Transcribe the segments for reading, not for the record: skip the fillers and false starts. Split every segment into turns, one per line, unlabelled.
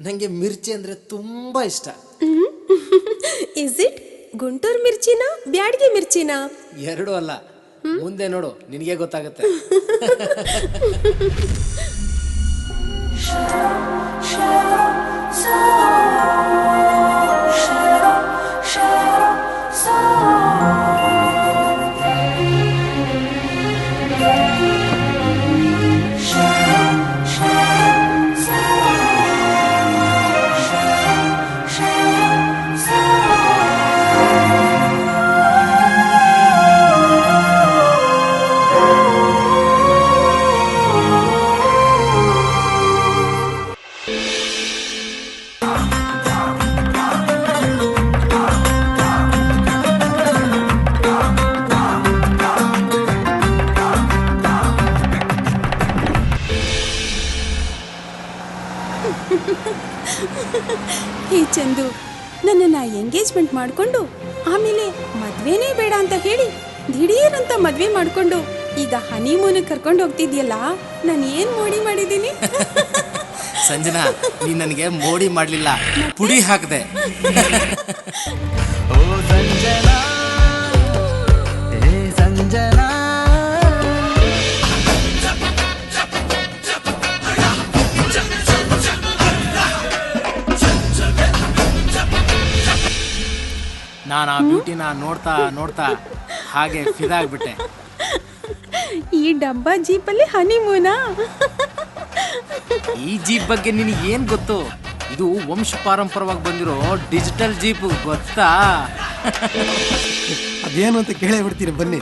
ನನಗೆ ಮಿರ್ಚಿ ಅಂದರೆ ತುಂಬ ಇಷ್ಟ.
ಇಸ್ ಇಟ್ ಗುಂಟೂರು ಮಿರ್ಚಿನಾ ಬ್ಯಾಡಗಿ ಮಿರ್ಚಿನಾ?
ಎರಡೂ ಅಲ್ಲ, ಮುಂದೆ ನೋಡು ನಿನಗೆ ಗೊತ್ತಾಗುತ್ತೆ.
ಹೇ ಚಂದು, ನನ್ನನ್ನು ಎಂಗೇಜ್ಮೆಂಟ್ ಮಾಡಿಕೊಂಡು ಆಮೇಲೆ ಮದ್ವೆನೇ ಬೇಡ ಅಂತ ಹೇಳಿ ದಿಢೀರಂತ ಮದ್ವೆ ಮಾಡಿಕೊಂಡು ಈಗ ಹನಿಮೂನ್ ಕರ್ಕೊಂಡು ಹೋಗ್ತಿದ್ಯಲ್ಲ, ನಾನು ಏನು ಮೋಡಿ ಮಾಡಿದ್ದೀನಿ?
ಸಂಜನಾ, ನೀನು ನನಗೆ ಮೋಡಿ ಮಾಡಲಿಲ್ಲ, ಪುಡಿ ಹಾಕಿದೆ.
ಓ ಸಂಜನಾ, ಹೇ ಸಂಜನಾ,
ನಾನು ಆ ಬ್ಯೂಟಿನ ನೋಡ್ತಾ ನೋಡ್ತಾ ಹಾಗೆ ಫಿದಾಗ್ಬಿಟ್ಟೆ.
ಈ ಡಬ್ಬಾ ಜೀಪಲ್ಲಿ ಹನಿಮೂನಾ?
ಈ ಜೀಪ್ ಬಗ್ಗೆ ನಿನಗೆ ಏನು ಗೊತ್ತು? ಇದು ವಂಶ ಪಾರಂಪರವಾಗಿ ಬಂದಿರೋ ಡಿಜಿಟಲ್ ಜೀಪ್, ಗೊತ್ತಾ?
ಅದೇನು ಅಂತ ಕೇಳೇ ಬಿಡ್ತೀನಿ ಬನ್ನಿ.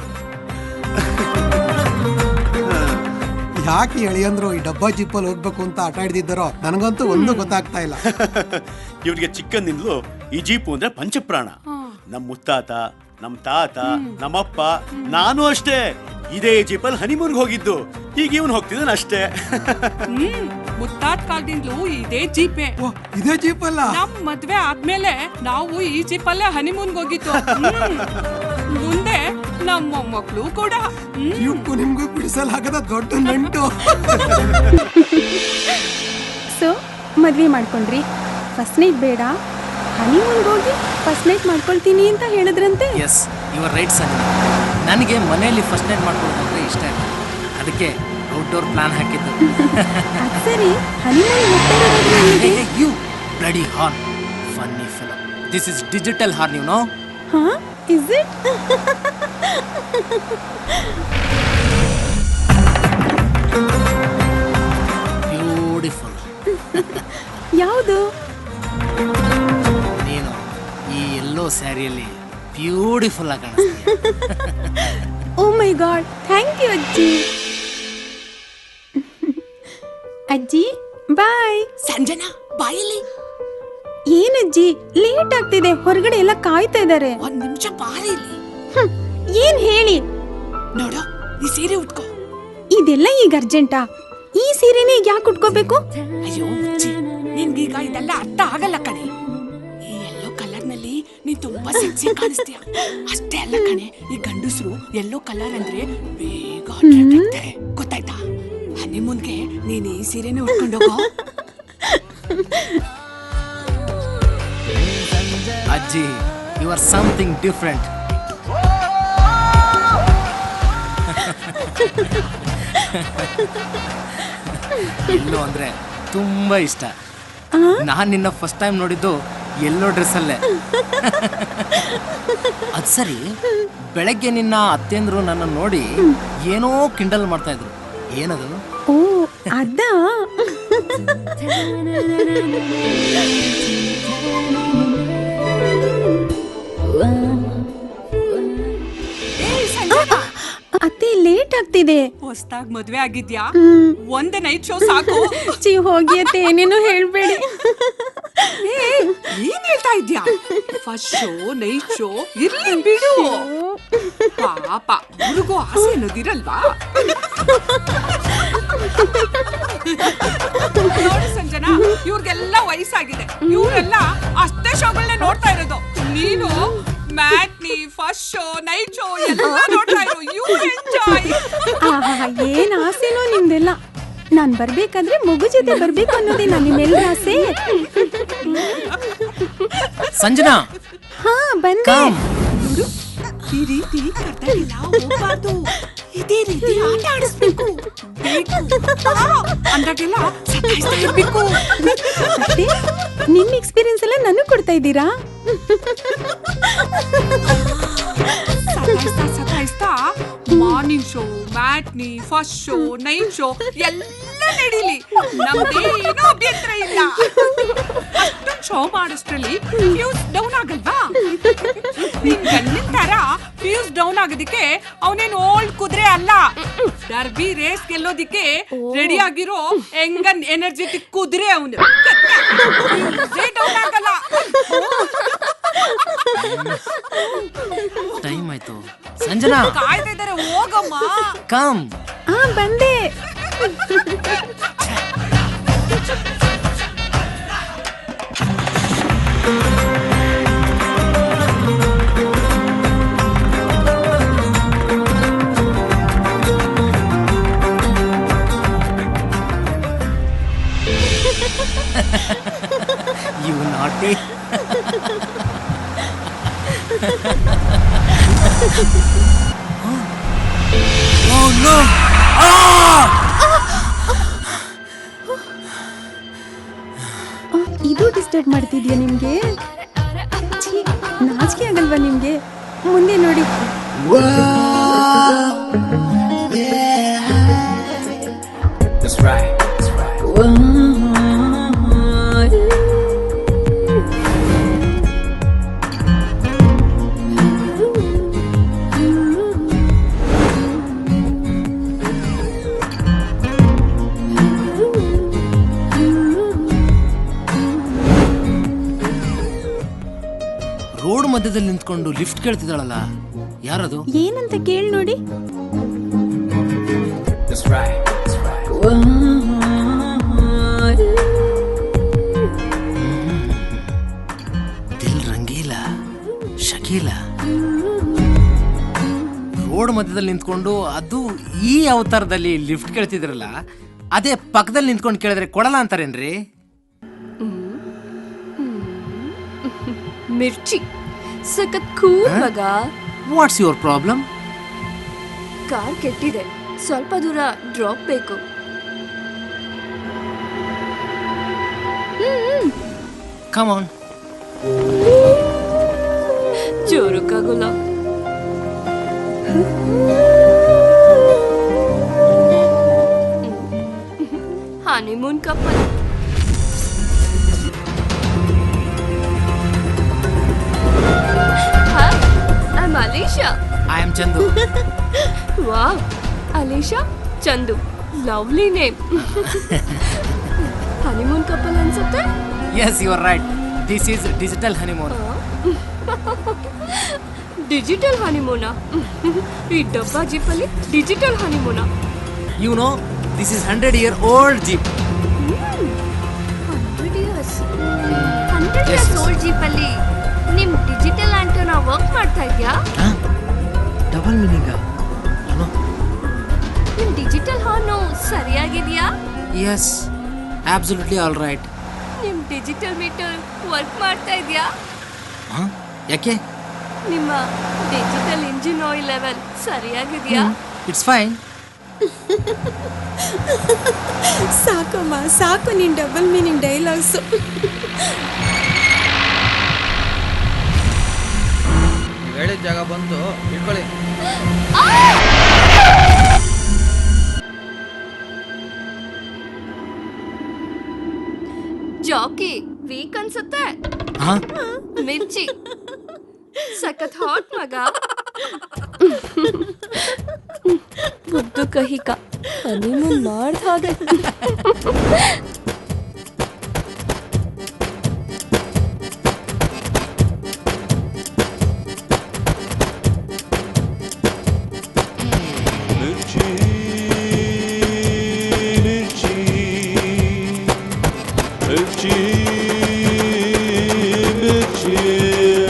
ಯಾಕೆ ಎಳೆಯಂದ್ರು ಈ ಡಬ್ಬಾ ಜೀಪಲ್ಲಿ ಹೋಗ್ಬೇಕು ಅಂತ ಆಟ ಹಿಡಿದಿದ್ದಾರೋ ನನಗಂತೂ ಒಂದು ಗೊತ್ತಾಗ್ತಾ ಇಲ್ಲ.
ಇವ್ರಿಗೆ ಚಿಕ್ಕಂದಿಂದಲೂ ಈ ಜೀಪು ಅಂದ್ರೆ ಪಂಚಪ್ರಾಣ. ನಮ್ಮ ಮುತ್ತಾತ, ನಮ್ಮ ತಾತ, ನಮ್ಮಪ್ಪ, ನಾನು ಅಷ್ಟೇ ಇದೇ ಜೀಪಲ್ಲಿ ಹನಿಮೂನ್ಗೆ ಹೋಗಿದ್ದು. ಈಗ ಇವನು ಹೋಗ್ತಿದ್ದಾನೆ ಅಷ್ಟೇ.
ಮುತ್ತಾಟ್ ಕಾಲದಿಂದಲೂ ಇದೇ ಜೀಪೇ.
ಇದೇ ಜೀಪಲ್ಲ?
ನಮ್ ಮದ್ವೆ ಆದ್ಮೇಲೆ ನಾವು ಈ ಜೀಪಲ್ಲೇ ಹನಿಮೂನ್ಗೆ ಹೋಗಿದ್ದು. ಮುಂದೆ ನಮ್ಮ ಮಕ್ಕಳು ಕೂಡ.
ಇವಕ್ಕೂ ನಿಮ್ಗೂ ಬಿಡಿಸಲಾಗದ ದೊಡ್ಡ ನಂಟು.
ಸೊ ಮದ್ವೆ ಮಾಡ್ಕೊಂಡ್ರಿ, ಫಸ್ಟ್ ನೈಟ್ ಬೇಡ, ಹನಿಮೂನ್ಗೆ ಹೋಗಿ ಫಸ್ಟ್ ನೈಟ್ ಮಾಡ್ಕೊಳ್ತೀನಿ ಅಂತ ಹೇಳಿದ್ರಂತೆ.
Yes, your right Sanjana. ನನಗೆ ಮನೆಯಲ್ಲಿ ಫಸ್ಟ್ ನೈಟ್ ಮಾಡ್ಕೊಳ್ಳೋದಂದ್ರೆ ಇಷ್ಟ ಇಲ್ಲ, ಅದಕ್ಕೆ ಔಟ್ಡೋರ್ ಪ್ಲಾನ್ ಹಾಕಿದ್ದು.
ಸರಿ, ಹನಿಮೂನ್ ಹೋಗ್ತಾ
you bloody horn, funny film. This is digital horn, you know?
ಹಾ, ಇಸ್ ಇಟ್?
ಬ್ಯೂಟಿಫುಲ್.
ಯಾವುದು?
ನೀನು ಈ ಎಲ್ಲೋ ಸ್ಯಾರಿಯಲ್ಲಿ ಬ್ಯೂಟಿಫುಲ್ ಆಗಿ ಕಾಣಿಸ್ತೀಯ.
Oh my god, thank you ಅಜ್ಜಿ. ಅಜ್ಜಿ ಬಾಯ್.
ಸಂಜನಾ, ಬಾಯಲ್ಲಿ
ಏನಜ್ಜಿ ಲೇಟ್ ಆಗ್ತಿದೆ, ಹೊರಗಡೆ ಎಲ್ಲ ಕಾಯ್ತಾ ಇದ್ದಾರೆ.
ಒಂದ್ ನಿಮಿಷ ಬಾರಿ ಇಲ್ಲಿ.
ಏನ್ ಹೇಳಿ?
ನೋಡು, ಈ ಸೀರೆ ಉಟ್ಕೋ.
ಇದೆಲ್ಲ ಈಗ ಅರ್ಜೆಂಟಾ? ಈ ಸೀರೆನೇ ಯಾಕೆ ಉಟ್ಕೋಬೇಕು?
ಅಯ್ಯೋ ಮುಚ್ಚಿ, ನಿನ್ಗೀಗ ಇದೆಲ್ಲ ಅರ್ಥ ಆಗಲ್ಲ ಕಣೆ. ಈ ಎಲ್ಲೋ ಕಲರ್ ನಲ್ಲಿ ನೀನ್ ತುಂಬಾ ಸೆಕ್ಸಿ ಕಾಣಿಸ್ತೀಯ. ಅಷ್ಟೇ ಅಲ್ಲ ಕಣೆ, ಈ ಗಂಡಸರು ಎಲ್ಲೋ ಕಲರ್ ಅಂದ್ರೆ ಬೇಗ attract ಆಗ್ತಾರೆ, ಗೊತ್ತಾಯ್ತಾ? ಹನಿಮೂನ್ಗೆ ನೀನ್ ಈ ಸೀರೆನೇ ಉಟ್ಕೊಂಡೋಗೋ.
ಅಜ್ಜಿ, ಯು ಆರ್ ಸಮಥಿಂಗ್ ಡಿಫ್ರೆಂಟ್. ಎಲ್ಲೋ ಅಂದ್ರೆ ತುಂಬಾ ಇಷ್ಟ. ನಾನು ನಿನ್ನ ಫಸ್ಟ್ ಟೈಮ್ ನೋಡಿದ್ದು ಎಲ್ಲೋ ಡ್ರೆಸ್ಸಲ್ಲೇ. ಅದು ಸರಿ, ಬೆಳಗ್ಗೆ ನಿನ್ನ ಅತ್ತೆಂದ್ರು ನನ್ನ ನೋಡಿ ಏನೋ ಕಿಂಡಲ್ ಮಾಡ್ತಾ ಇದ್ರು, ಏನದು?
ಓ ಅದಾ? ಅತ್ತೆ ಲೇಟ್ ಆಗ್ತಿದೆ.
ಹೊಸ್ದಾಗ್ ಮದ್ವೆ ಆಗಿದ್ಯಾ? ಒಂದೇ ನೈಟ್ ಶೋ ಸಾಕು.
ಚಿ ಹೋಗಿ ಅತ್ತೆ, ಏನೇನು ಹೇಳ್ಬೇಡಿ.
ಏನ್ ಹೇಳ್ತಾ ಇದ್ಯಾ? ಫಸ್ಟ್ ಶೋ, ನೈಟ್ ಶೋ ಇರ್ಲಿ ಬಿಡು. ಪಾಪ ಹುಡುಗೋ ಆಸೆ ಅನ್ನೋದಿರಲ್ವಾ? ನೋಡಿ ಸಂಜನಾ, ಇವ್ರಿಗೆಲ್ಲ ವಯಸ್ಸಾಗಿದೆ, ಇವರೆಲ್ಲ ಅಷ್ಟೇ ಶೋಗಳನ್ನೇ ನೋಡ್ತಾ ಇರೋದು. ನೀನು matinee, first show, night show ಎಲ್ಲ ನೋಡ್ತಾ ಇರೋ. You enjoy.
ಏನ್ ಆಸೆನೋ ನಿಮ್ದೆಲ್ಲ. ನಾನ್ ಬರ್ಬೇಕಾದ್ರೆ ಮಗು ಜೊತೆ ಬರ್ಬೇಕು ಅನ್ನೋದೇ ನಾನು ನಿಮ್ಮೆಲ್ಲರ ಆಸೆ.
ಸಂಜನಾ
ಹಾ ಬಂದೆ.
ಕಮ್.
ಈ ರೀತಿ ಕರ್ತವ್ಯ ಹೋಗ್ಬಾರ್ದು. ಇದೇ ರೀತಿ ಆಟ ಆಡಿಸ್ಬೇಕು. ಬೇಕು. ಅಂದಾಗೆಲ್ಲ ಸತಾಯಿಸ್ತಾ ಇರ್ಬೇಕು.
ಅಷ್ಟೇ? ನಿಮ್ ಎಕ್ಸ್ಪೀರಿಯನ್ಸ್ ಎಲ್ಲ ನನಗ್ ಕೊಡ್ತಾ ಇದ್ದೀರಾ?
ಸತಾಯಿಸ್ತಾ morning show, matinee, first show, night show ಎಲ್ಲ ನಡೀಲಿ, ನಮ್ದೇನೋ ಅಭ್ಯಂತರ ಇಲ್ಲ. ಅಷ್ಟೊಂದು ಶೋ ಮಾಡೋಷ್ಟ್ರಲ್ಲಿ ಫ್ಯೂಸ್ ಡೌನ್ ಆಗಲ್ವಾ? ನಿನ್ ಗಂಡಿನ ತರ ಫ್ಯೂಸ್ ಡೌನ್ ಆಗೋದಿಕ್ಕೆ ಅವನೇನು ಓಲ್ಡ್ ಕುದುರೆ ಅಲ್ಲ. ಡರ್ಬಿ ರೇಸ್ ಗೆಲ್ಲೋದಿಕ್ಕೆ ರೆಡಿ ಆಗಿರೋ ಎಂಗನ್ ಎನರ್ಜೆಟಿಕ್ ಕುದುರೆ ಅವನು. ಡೌನ್ ಆಗಲ್ಲ.
ಟೈಮ್ ಆಯ್ತು. ಸಂಜನಾ
ಕಾಯ್ತಾ ಇದ್ದಾರೆ, ಹೋಗಮ್ಮ.
ಕಮ್.
ಹಾ ಬಂದೆ.
You naughty. Oh no!
ಇದು ಡಿಸ್ಟರ್ಬ್ ಮಾಡ್ತಿದ್ಯಾ ನಿಮ್ಗೆ? ಛೀ, ನಾಚಿಕೆ ಆಗಲ್ವಾ ನಿಮ್ಗೆ? ಮುಂದೆ ನೋಡಿ.
That's right. That's right.
Road ಮಧ್ಯದಲ್ಲಿ ನಿಂತ್ಕೊಂಡು ಲಿಫ್ಟ್ ಕೇಳ್ತಿದ್ದಾಳಲ್ಲ, ಯಾರದು?
ಏನಂತ ಕೇಳಿ ನೋಡಿ.
That's right. That's right.
Dil Rangeela, Shakeela. Road ಮಧ್ಯದಲ್ಲಿ ನಿಂತ್ಕೊಂಡು, ಅದು ಈ ಅವತಾರದಲ್ಲಿ ಲಿಫ್ಟ್ ಕೇಳ್ತಿದ್ರಲ್ಲ, ಅದೇ ಪಕ್ಕದಲ್ಲಿ ನಿಂತ್ಕೊಂಡು ಕೇಳಿದ್ರೆ ಕೊಡಲ್ಲ ಅಂತಾರೇನ್ರಿ?
ಮಿರ್ಚಿ ಸಖತ್ ಕೂಲ್ ಮಗ.
What's your problem?
ಕಾರ್ ಕೆಟ್ಟಿದೆ, ಸ್ವಲ್ಪ ದೂರ ಡ್ರಾಪ್ ಬೇಕು.
Come on.
ಜೋರುಕ್ಕಾಗೋಲ್ಲ. Honeymoon couple. I'm Alisha.
I am Chandu.
Wow, Alisha, Chandu. Lovely name. Honeymoon couple ಅನ್ಸುತ್ತೆ.
Yes, you are right. This is digital honeymoon.
Digital ಹನಿಮೂನಾ? ಈ ಡಬ್ಬಾ ಜೀಪಲ್ಲಿ ಡಿಜಿಟಲ್ ಹನಿಮೂನಾ?
You know, this is 100-year-old jeep.
100 years.
100
Yes,
years
yes.
old ಜೀಪಲ್ಲಿ ನಿಮ್ digital antenna work ಮಾಡ್ತಾ ಇದ್ಯಾ?
Double meaning.
ನಿಮ್ ಡಿಜಿಟಲ್ ಹಾರ್ನು ಸರಿಯಾಗಿದ್ಯಾ?
Yes, absolutely all right.
ನಿಮ್ ಡಿಜಿಟಲ್ ಮೀಟರ್ ವರ್ಕ್ ಮಾಡ್ತಾ ಇದ್ಯಾ?
ಯಾಕೆ?
ನಿಮ್ಮ ಡಿಜಿಟಲ್ ಇಂಜಿನ್ ಆಯಿಲ್ ಲೆವೆಲ್ ಸರಿಯಾಗಿದ್ಯಾ?
It's fine.
ಸಾಕಮ್ಮ, ಸಾಕು ನಿನ್ ಡಬಲ್ ಮೀನಿಂಗ್ ಡೈಲಾಗ್ಸ್.
ಹೇಳಿದ ಜಾಗ ಬಂತು, ಇಟ್ಕೊಳ್ಳಿ.
ಜಾಕಿ ವೀಕ್ ಅನ್ಸುತ್ತೆ. ಮಿರ್ಚಿ ಸಖತ್ ಹಾಟ್ ಮಗ. ಮುದ್ದು ಕಹಿಕ ಹನಿಮೂನ್ ಮಾಡ್ದ ಹಾಗೆ.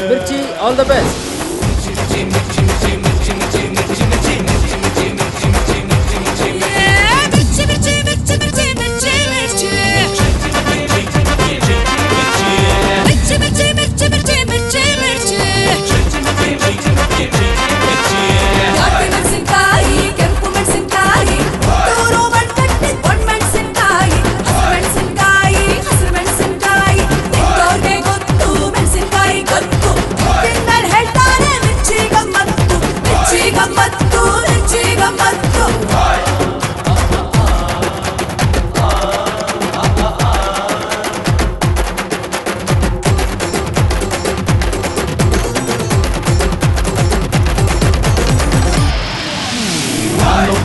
Mirchi, all the best.
ಮಿರ್ಚಿ ಮಿರ್ಚಿ ಮಿರ್ಚಿ ಮಿರ್ಚಿ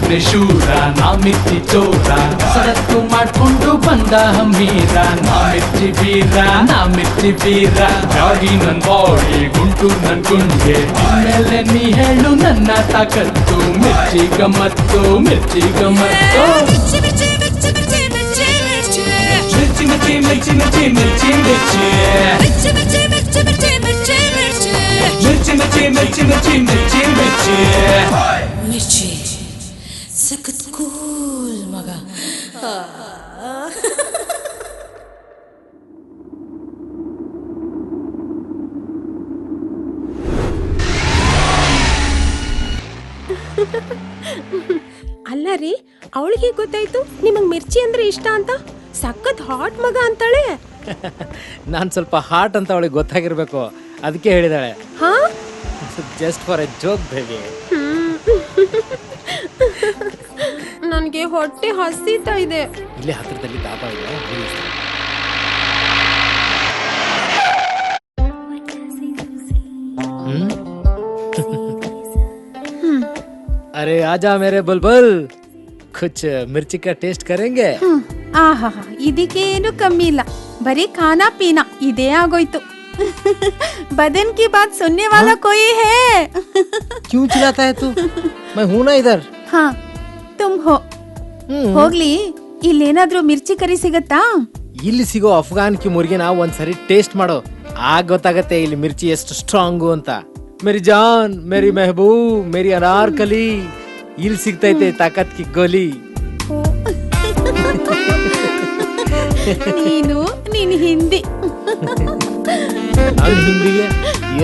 ಅಂದ್ರೆ ಶೂರ ನಾ ಮಿರ್ಚಿ ಚೋರ ಸರತ್ತು ಮಾಡ್ಕೊಂಡು ಬಂದ ಹಮ್ಮೀರ ನಾ ಮಿರ್ಚಿ ವೀರ ನಾ ಮಿರ್ಚಿ ವೀರ ಬಾಡಿ ನನ್ ಬಾಡಿ ಗುಂಟು ನನ್ ಗುಂಡೆ ಆಮೇಲೆ ನೀ ಹೇಳು ನನ್ನ ತಾಕತ್ತು ಮಿರ್ಚಿ ಗಮ್ಮತ್ತು ಮಿರ್ಚಿ ಗಮ್ಮತ್ತು ಮಿರ್ಚಿ ಮಿರ್ಚಿ ಮಿರ್ಚಿ ಮಿರ್ಚಿ ಮಿರ್ಚಿ ಮಿರ್ಚಿ ಮಿರ್ಚಿ ಮಿರ್ಚಿ ಮಿರ್ಚಿ ಮಿರ್ಚಿ
ಮಿರ್ಚಿ ಸಖತ್ ಕೂಲ್ ಮಗ.
ಅಲ್ಲ ರೀ, ಅವಳಿಗೆ ಗೊತ್ತಾಯ್ತು ನಿಮಗ್ ಮಿರ್ಚಿ ಅಂದ್ರೆ ಇಷ್ಟ ಅಂತ. ಸಖತ್ ಹಾಟ್ ಮಗ ಅಂತಾಳೆ.
ನಾನು ಸ್ವಲ್ಪ ಹಾಟ್ ಅಂತ ಅವಳಿಗೆ ಗೊತ್ತಾಗಿರ್ಬೇಕು, ಅದಕ್ಕೆ ಹೇಳಿದಾಳೆ.
ಹಾ,
just for A joke baby.
ನನ್ಗೆ ಹೊಟ್ಟೆ ಹಸಿತಾ ಇದೆ.
ಇಲ್ಲೇ ಹತ್ರದಲ್ಲಿ ದಾಬಾ ಇದೆ, ಹೋಗಿ. अरे आजा मेरे बुलबुल, कुछ मिर्ची का टेस्ट करेंगे?
ಆಹಾ, ಇದಕ್ಕೇನು ಕಮ್ಮಿ ಇಲ್ಲ, ಬರೀ ಖಾನಾ ಪೀನಾ ಇದೇ ಆಗೋಯ್ತು. बदन की बात सुनने वाला कोई है?
क्यों चिल्लाता है तू? मैं हूं ना इधर.
हाँ, तुम हो. ಹೋಗ್ಲಿ, ಇಲ್ಲೇನಾದ್ರೂ ಮಿರ್ಚಿ ಕರಿ ಸಿಗತ್ತಾ?
ಇಲ್ಲಿ ಸಿಗೋ ಅಫ್ಘಾನ್ ಕಿ ಮುರ್ಗಿನ ಒಂದ್ಸರಿ ಟೇಸ್ಟ್ ಮಾಡೋ, ಆಗ ಗೊತ್ತಾಗತ್ತೆ ಇಲ್ಲಿ ಮಿರ್ಚಿ ಎಷ್ಟು ಸ್ಟ್ರಾಂಗು ಅಂತ. ಮೇರಿ ಜಾನ್, ಮೇರಿ ಮೆಹಬೂಬ್, ಮೇರಿ ಅನಾರ್ಕಲಿ, ಇಲ್ಲಿ ಸಿಗ್ತೈತೆ ತಾಕತ್ ಕಿ ಗೋಲಿ.
ನೀನ್ ಹಿಂದಿ.
ನನ್ ಹಿಂದಿಗೆ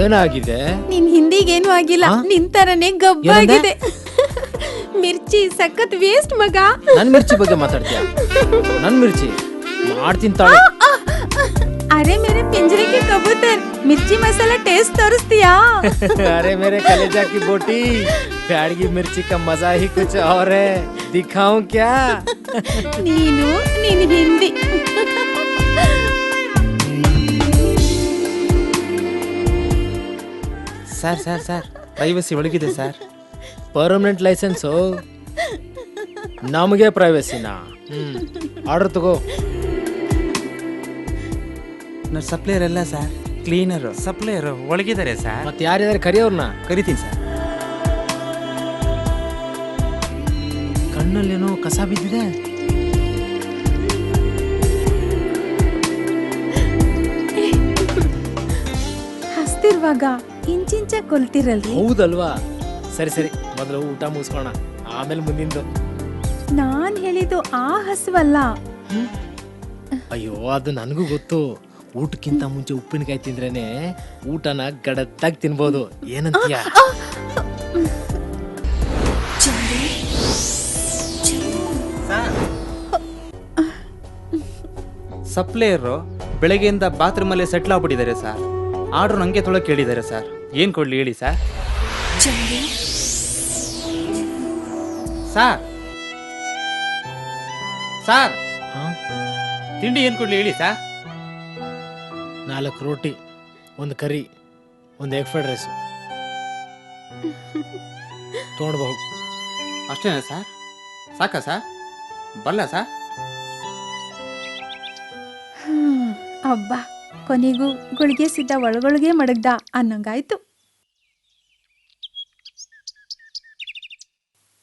ಏನಾಗಿದೆ?
ನಿನ್ ಹಿಂದಿಗೇನು ಆಗಿಲ್ಲ, ನಿನ್ ತರನೇ ಗಬ್ಬಾಗಿದೆ. ಮಿರ್ಚಿ ಸಖತ್ ವೇಸ್ಟ್ ಮಗ.
ನನ್ ಮಿರ್ಚಿ ಬಗ್ಗೆ ಮಾತಾಡ್ತೀಯ? ನನ್ ಮಿರ್ಚಿ ಮಾಡ್ತೀನಿ ತಾಳು.
ಅರೆ ಮೇರೆ ಪಿಂಜರೆ ಕೆ ಕಬೂತರ್, ಮಿರ್ಚಿ ಮಸಾಲಾ ಟೇಸ್ಟ್ ತೋರಿಸ್ತೀಯಾ?
अरे मेरे कलेजा की बोटी, प्याड़गी मिर्ची का मजा ही कुछ और है, दिखाऊं क्या?
ನೀನು ನಿನ್ Hindi.
Sir sir sir privacy ಒಳಗಿದೆ ಸರ್.
ಪರ್ಮನೆಂಟ್ ಲೈಸೆನ್ಸು, ನಮಗೆ ಪ್ರೈವಸಿನಾ? ಆರ್ಡರ್ ತಗೋ.
ನಾನು ಸಪ್ಲೈಯರ್ ಅಲ್ಲ ಸರ್, ಕ್ಲೀನರ್. ಸಪ್ಲೈಯರ್ ಒಳಗಿದ್ದಾರೆ ಸರ್.
ಮತ್ತೆ ಯಾರಿದ್ದಾರೆ ಕರಿಯವ್ರನ್ನ?
ಕರಿತೀನಿ ಸರ್.
ಕಣ್ಣಲ್ಲೇನೋ ಕಸ ಬಿದ್ದಿದೆ.
ಹಸ್ತಿರುವಾಗ ಇಂಚಿಂಚ ಕೊಲ್ತಿರಲ್ರಿ.
ಹೌದಲ್ವಾ? ಸರಿ ಸರಿ, ಮೊದಲು ಊಟ ಮುಗಿಸ್ಕೋಣ, ಆಮೇಲೆ ಮುಂದಿಂದು.
ನಾನ್ ಹೇಳಿದ್ದು ಆ ಹಸುವಲ್ಲ.
ಅಯ್ಯೋ, ಅದು ನನಗೂ ಗೊತ್ತು. ಊಟಕ್ಕಿಂತ ಮುಂಚೆ ಉಪ್ಪಿನಕಾಯಿ ತಿಂದ್ರೇನೆ ಊಟನ ಗಡತ್ತಾಗಿ ತಿನ್ಬೋದು. ಏನಂತೀಯ?
ಸಪ್ಲೈಯರು ಬೆಳಗ್ಗೆಯಿಂದ ಬಾತ್ರೂಮಲ್ಲೇ ಸೆಟ್ಲ್ ಆಗ್ಬಿಟ್ಟಿದ್ದಾರೆ ಸರ್. ಆರ್ಡ್ರ್ ನನಗೆ ತೊಳಕ್ಕೆ ಹೇಳಿದ್ದಾರೆ ಸರ್. ಏನು ಕೊಡಲಿ ಹೇಳಿ ಸರ್? ಸರ್ ಸರ್ ತಿಂಡಿ ಏನು ಕೊಡಲಿ ಹೇಳಿ ಸರ್?
4 ರೋಟಿ, 1 ಕರಿ, 1 ಎಗ್ ಫ್ರೈಡ್ ರೈಸ್ ತೊಗೊಂಡ್ಬಹುದು.
ಅಷ್ಟೇನಾ ಸರ್? ಸಾಕಾ ಸರ್? ಬಲ್ಲ ಸರ್?
ಅಬ್ಬಾ, ಕೊನೆಗೂ ಗುಳಿಗೆ ಸಿದ್ಧ ಒಳಗೊಳಗೆ ಮಡಗ್ದ ಅನ್ನಂಗಾಯ್ತು.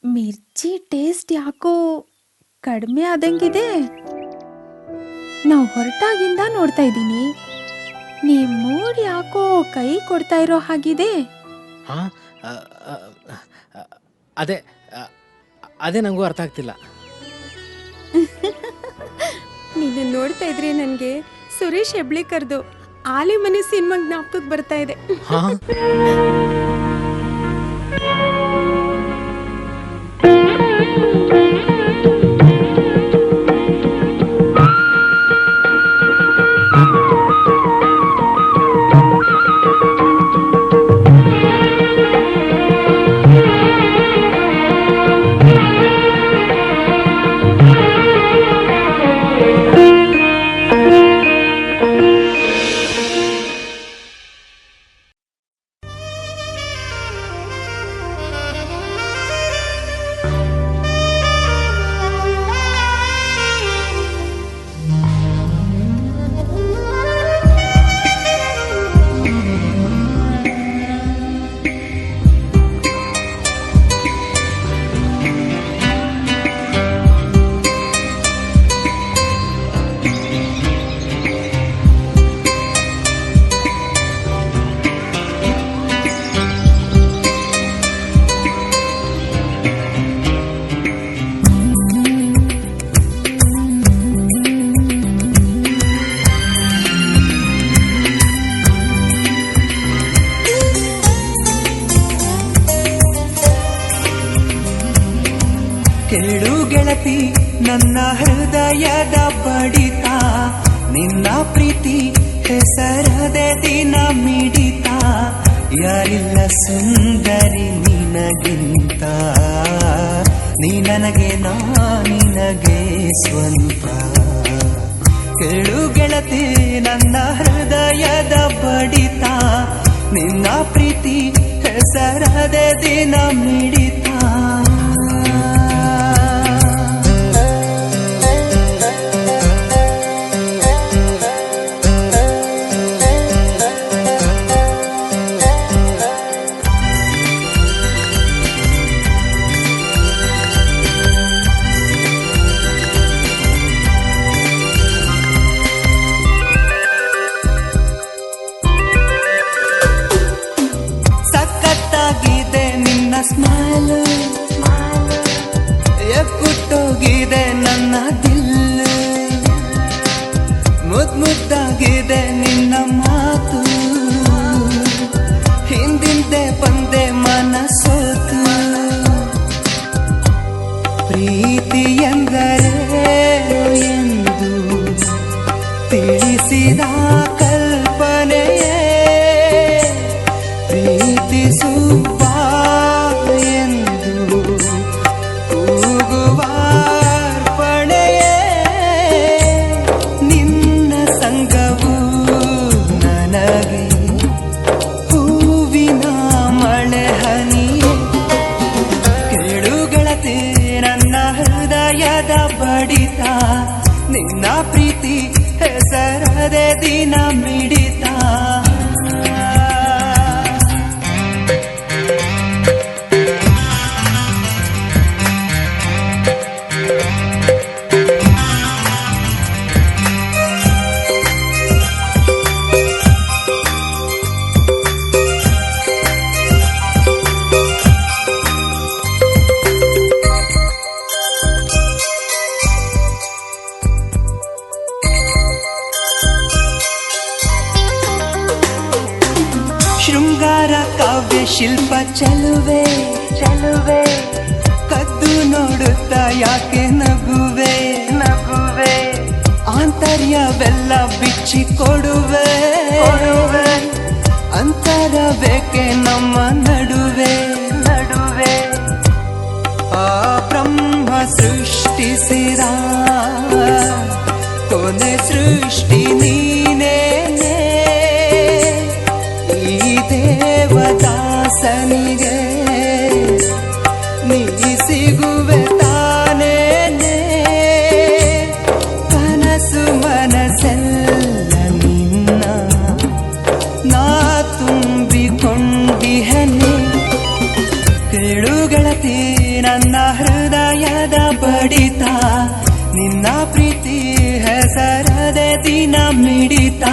ಮಿರ್ಚಿ ಟೇಸ್ಟ್ ಯಾಕೋ ಕಡಿಮೆ ಆದಂಗಿದೆ. ನಾವು ಹೊರಟಾಗಿಂದ ನೋಡ್ತಾ ಇದ್ದೀನಿ, ನೀವ್ ಮೂಡ್ ಯಾಕೋ ಕೈ ಕೊಡ್ತಾ ಇರೋ ಹಾಗಿದೆ.
ಅದೇ ಅದೇ ನಂಗೂ ಅರ್ಥ ಆಗ್ತಿಲ್ಲ.
ನೀನು ನೋಡ್ತಾ ಇದ್ರೆ ನನ್ಗೆ ಸುರೇಶ್ ಹೆಬ್ಳಿಕರ್ದು ಆಲಿಮನೆ ಸಿನಿಮಾ ಜ್ಞಾಪಕಕ್ಕೆ ಬರ್ತಾ ಇದೆ.
ಕೇಳು ಗೆಳತಿ ನನ್ನ ಹೃದಯದ ಬಡಿತ, ನಿನ್ನ ಪ್ರೀತಿ ಹೆಸರದೆ ದಿನ ಮಿಡಿತ, ಯಾರಿಲ್ಲ ಸುಂದರಿ ನಿನಗಿಂತ, ನೀ ನನಗೆ ನಾ ನಿನಗೆ ಸ್ವಂತ. ಕೇಳು ಗೆಳತಿ ನನ್ನ ಹೃದಯದ ಬಡಿತ, ನಿನ್ನ ಪ್ರೀತಿ ಹೆಸರದೆ ದಿನ ಮಿಡಿತ. ಸಖತ್ತಾಗಿದೆ ನಿನ್ನ ಸ್ಮೈಲ್, ಎಕ್ಕುಟ್ಟೋಗಿದೆ ನನ್ನ ದಿಲ್, ಮುದ್ದಾಗಿದೆ ನಿನ್ನ ಮಾತು, ಹಿಂದಿಂದೆ ಬಂದೆ ಮನಸೋತು. ಪ್ರೀತಿ ಎಂದರೆ ಎಂದು ತಿಳಿಸಿದ ಕಲ್ಪನೆಯೇ, ಪ್ರೀತಿಸುವ ಎಂದು ಕೂಗುವ ಅರ್ಪಣೆಯೇ, ನಿನ್ನ ಸಂಗವು ನನಗೆ ಹೂವಿನ ಮಳೆ ಹನಿಯೇ. ಕೇಳು ಗೆಳತಿ ನನ್ನ ಹೃದಯದ ಬಡಿತ, ನಿನ್ನ ಪ್ರೀತಿ ಹೆಸರದೆ ದಿನ ಮಿಡಿತ. ಶೃಂಗಾರ ಕಾವ್ಯ ಶಿಲ್ಪ ಚೆಲುವೆ ಚೆಲುವೆ, ಕದ್ದು ನೋಡುತ್ತ ಯಾಕೆ ನಗುವೆ ನಗುವೆ, ಆಂತರ್ಯವೆಲ್ಲ ಬಿಚ್ಚಿ ಕೊಡುವೆ ಅಂತರ ಬೇಕೆ ನಮ್ಮ ನಡುವೆ ನಡುವೆ. ಆ ಬ್ರಹ್ಮ ಸೃಷ್ಟಿಸಿದ ಕೊನೆ ಸೃಷ್ಟಿ ನೀನೇನೆ, ಈ ದೇವದಾಸನಿಗೆ ನೀ ಸಿಗುವೆ ತಾನೇನೆ. ಕನಸು ಮನಸ್ಸೆಲ್ಲ ನಿನ್ನ ನಾ ತುಂಬಿಕೊಂಡಿಹನೆ. ಕೇಳು ಗೆಳತಿ ನನ್ನ ಹೃದಯದ ಬಡಿತ, ನಿನ್ನ ಪ್ರೀತಿ ಹೆಸರದೆ ದಿನ ಮಿಡಿತ,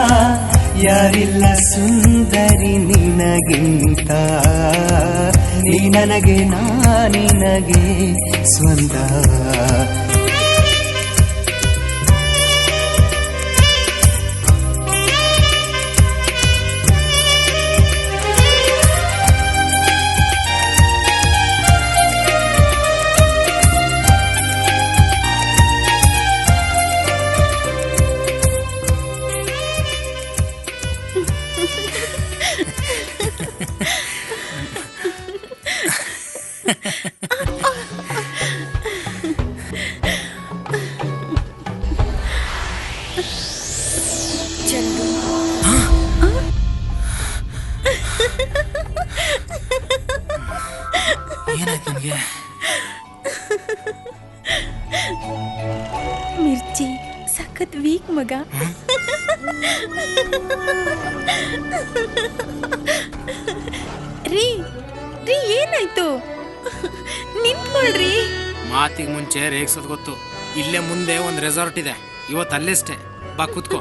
ಯಾರಿಲ್ಲ ಸುಂದರಿ ನಿನಗಿಂತ, ನೀ ನನಗೆ ನಾ ನಿನಗೆ ಸ್ವಂತ.
ಏನಾಯ್ತು ನನಗೆ?
ಮಿರ್ಚಿ ಸಖತ್ ವೀಕ್ ಮಗ. ರೀ ರೀ ಏನಾಯ್ತು? ನಿಂತ್ಕೊಳ್ರಿ.
ಮಾತಿಗೆ ಮುಂಚೆ ರೇಗ್ಸೋದು ಗೊತ್ತು. ಇಲ್ಲೇ ಮುಂದೆ ಒಂದು ರೆಸಾರ್ಟ್ ಇದೆ, ಇವತ್ತು ಅಲ್ಲೇ ಸ್ಟೇ. ಬಾ ಕೂತ್ಕೋ.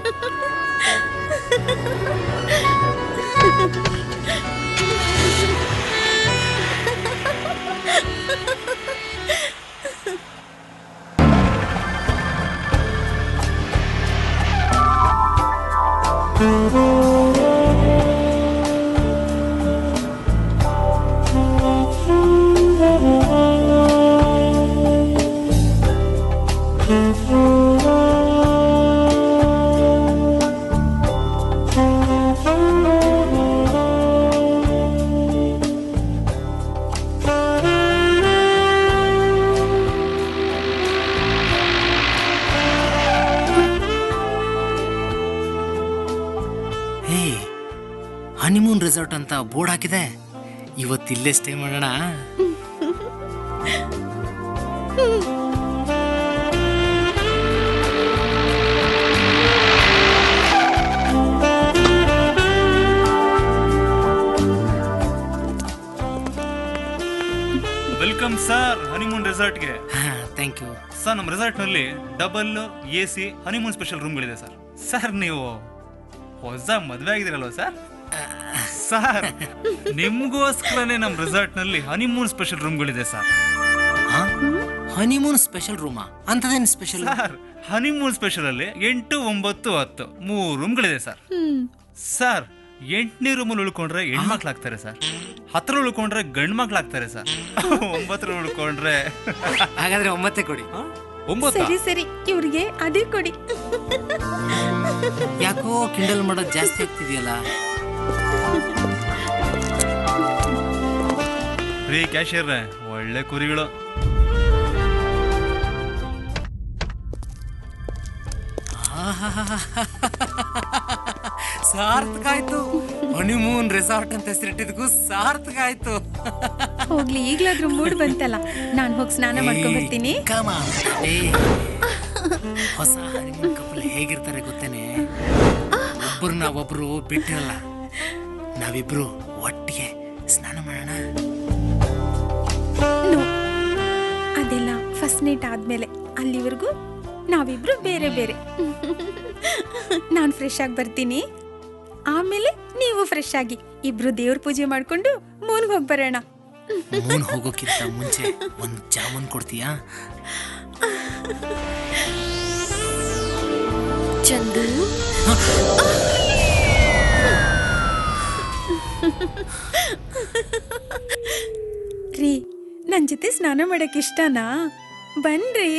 ರೆಸಾರ್ಟ್ ಅಂತ ಬೋರ್ಡ್ ಹಾಕಿದೆ. ಇವತ್ತಿಲ್ಲೇ ಸ್ಟೇ ಮಾಡೋಣ.
ವೆಲ್ಕಮ್ ಸರ್ ಹನಿಮೂನ್ ರೆಸಾರ್ಟ್ಗೆ.
ಥ್ಯಾಂಕ್ ಯು
ಸರ್, ನಮ್ಮ ರೆಸಾರ್ಟ್ನಲ್ಲಿ ಡಬಲ್ AC ಹನಿಮೂನ್ ಸ್ಪೆಷಲ್ ರೂಮ್ಗಳಿದೆ ಸರ್. ಸರ್, ನೀವು ಹೊಸ ಮದುವೆ ಆಗಿದ್ದೀರಲ್ವ ಸರ್? ಸರ್, ನಿಮ್ಗೋಸ್ಕರನೇ ನಮ್ಮ ರೆಸಾರ್ಟ್ನಲ್ಲಿ ಹನಿಮೂನ್ ಸ್ಪೆಷಲ್ ರೂಮ್ಗಳಿದೆ ಸರ್.
ಹನಿಮೂನ್ ಸ್ಪೆಷಲ್ ರೂಮಾ? ಅಂತದೇನು ಸ್ಪೆಷಲ್?
ಸರ್, ಹನಿಮೂನ್ ಸ್ಪೆಷಲ್ ಅಲ್ಲಿ 8, 9, 10 3 ರೂಮ್ಗಳಿದೆ ಸರ್. ಸರ್, 8ನೇ ರೂಮಲ್ಲಿ ಉಳ್ಕೊಂಡ್ರೆ ಹೆಣ್ಮಕ್ಳಾಗ್ತಾರೆ ಸರ್. 10 ಉಳ್ಕೊಂಡ್ರೆ ಗಂಡು ಮಕ್ಳಾಗ್ತಾರೆ ಸರ್. 9 ಉಳ್ಕೊಂಡ್ರೆ
ಹಾಗಾದ್ರೆ 9 ಕೊಡಿ.
9.
ಸರಿ ಸರಿ, ಇವ್ರಿಗೆ ಅದೇ ಕೊಡಿ.
ಯಾಕೋ ಕಿಂಡಲ್ ಮಾಡೋದು ಜಾಸ್ತಿ ಆಗ್ತಿದೆಯಲ್ಲ.
ರೀ ಕ್ಯಾಶಿಯರ್, ಒಳ್ಳೆ ಕುರಿಗಳು.
ಸಾರ್ಥಕ ಆಯ್ತು. ಹನಿಮೂನ್ ರೆಸಾರ್ಟ್ ಅಂತ ಹೆಸರಿಟ್ಟಿದ್ಗೂ ಸಾರ್ಥಕ ಆಯ್ತು.
ಹೋಗ್ಲಿ, ಈಗ್ಲಾದ್ರೂ ಮೂಡ್ ಬಂತಲ್ಲ, ನಾನ್ ಹೋಗಿ ಸ್ನಾನ ಮಾಡ್ಕೊಂಡ್ ಬರ್ತೀನಿ.
ಹೊಸ ಹನಿಮೂನ್ ಕಪಲ್ ಹೇಗಿರ್ತಾರೆ ಗೊತ್ತೇನೆ? ಒಬ್ಬರನ್ನ ಒಬ್ರು ಬಿಟ್ಟಿರಲ್ಲ. ನಾವಿಬ್ರು ಒಟ್ಟಿಗೆ ಸ್ನಾನ ಮಾಡೋಣ.
ಅದೆಲ್ಲ ಫಸ್ಟ್ ನೈಟ್ ಆದ್ಮೇಲೆ. ಅಲ್ಲಿವರೆಗೂ ನಾವಿಬ್ರು ಬೇರೆ ಬೇರೆ. ನಾನ್ ಫ್ರೆಶ್ ಆಗಿ ಬರ್ತೀನಿ, ಆಮೇಲೆ ನೀವು ಫ್ರೆಶ್ ಆಗಿ ಇಬ್ರು ದೇವ್ರ ಪೂಜೆ ಮಾಡ್ಕೊಂಡು ಮೂನ್ಗೆ ಹೋಗಿ ಬರೋಣ.
ಮೂನ್ ಹೋಗೋಕ್ಕಿಂತ ಮುಂಚೆ ಒಂದು ಜಾಮೂನ್ ಕೊಡ್ತೀಯಾ?
ಚಂದು,
ರೀ, ನನ್ ಜೊತೆ ಸ್ನಾನ ಮಾಡಕ್ ಇಷ್ಟನಾ? ಬನ್ರಿ.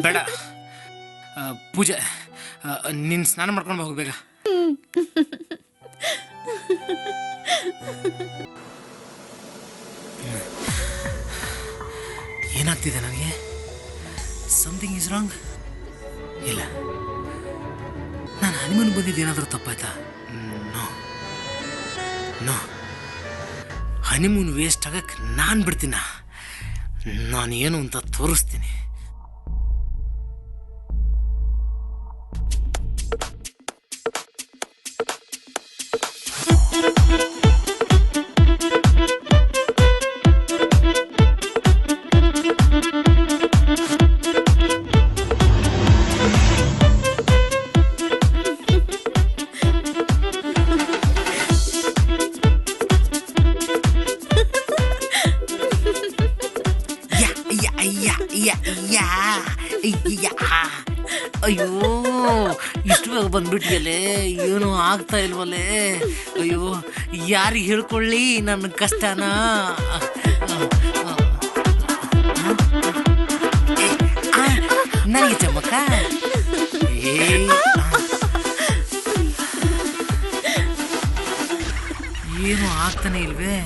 ಬೇಡ ಪೂಜೆ, ನೀನ್ ಸ್ನಾನ ಮಾಡ್ಕೊಂಡು ಹೋಗ್ಬೇಕ. ಏನಾಗ್ತಿದೆ ನನಗೆ? Something is wrong. ಇಲ್ಲ, ನಾನು ಹನಿಮೂನ್ ಬಂದಿದ್ದು ಏನಾದರೂ ತಪ್ಪಾಯ್ತಾ? ನೋ, ಹನಿಮೂನ್ ವೇಸ್ಟ್ ಆಗಕ್ಕೆ ನಾನು ಬಿಡ್ತೀನ. ನಾನು ಏನು ಅಂತ ತೋರಿಸ್ತೀನಿ. ಅಯ್ಯೋ, ಇಷ್ಟು ಬೇಗ ಬಂದ್ಬಿಟ್ಟಿಯಲ್ಲೇ, ಏನೂ ಆಗ್ತಾ ಇಲ್ವಲ್ಲೇ. ಅಯ್ಯೋ, ಯಾರಿಗೆ ಹೇಳ್ಕೊಳ್ಳಿ ನನ್ನ ಕಷ್ಟನ? ನನಗೆ ಚಮ್ಮಕ್ಕ. ಏನು ಆಗ್ತಾನೆ ಇಲ್ವೇ?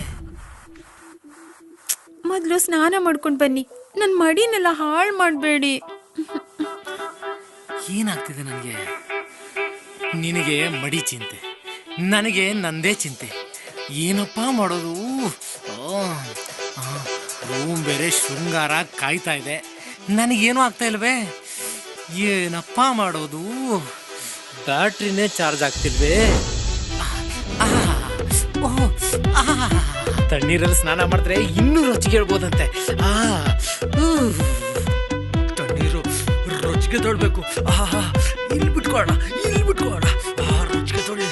ಮೊದ್ಲು ಸ್ನಾನ ಮಾಡ್ಕೊಂಡ್ ಬನ್ನಿ, ನನ್ ಮಡಿನೆಲ್ಲ ಹಾಳು ಮಾಡ್ಬೇಡಿ.
ಏನಾಗ್ತಿದೆ ನನಗೆ? ನಿನಗೆ ಮಡಿ ಚಿಂತೆ, ನನಗೆ ನಂದೇ ಚಿಂತೆ. ಏನಪ್ಪ ಮಾಡೋದು? ರೂಮ್ ಬೇರೆ ಶೃಂಗಾರ ಕಾಯ್ತಾ ಇದೆ, ನನಗೇನು ಆಗ್ತಾ ಇಲ್ವೇ? ಏನಪ್ಪ ಮಾಡೋದು? ಬ್ಯಾಟ್ರಿನೇ ಚಾರ್ಜ್ ಆಗ್ತಿಲ್ವೇ? ತಣ್ಣೀರಲ್ಲಿ ಸ್ನಾನ ಮಾಡಿದ್ರೆ ಇನ್ನೂ ರುಚಿಗೆ ಹೇಳ್ಬೋದಂತೆ. ತಣ್ಣೀರು ರುಚಿಗೆ ತೊಳ್ಬೇಕು. ಇಲ್ಲಿ ಬಿಟ್ಕೋಣ, ಇಲ್ಲಿ ಬಿಟ್ಕೋಣ. ರುಚಿಗೆ ತೊಳಿ,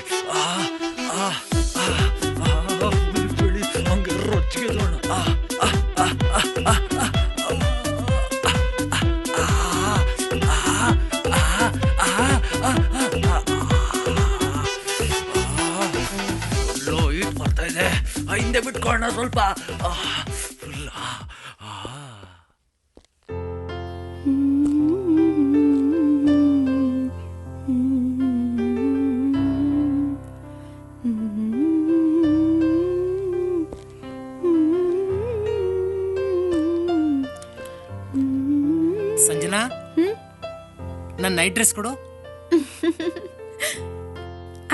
ಹಂಗೆ ರುಚಿಗೆ ತೊಳೋಣ. ಬರ್ತಾ ಇದೆ, ಹಿಂದೆ ಬಿಟ್ಕೋಣ ಸ್ವಲ್ಪ. ಸಂಜನಾ, ನನ್ನ ನೈಟ್ ಡ್ರೆಸ್ ಕೊಡು.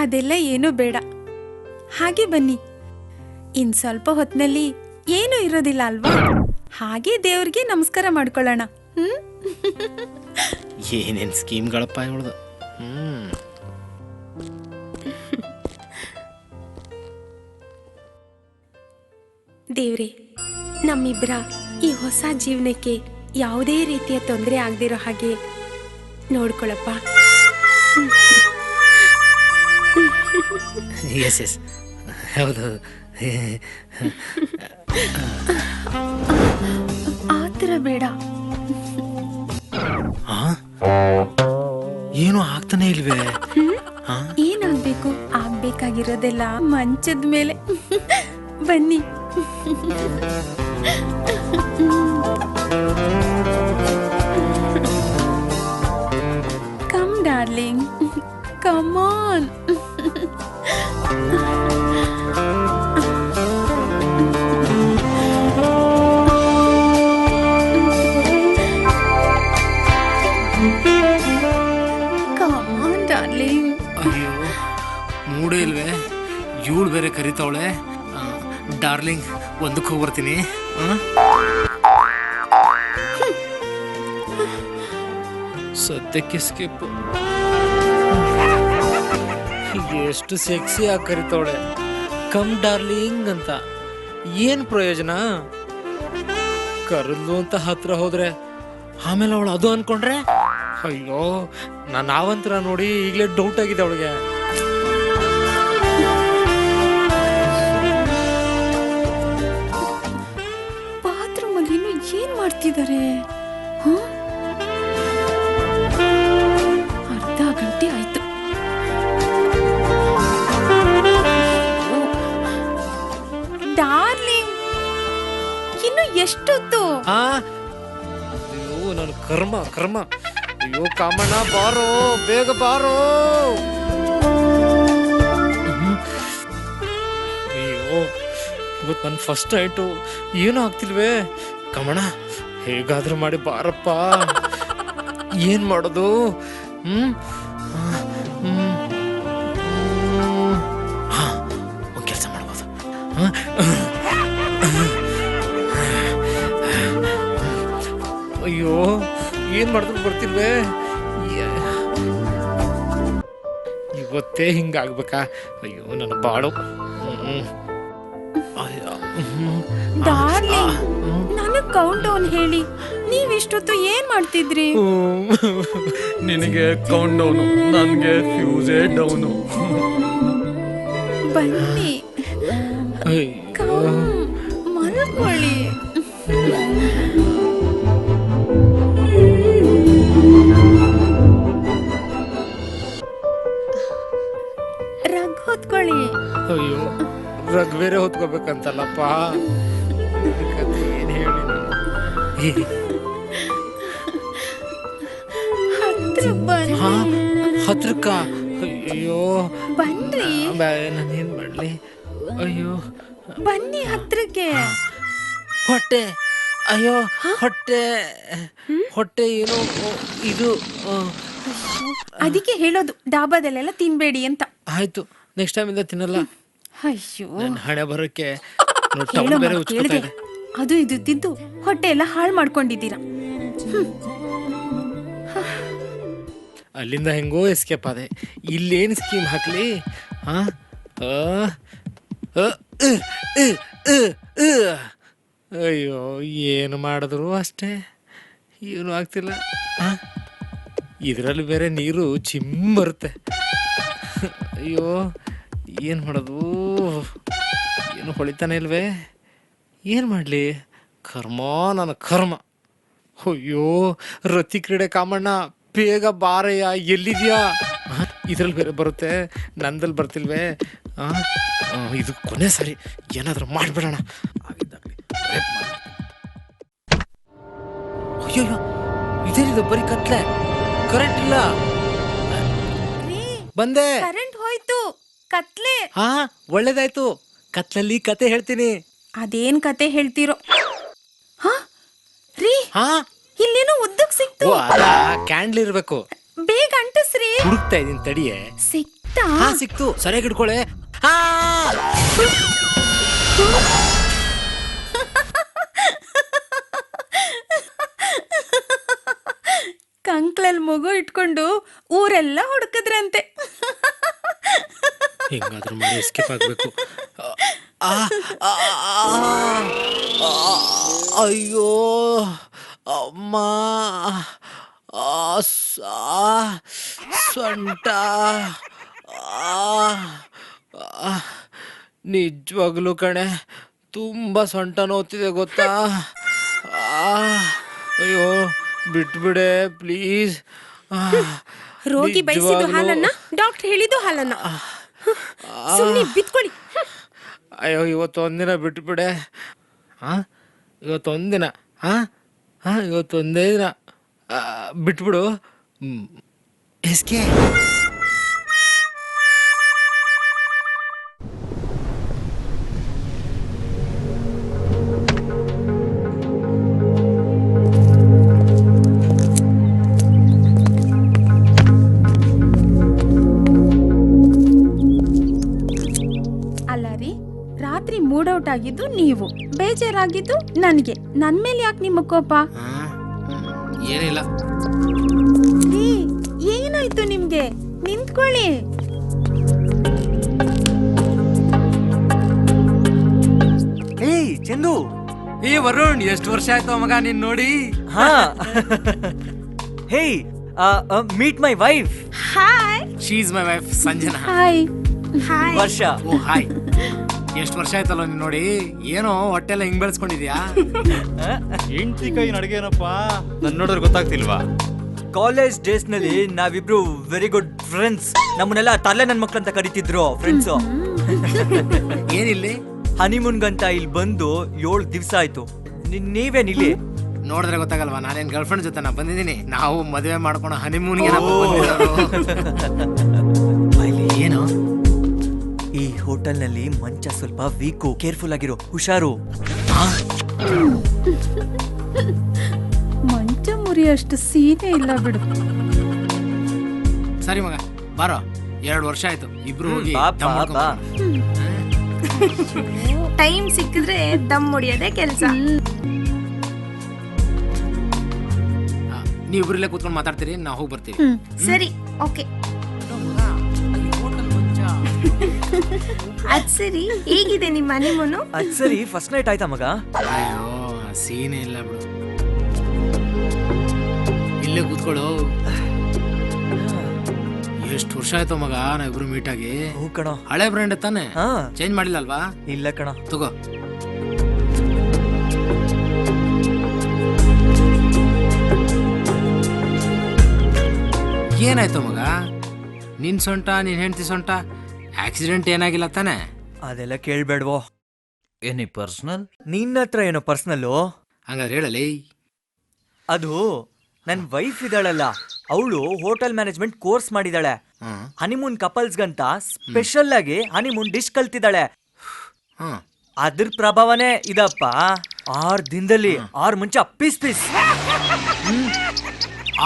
ಅದೆಲ್ಲ ಏನೂ ಬೇಡ, ಹಾಗೆ ಬನ್ನಿ. ಇನ್ ಸ್ವಲ್ಪ ಹೊತ್ನಲ್ಲಿ ಏನೂ ಇರೋದಿಲ್ಲ ಅಲ್ವಾ? ಹಾಗೆ ದೇವ್ರಿಗೆ ನಮಸ್ಕಾರ ಮಾಡ್ಕೊಳ್ಳೋಣ.
ಏನೇನ್ ಸ್ಕೀಮ್ಗಳಪ್ಪ ಇವಳ್ದು.
ದೇವ್ರೆ, ನಮ್ಮಿಬ್ಬರ ಈ ಹೊಸ ಜೀವನಕ್ಕೆ ಯಾವುದೇ ರೀತಿಯ ತೊಂದರೆ ಆಗದಿರೋ ಹಾಗೆ ನೋಡ್ಕೊಳಪ್ಪ.
ಎಸ್ ಎಸ್ ಹೌದು.
ಆತರ ಬೇಡ.
ಏನು ಆಗ್ತಾನೆ ಇಲ್ವೇ?
ಏನಾಗ್ಬೇಕು? ಆಗ್ಬೇಕಾಗಿರೋದೆಲ್ಲ ಮಂಚದ ಮೇಲೆ. ಬನ್ನಿ. Come darling, come on.
ಅಯ್ಯೋ ಮೂಡೇ ಇಲ್ವೇ? ಇವಳು ಬೇರೆ ಕರಿತಾವಳೆ. ಡಾರ್ಲಿಂಗ್, ಒಂದಕ್ಕೆ ಹೋಗ್ಬರ್ತೀನಿ. ಸದ್ಯಕ್ಕೆ ಸ್ಕಿಪ್. ಎಷ್ಟು ಸೆಕ್ಸಿ ಆಗಿ ಕರಿತಾವಳೆ, ಕಮ್ ಡಾರ್ಲಿಂಗ್ ಅಂತ. ಏನ್ ಪ್ರಯೋಜನ? ಕರದ್ಲು ಅಂತ ಹತ್ರ ಹೋದ್ರೆ ಆಮೇಲೆ ಅವಳು ಅದು ಅನ್ಕೊಂಡ್ರೆ ಅಯ್ಯೋ, ನಾವಂತರ ನೋಡಿ ಈಗಲೇ ಡೌಟ್ ಆಗಿದೆ ಅವಳಿಗೆ.
ಬಾತ್ರೂಮ್ ಅಲ್ಲಿ ಇನ್ನು ಏನ್ ಮಾಡ್ತಿದ್ದಾರೆ? ಅರ್ಧ ಗಂಟೆ ಆಯ್ತು. ಡಾರ್ಲಿಂಗ್, ಇನ್ನು ಎಷ್ಟೊತ್ತು?
ಅಯ್ಯೋ ನನ್ನ ಕರ್ಮ ಕರ್ಮ. ಅಯ್ಯೋ ಕಾಮಣ್ಣ, ಬಾರೋ ಬೇಗ ಬಾರೋ. ಅಯ್ಯೋ, ಇವತ್ತು ನನ್ನ ಫಸ್ಟ್ ನೈಟು, ಏನೂ ಆಗ್ತಿಲ್ವೇ? ಕಾಮಣ್ಣ, ಹೇಗಾದ್ರೂ ಮಾಡಿ ಬಾರಪ್ಪ. ಏನ್ ಮಾಡೋದು? ಒಂದು ಕೆಲಸ ಮಾಡ್ಬೋದು. ಅಯ್ಯೋ, ಏನ್ ಮಾಡಿದ್ರು ಬರ್ತಿಲ್ವೇ? ಇವತ್ತೇ ಹಿಂಗಾಗ್ಬೇಕಾ? ಅಯ್ಯೋ ನನ್ನ ಬಾಳು.
ಡಾರ್ಲಿಂಗ್, ನನಗ್ ಕೌಂಟ್ ಡೌನ್ ಹೇಳಿ. ನೀವಿಷ್ಟೊತ್ತು ಏನ್ ಮಾಡ್ತಿದ್ರಿ?
ನಿನಗೆ ಕೌಂಟ್ ಡೌನು, ನನಗೆ ಫ್ಯೂಸೇ ಡೌನು.
ಬನ್ನಿ, ಮಲ್ಕೊಳ್ಳಿ. ರಗ್ ಹೊತ್ಕೊಳ್ಳಿ.
ಅಯ್ಯೋ, ರಗ್ ಬೇರೆ ಹೊತ್ಕೋಬೇಕಂತಲ್ಲಪ್ಪ. ಏನ್ ಹೇಳಿ
ಹತ್ರ ಬನ್ನಿ.
ಹತ್ರಕ್ಕ? ಅಯ್ಯೋ
ಬನ್ರಿ.
ನಾನೇನ್ ಮಾಡ್ಲಿ? ಅಯ್ಯೋ
ಬನ್ನಿ ಹತ್ರಕ್ಕೆ.
ಹೊಟ್ಟೆ, ಅಯ್ಯೋ ಹೊಟ್ಟೆ ಹೊಟ್ಟೆ ಏನೋ ಇದು.
ಅದಕ್ಕೆ ಹೇಳೋದು ಡಾಬಾದಲ್ಲೆಲ್ಲ ತಿನ್ಬೇಡಿ ಅಂತ.
ಆಯ್ತು, ನೆಕ್ಸ್ಟ್ ಟೈಮ್ ಇಂದ ತಿನ್ನಲ್ಲ.
ಅಯ್ಯೋ,
ನನ್ನ ಹಣೆ ಬರೋಕ್ಕೆ
ಹೇಳೋ
ಬೇರೆ
ಮಾತು ಕೇಳ್ದೆ ಅದು ಇದು ತಿದ್ದು ಹೊಟ್ಟೆ ಎಲ್ಲ ಹಾಳು ಮಾಡ್ಕೊಂಡಿದ್ದೀರಾ.
ಅಲ್ಲಿಂದ ಹೆಂಗೋ ಎಸ್ಕೇಪ್ ಆದೆ. ಇಲ್ಲೇನು ಸ್ಕೀಮ್ ಹಾಕ್ಲಿ? ಅಯ್ಯೋ, ಏನು ಮಾಡಿದ್ರು ಅಷ್ಟೇ, ಏನು ಆಗ್ತಿಲ್ಲ. ಇದರಲ್ಲಿ ಬೇರೆ ನೀರು ಬರುತ್ತೆ. ಅಯ್ಯೋ, ಏನು ಮಾಡೋದು? ಏನು ಹೊಳಿತಾನೆ ಇಲ್ವೇ? ಏನು ಮಾಡಲಿ? ಕರ್ಮ ನನ್ನ ಕರ್ಮ. ಅಯ್ಯೋ ರತಿ ಕ್ರೀಡೆ ಕಾಮಣ್ಣ, ಬೇಗ ಬಾರಯ್ಯ, ಎಲ್ಲಿದ್ಯಾ? ಇದ್ರಲ್ಲಿ ಬೇರೆ ಬರುತ್ತೆ, ನಂದಲ್ಲಿ ಬರ್ತಿಲ್ವೇ? ಇದು ಕೊನೆ ಸರಿ, ಏನಾದರೂ ಮಾಡಿಬಿಡೋಣ. ಆಗಿದ್ದಾಗಲಿ. ಅಯ್ಯೋ, ಇದೇನಿದು ಬರೀ ಕತ್ಲೆ, ಕರೆಂಟ್ ಇಲ್ಲ. ಬಂದೆ.
ಕರೆಂಟ್ ಹೋಯ್ತು, ಕತ್ಲೆ.
ಒಳ್ಳೇದಾಯ್ತು. ಕತ್ಲಲ್ಲಿ ಕತೆ ಹೇಳ್ತೀನಿ.
ಅದೇನ್ ಕತೆ ಹೇಳ್ತೀರೋ? ರೀ, ಇಲ್ಲೇನೋ ಉದ್ದಕ್ ಸಿಕ್ತು.
ಕ್ಯಾಂಡ್ಲ್ ಇರ್ಬೇಕು.
ಬೇಗ ಅಂಟಿಸ್ರಿ.
ಹುಡುಕ್ತಾ ಇದೀನಿ, ತಡಿಯೇ.
ಸಿಕ್ತಾ?
ಸಿಕ್ತು, ಸರಿಯಾಗಿ ಹಿಡ್ಕೊಳೆ.
ಕಂಕ್ಳಲ್ಲಿ ಮಗು ಇಟ್ಕೊಂಡು ಊರೆಲ್ಲ ಹುಡುಕದ್ರಂತೆ.
ಹೆಂಗಾದ್ರೂ ಮಾಡಿ ಎಸ್ಕೇಪ್ ಆಗ್ಬೇಕು. ಅಯ್ಯೋ ಅಮ್ಮ, ಸೊಂಟ, ನಿಜವಾಗ್ಲೂ ಕಣೆ ತುಂಬ ಸೊಂಟ ನೋವ್ತಿದೆ ಗೊತ್ತಾ. ಅಯ್ಯೋ ಬಿಟ್ಬಿಡೆ ಪ್ಲೀಸ್.
ರೋಗಿ ಬಯಸಿದ್ದು ಹಾಲನ್ನ, ಡಾಕ್ಟರ್ ಹೇಳಿದ್ದು ಹಾಲನ್ನ. ಸುಮ್ಮನೆ ಬಿತ್ಕೊಳ್ಳಿ.
ಅಯ್ಯೋ ಇವತ್ತೊಂದಿನ ಬಿಟ್ಬಿಡೆ. ಇವತ್ತೊಂದಿನ ಇವತ್ತೊಂದೇ ದಿನ ಬಿಟ್ಬಿಡು. ಎಸ್ಕೆ
ಅಲ್ಲ ರೀ, ರಾತ್ರಿ ಮೂಡ್ ಔಟ್ ಆಗಿದ್ದು ನೀವು, ಬೇಜಾರಾಗಿದ್ದು ನನಗೆ. ನನ್ ಮೇಲೆ ಯಾಕೆ ನಿಮ್ಮ ಕೋಪ?
ಏನಿಲ್ಲ.
ರೀ, ಏನಾಯ್ತು ನಿಮ್ಗೆ? ನಿಂತ್ಕೊಳ್ಳಿ.
ಏಯ್ ಚಂದು.
ಏ ವರುಣ್, ಎಷ್ಟು ವರ್ಷ ಆಯ್ತು ಮಗ ನೀನ್ ನೋಡಿ.
ಹಾ. Hey, meet my wife.
Hi.
She is my wife Sanjana.
Hi. Hi.
ವರ್ಷ.
Oh hi. ಎಷ್ಟು ವರ್ಷ ಆಯ್ತಲ್ಲ ನೀನ್ ನೋಡಿ. ಏನೋ ಹೊಟ್ಟೆಲ್ಲ ಹಿಂಗ್ ಬೆಳೆಸ್ಕೊಂಡಿದ್ಯಾ?
ಹೆಂಡತಿ ಕೈ ನಡ್ಗೇನಪ್ಪ, ನನ್ ನೋಡಿದ್ರೆ ಗೊತ್ತಾಗ್ತಿಲ್ವಾ?
ಕಾಲೇಜ್ ಡೇಸ್ ನಲ್ಲಿ ನಾವಿಬ್ರು ವೆರಿ ಗುಡ್ ಫ್ರೆಂಡ್ಸ್. ನಮ್ಮನ್ನೆಲ್ಲ ತಲೆ ನನ್ ಮಕ್ಳಂತ ಕರಿತಿದ್ರು ಫ್ರೆಂಡ್ಸ್.
ಏನಿಲ್ಲಿ
ಹನಿಮೂನ್ಗಂತ ಇಲ್ಲಿ ಬಂದು 7 ದಿವಸ ಆಯ್ತು. ನೀವೇನ್ ಇಲ್ಲಿ?
ನೋಡಿದ್ರೆ ಗೊತ್ತಾಗಲ್ವಾ, ನಾನೇನ್ ಗರ್ಲ್ ಫ್ರೆಂಡ್ ಜೊತೆ ನಾ ಬಂದಿದ್ದೀನಿ. ನಾವು ಮದುವೆ ಮಾಡ್ಕೊಂಡು ಹನಿಮೂನ್ಗೆ ಏನು.
ಈ ಹೋಟೆಲ್ ನಲ್ಲಿ ಮಂಚ ಸ್ವಲ್ಪ ವೀಕು, ಕೇರ್ಫುಲ್ ಆಗಿರೋ, ಹುಷಾರು.
ಮಂಚ ಮುರಿಯಷ್ಟು ಸೀನೆ ಇಲ್ಲ ಬಿಡು.
ಸರಿ ಮಗ ಬಾರೋ, 2 ವರ್ಷ ಆಯ್ತು ಇಬ್ರು ಹೋಗಿ
ಬಾ,
ದಮ್
ಬಾ,
ಮಾಡ್ಕೊಂಡ್
ಬಾ.
ಬರೋಣ.
ಟೈಮ್ ಸಿಕ್ಕಿದ್ರೆ ದಮ್ ಹೊಡಿಯೋದೇ ಕೆಲಸ.
ನೀವಿಬ್ರಲ್ಲೇ ಕೂತ್ಕೊಂಡು ಮಾತಾಡ್ತೀರಿ, ನಾವು ಹೋಗಿ ಬರ್ತೀವಿ.
ಸರಿ, ಓಕೆ. ಅದ್ ಸರಿ, ಹೇಗಿದೆ ನಿಮ್ಮ ಹನಿಮೂನು?
ಅದ್ ಸರಿ, ಫಸ್ಟ್ ನೈಟ್ ಆಯ್ತಾ ಮಗ?
ಅಯ್ಯೋ ಸೀನೆ ಇಲ್ಲ ಬಿಡು, ಇಲ್ಲೇ ಕೂತ್ಕೊಳ್ಳು. ಎಷ್ಟು ವರ್ಷ ಆಯ್ತು ಮಗ ನಾವಿಬ್ರು ಮೀಟ್ ಆಗಿ.
ಹೂ ಕಣ.
ಹಳೆ ಬ್ರ್ಯಾಂಡ್ ತಾನೆ,
ಹಾ.
ಚೇಂಜ್ ಮಾಡಿಲ್ಲ ಅಲ್ವಾ?
ಇಲ್ಲ ಕಣ.
ತಗೋ. ಏನಾಯ್ತು ಮಗ? ನಿನ್ ಸೊಂಟ, ನಿನ್ ಹೆಂಡತಿ ಸೊಂಟ, ಆಕ್ಸಿಡೆಂಟ್ ಏನಾಗಿಲ್ಲ ತಾನೆ?
ಅದೆಲ್ಲ ಕೇಳ್ಬೇಡ್ವೋ. ಏನಿ ಪರ್ಸನಲ್? ನಿನ್ನ ಹತ್ರ ಏನೋ ಪರ್ಸನಲ್ಲು?
ಹಂಗಾದ್ರೆ ಹೇಳಲಿ.
ಅದು ನನ್ ವೈಫ್ ಇದ್ದಾಳಲ್ಲ, ಅವಳು ಹೋಟೆಲ್ ಮ್ಯಾನೇಜ್ಮೆಂಟ್ ಕೋರ್ಸ್ ಮಾಡಿದಾಳೆ. ಹನಿಮೂನ್ ಕಪಲ್ಸ್ಗಂತ ಸ್ಪೆಷಲ್ ಆಗಿ ಹನಿಮೂನ್ ಡಿಶ್ ಕಲ್ತಿದ್ದಾಳೆ. ಅದ್ರ ಪ್ರಭಾವನೇ ಇದಪ್ಪ. 6 ದಿನದಲ್ಲಿ 6 ಮಂಚ ಪೀಸ್ ಪೀಸ್.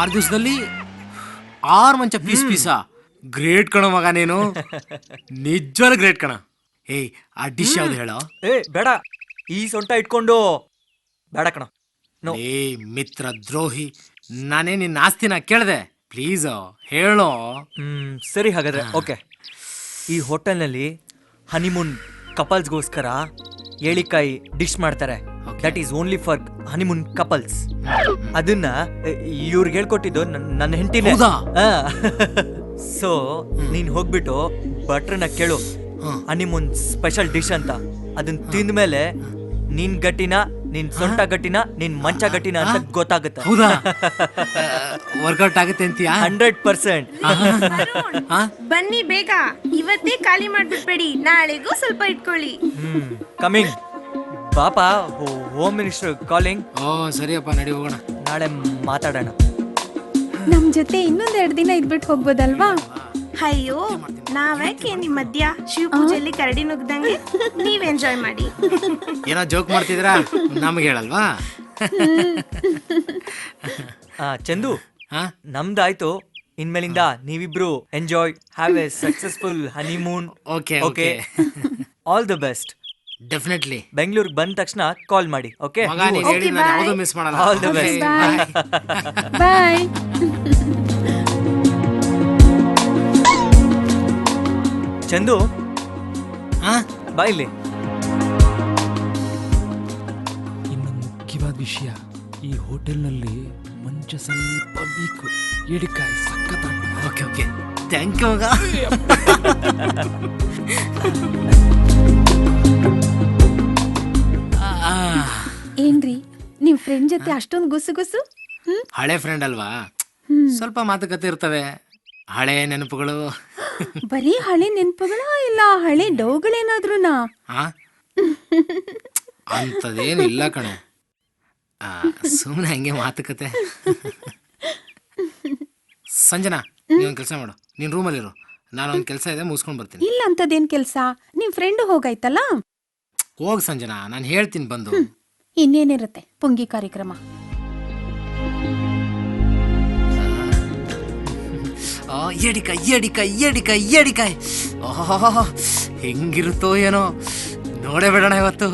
6 ದಿವಸದಲ್ಲಿ 6 ಮಂಚ ಪೀಸ್ ಪೀಸಾ? ಗ್ರೇಟ್ ಕಣ ಮಗ ನೀನು, ನಿಜವಾದ ಗ್ರೇಟ್ ಕಣ. ಏಯ್ ಆ ಡಿಶ್ ಯಾವ್ದು ಹೇಳೋ?
ಏ ಬೇಡ, ಈ ಸೊಂಟ ಇಟ್ಕೊಂಡು ಬೇಡ ಕಣ.
ಏ ಮಿತ್ರ ದ್ರೋಹಿ, ನಾನೇ ನಿನ್ನ ಆಸ್ತಿನ ಕೇಳ್ದೆ, ಪ್ಲೀಸ್ ಹೇಳೋ.
ಸರಿ ಹಾಗಾದ್ರೆ ಓಕೆ. ಈ ಹೋಟೆಲ್ನಲ್ಲಿ ಹನಿಮೂನ್ ಕಪಲ್ಸ್ಗೋಸ್ಕರ ಏಳಿಕಾಯಿ ಡಿಶ್ ಮಾಡ್ತಾರೆ. That is only for honeymoon couples. ಅದನ್ನ ಇವ್ರಿಗೆ ಹೇಳ್ಕೊಟ್ಟಿದ್ದು ನನ್ನ ಹೆಂಡತಿನೇ. ಸೊ ನೀನ್ ಹೋಗ್ಬಿಟ್ಟು ಭಟ್ರನ್ನ ಕೇಳು, ಹನಿಮೂನ್ ಸ್ಪೆಷಲ್ ಡಿಶ್ ಅಂತ. ಅದನ್ನ ತಿಂದ್ಮೇಲೆ ನಿನ್ ಗಟ್ಟಿನ, ನಿನ್ ಸೊಂಟ ಗಟ್ಟಿನ, ನಿನ್ ಮಂಚ ಗಟ್ಟಿನ ಅಂತ ಗೊತ್ತಾಗುತ್ತೆ.
ಹೌದಾ? ವರ್ಕೌಟ್ ಆಗುತ್ತೆ ಅಂತೀಯಾ?
100%.
ಬನ್ನಿ ಬೇಗ, ಇವತ್ತೇ ಖಾಲಿ ಮಾಡ್ಬಿಡ್ಬೇಡಿ, ನಾಳೆಗೂ ಸ್ವಲ್ಪ ಇಟ್ಕೊಳ್ಳಿ.
ಕಮಿಂಗ್. ಪಾಪ ಹೋಮ್ ಮಿನಿಸ್ಟರ್ ಕಾಲಿಂಗ್.
ಓ ಸರಿಯಪ್ಪ, ನಡಿ ಹೋಗೋಣ.
ನಾಳೆ ಮಾತಾಡೋಣ.
ನಮ್ ಜೊತೆ ಇನ್ನೊಂದೆರಡು ದಿನ ಇದ್ಬಿಟ್ಟು ಹೋಗ್ಬೋದಲ್ವಾ?
ಅಯ್ಯೋ, ನಾವ್ಯಾಕೆ ನಿಮ್ ಮಧ್ಯ ಶಿವ ಪೂಜೆಯಲ್ಲಿ ಕರಡಿ ನುಗ್ದಂಗೆ. ನೀವ್ ಎಂಜಾಯ್ ಮಾಡಿ.
ಏನೋ ಜೋಕ್ ಮಾಡ್ತಿದ್ರಾ, ನಮ್ಗೆ ಹೇಳಲ್ವಾ?
ಚಂದು, ನಮ್ದಾಯ್ತು. ಇನ್ಮೇಲಿಂದ ನೀವಿಬ್ರು enjoy, have A successful honeymoon.
Okay
okay, all the best.
Definitely.
ಬೆಂಗಳೂರಿಗೆ ಬಂದ ತಕ್ಷಣ ಕಾಲ್ ಮಾಡಿ. ಓಕೆ,
ಮಗ ನೀನ್ ಹೇಳಿ ನಾನು ಯಾವ್ದು ಮಿಸ್ ಮಾಡಲ್ಲ.
All the best.
Bye.
Chandu,
ಹಾ
ಬಾ ಇಲ್ಲಿ.
ಇನ್ನು ಮುಖ್ಯವಾದ ವಿಷಯ, ಈ ಹೋಟೆಲ್ನಲ್ಲಿ ಮಂಚ ಸ್ವಲ್ಪ ವೀಕು, ಎಡಿಕಾಯಿ ಸಖತ್.
ಓಕೆ ಥ್ಯಾಂಕ್ ಯು ಮಗ.
ಏನ್ರಿ ನಿಮ್ ಫ್ರೆಂಡ್ ಜೊತೆ ಅಷ್ಟೊಂದು ಗುಸು?
ಹಳೆ ಫ್ರೆಂಡ್ ಅಲ್ವಾ, ಸ್ವಲ್ಪ ಮಾತುಕತೆ ಇರ್ತವೆ, ಹಳೆ ನೆನಪುಗಳು.
ಬರೀ ಹಳೆ ನೆನ್ಪುಗಳ ಇಲ್ಲ ಹಳೆ ಡೌಗಳೇನಾದ್ರೂನಾ?
ಹಾ ಅಂಥದ್ದೇನು ಇಲ್ಲ ಕಣೆ, ಸುಮ್ಮನೆ ಹಂಗೆ ಮಾತುಕತೆ. ಸಂಜನಾ, ನೀವೊಂದು ಕೆಲಸ ಮಾಡು, ನೀನು ರೂಮಲ್ಲಿರು, ನಾನು ಒಂದು ಕೆಲಸ ಇದೆ ಮುಗಿಸ್ಕೊಂಡು ಬರ್ತೀನಿ.
ಇಲ್ಲ ಅಂತದೇನ್ ಕೆಲ್ಸ? ನಿಮ್ ಫ್ರೆಂಡ್ ಹೋಗಾಯ್ತಲ್ಲ.
ಹೋಗ್ ಸಂಜನಾ, ನಾನು ಹೇಳ್ತೀನಿ ಬಂದು.
ಇನ್ನೇನಿರುತ್ತೆ ಪುಂಗಿ ಕಾರ್ಯಕ್ರಮ.
ಎಡಿಕಾಯಿ ಹೆಂಗಿರುತ್ತೋ ಏನೋ, ನೋಡೇ ಬಿಡೋಣ ಇವತ್ತು.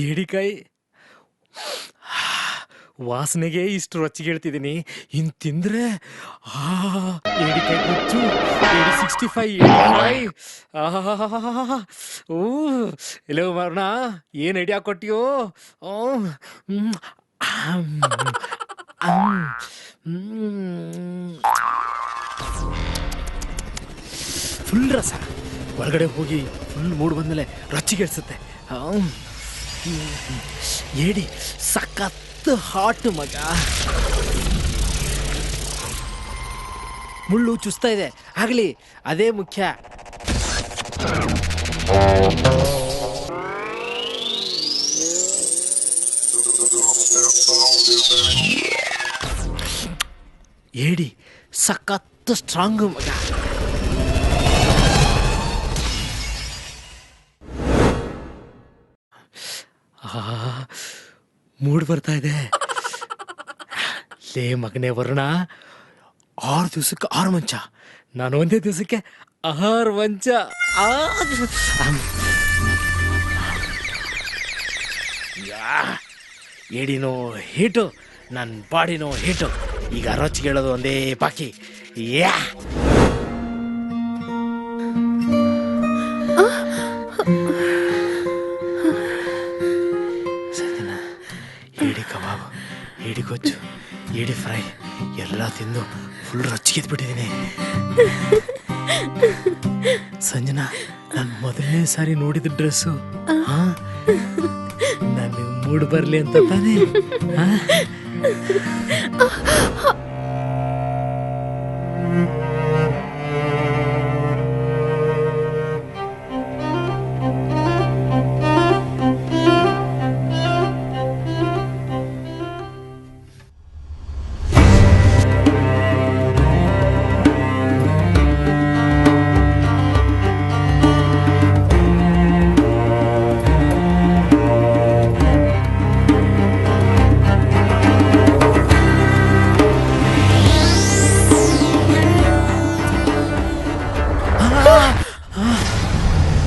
ಎಡಿಕಾಯಿ ವಾಸನೆಗೆ ಇಷ್ಟು ರೊಚ್ಚಿಗೆ ಹೇಳ್ತಿದ್ದೀನಿ, ಇನ್ ತಿಂದ್ರೆ ಎಡಿಕಾಯಿ ಗೊತ್ತು. 65 ಓ ಎಲ್ಲೋ ಮಾಡೋಣ, ಏನು ಐಡಿಯಾ ಕೊಟ್ಟಿಯೋ. ಫುಲ್ ರಸ ಹೊರಗಡೆ ಹೋಗಿ ಫುಲ್ ಮೂಡ್ ಬಂದಮೇಲೆ ರೊಚ್ಚಿಗೆ ಇಳಿಸುತ್ತೆ. ಏಡಿ ಸಖತ್ ಹಾಟ್ ಮಗ.
ಮುಳ್ಳು ಚುಸ್ತಾ ಇದೆ, ಆಗಲಿ ಅದೇ ಮುಖ್ಯ. ಏಡಿ ಸಖತ್ ಸ್ಟ್ರಾಂಗ್ ಮಗ.
ಮೂಡ್ ಬರ್ತಾ ಇದೆ. ಲೇ ಮಗನೇ ವರುಣ, 6 ದಿವಸಕ್ಕೆ 6 ಮಂಚ, ನಾನು ಒಂದೇ ದಿವಸಕ್ಕೆ 6 ಮಂಚ.
ಏಡಿನೋ ಹೀಟು, ನನ್ನ ಬಾಡಿನೋ ಹೀಟು, ಈಗ ರೊಚ್ಚಿಗೆ ಹೇಳೋದು ಒಂದೇ ಬಾಕಿ. ಯಾ ಸರಿನಾ? ಏಡಿ ಕಬಾಬ್, ಏಡಿ ಗೊಜ್ಜು, ಏಡಿ ಫ್ರೈ ಎಲ್ಲ ತಿಂದು ಫುಲ್ ರೊಚ್ಚಿಗೆದ್ಬಿಟ್ಟಿದ್ದೀನಿ.
ಸಂಜನಾ, ನಾನು ಮೊದಲನೇ ಸಾರಿ ನೋಡಿದ ಡ್ರೆಸ್ಸು, ನನಗೆ ಮೂಡ್ ಬರ್ಲಿ ಅಂತ ತಾನೇ.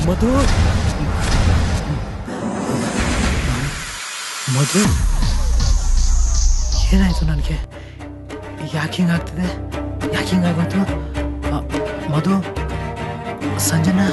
ಮಧು, ಮಧು, ಏನಾಯ್ತು ನನಗೆ? ಯಾಕೆ ಹಿಂಗಾಗ್ತಿದೆ? ಯಾಕೆ ಹಿಂಗಾಗೋಯ್ತು? ಮಧು, ಸಂಜನಾ,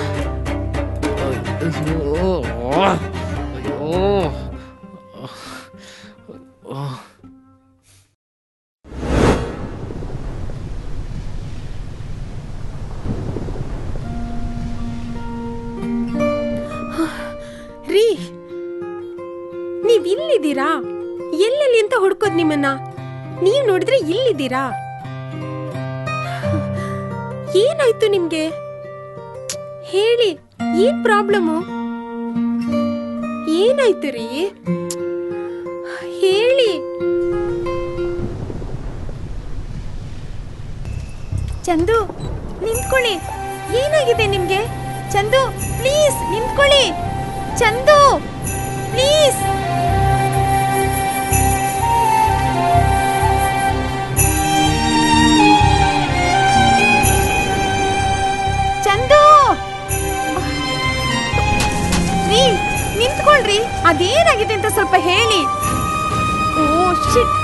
ರೀ, ನೀವ್ ಇಲ್ಲಿದ್ದೀರಾ? ಎಲ್ಲೆಲ್ಲಿ ಅಂತ ಹುಡ್ಕೋದ್ ನಿಮ್ಮನ್ನ? ನೀವ್ ನೋಡಿದ್ರೆ ಇಲ್ಲಿದ್ದೀರಾ? ಏನಾಯ್ತು ನಿಮ್ಗೆ? ಹೇಳಿ, ಏನ್ ಪ್ರಾಬ್ಲಮ್ಮು? ಏನಾಯ್ತು ರೀ? ಹೇಳಿ. ಚಂದು, ನಿಂತ್ಕೊಳ್ಳಿ. ಏನಾಗಿದೆ ನಿಮ್ಗೆ? ಚಂದು, ಪ್ಲೀಸ್ ನಿಂತ್ಕೊಳ್ಳಿ. ಚಂದು, ಪ್ಲೀಸ್.
ಶಿಟ್